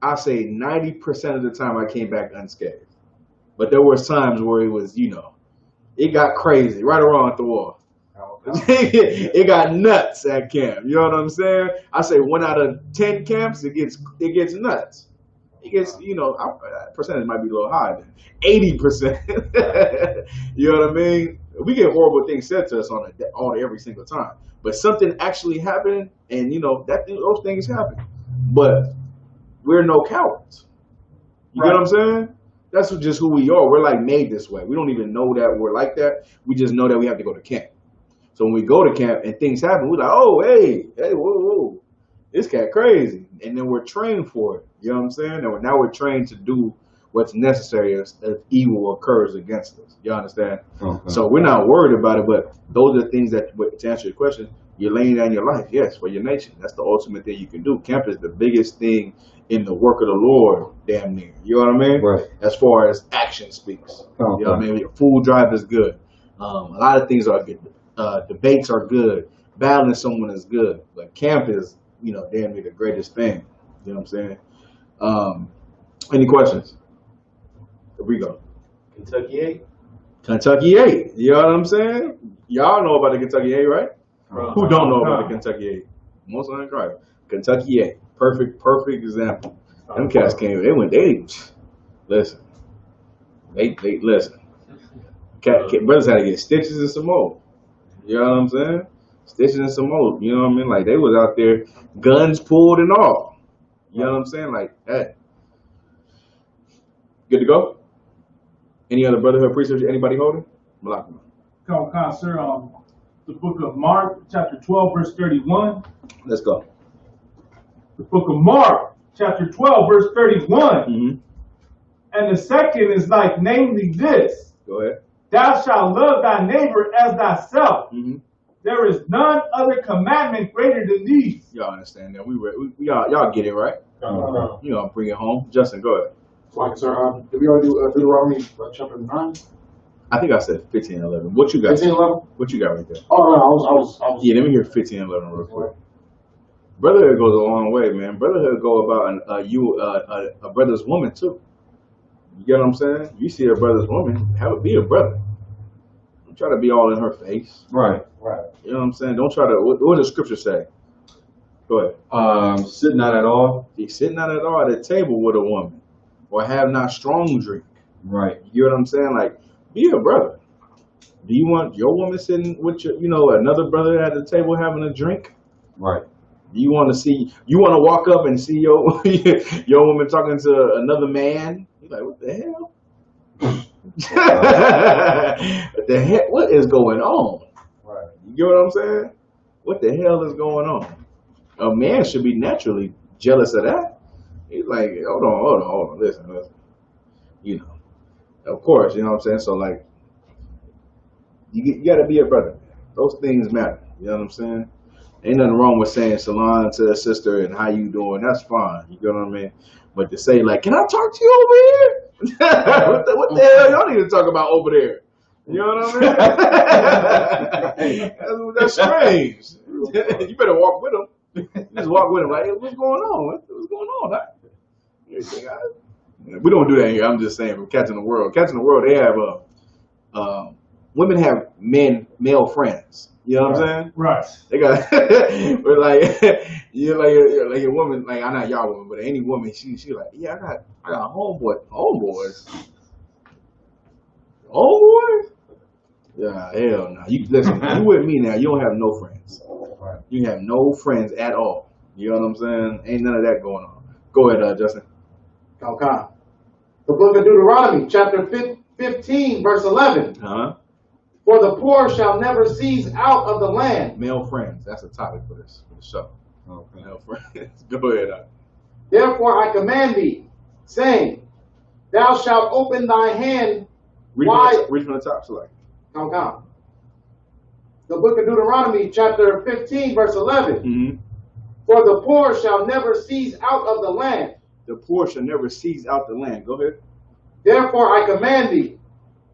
[SPEAKER 5] I say 90% of the time I came back unscathed. But there were times where it was, it got crazy, right around the wall. It got nuts at camp. You know what I'm saying? I say 1 out of 10 camps, it gets nuts. It gets, percentage might be a little higher than 80%. You know what I mean? We get horrible things said to us on every single time. But something actually happened, and those things happen. But we're no cowards. You get what I'm saying? That's just who we are. We're like made this way. We don't even know that we're like that. We just know that we have to go to camp. So when we go to camp and things happen, we're like, oh, hey, whoa, this cat crazy. And then we're trained for it. You know what I'm saying? And now we're trained to do what's necessary if evil occurs against us. You understand? Okay. So we're not worried about it, but those are things that, to answer your question, you're laying down your life, yes, for your nation. That's the ultimate thing you can do. Camp is the biggest thing in the work of the Lord, damn near. You know what I mean?
[SPEAKER 9] Right.
[SPEAKER 5] As far as action speaks. Okay. You know what I mean? Your food drive is good. A lot of things are good. Debates are good. Battling someone is good. But camp is, damn near the greatest thing. You know what I'm saying? Any questions? Here we go.
[SPEAKER 7] Kentucky 8.
[SPEAKER 5] Kentucky 8. You know what I'm saying? Y'all know about the Kentucky 8, right? Who don't know about the Kentucky 8? Most of them cry. Kentucky 8. Perfect example. Them cats came, listen. They listen. Brothers had to get stitches and some more. You know what I'm saying? Stitches and some more. You know what I mean? Like they was out there, guns pulled and all. You know what I'm saying? Like that. Good to go? Any other brotherhood precepts anybody holding? Malak.
[SPEAKER 8] Come, sir. The book of Mark, chapter 12, verse 31.
[SPEAKER 5] Let's go.
[SPEAKER 8] The book of Mark, chapter 12, verse 31.
[SPEAKER 5] Mm-hmm.
[SPEAKER 8] And the second is like, namely this.
[SPEAKER 5] Go ahead.
[SPEAKER 1] thou shalt love thy neighbor as thyself. There is none other commandment greater than these.
[SPEAKER 5] Y'all understand that? Y'all get it, right? You know, bring it home. Justin, go ahead.
[SPEAKER 3] Like, sir, did we already do Deuteronomy chapter 9?
[SPEAKER 5] I think I said 15 and 11. What you got?
[SPEAKER 3] 15 and 11?
[SPEAKER 5] What you got right there?
[SPEAKER 3] Oh, no, I was.
[SPEAKER 5] Yeah, let me hear 15 and 11 real quick. Brotherhood goes a long way, man. Brotherhood go about a brother's woman too. You get what I'm saying? You see a brother's woman, be a brother. Don't try to be all in her face.
[SPEAKER 9] Right.
[SPEAKER 5] You know what I'm saying? Don't try to. What does the scripture say? Go ahead.
[SPEAKER 9] Sit not at all.
[SPEAKER 5] Be sitting not at all at a table with a woman, or have not strong drink.
[SPEAKER 9] Right.
[SPEAKER 5] You get what I'm saying? Like, be a brother. Do you want your woman sitting with another brother at the table having a drink?
[SPEAKER 9] Right.
[SPEAKER 5] You want to walk up and see your woman talking to another man? You're like, what the hell? What the heck? What is going on?
[SPEAKER 9] Right.
[SPEAKER 5] You get what I'm saying? What the hell is going on? A man should be naturally jealous of that. He's like, hold on, listen. You know, of course, you know what I'm saying? So like, you got to be a brother. Those things matter. You know what I'm saying? Ain't nothing wrong with saying salam to a sister and how you doing. That's fine. You know what I mean? But to say like, can I talk to you over here? what the hell y'all need to talk about over there? You know what I mean? That's strange. You better walk with him. Just walk with him like, hey, what's going on? What's going on? We don't do that here. I'm just saying from Catching the World. Catching the World, they have women have male friends. You know what I'm saying?
[SPEAKER 1] Right.
[SPEAKER 5] They got, but like, you're like a woman, like I'm not y'all woman, but any woman, she like, yeah, I got homeboys. Yeah, hell no. You listen, you with me now. You don't have no friends.
[SPEAKER 9] Right.
[SPEAKER 5] You have no friends at all. You know what I'm saying? Ain't none of that going on. Go ahead, Justin.
[SPEAKER 3] Okay. The book of Deuteronomy, chapter 15, verse 11. For the poor shall never cease out of the land.
[SPEAKER 5] Male friends. That's the topic for the show. Okay. Male friends. Go ahead.
[SPEAKER 3] Therefore I command thee, saying, thou shalt open thy hand wide.
[SPEAKER 5] Read from the top, select.
[SPEAKER 3] Okay. The book of Deuteronomy, chapter 15, verse 11. For the poor shall never cease out of the land.
[SPEAKER 5] The poor shall never cease out the land. Go ahead.
[SPEAKER 3] Therefore I command thee,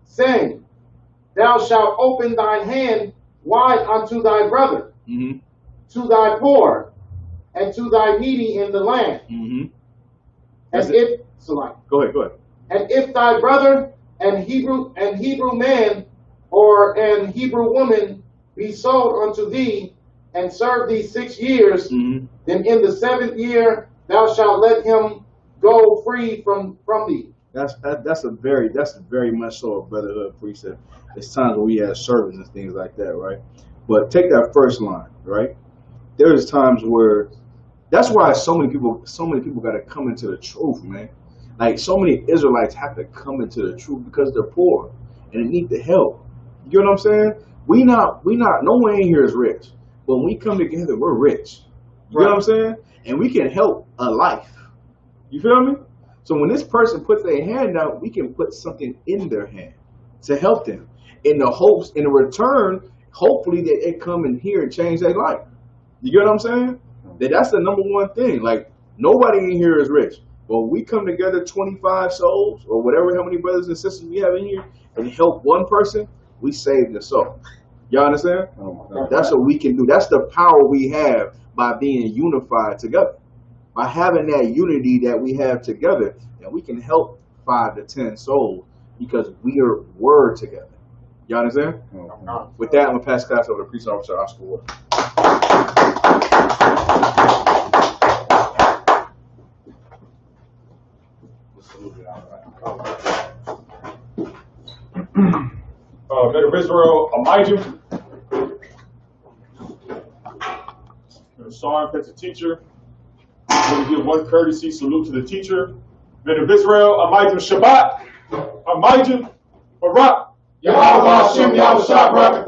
[SPEAKER 3] saying, thou shalt open thine hand wide unto thy brother, to thy poor, and to thy needy in the land. Go ahead. And if thy brother and Hebrew man or an Hebrew woman be sold unto thee, and serve thee 6 years, then in the 7th year thou shalt let him go free from thee.
[SPEAKER 5] That's very much so a brotherhood precept. There's times where we have service and things like that, right? But take that first line, right? There's times where that's why so many people got to come into the truth, man. Like so many Israelites have to come into the truth because they're poor and they need the help. You know what I'm saying? We not no one in here is rich, but when we come together, we're rich. You know what I'm saying? And we can help a life. You feel me? So when this person puts their hand out, we can put something in their hand to help them in the return, hopefully that they come in here and change their life. You get what I'm saying? That's the number one thing. Like nobody in here is rich. But when we come together, 25 souls or whatever, how many brothers and sisters we have in here, and help one person, we save the soul. Y'all understand? That's what we can do. That's the power we have by being unified together. By having that unity that we have together, and we can help 5 to 10 souls because we're together. Y'all understand? With that, I'm gonna pass class over to Police Officer Oscar Wood.
[SPEAKER 10] Men of Israel, Amijah. Sergeant, that's a teacher. I'm going to give one courtesy salute to the teacher. Men of Israel, Amijah Shabbat, Amijah Barak, Yahweh Hashem Yahweh Shabbat,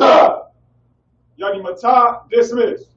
[SPEAKER 10] Yani Matah, dismissed.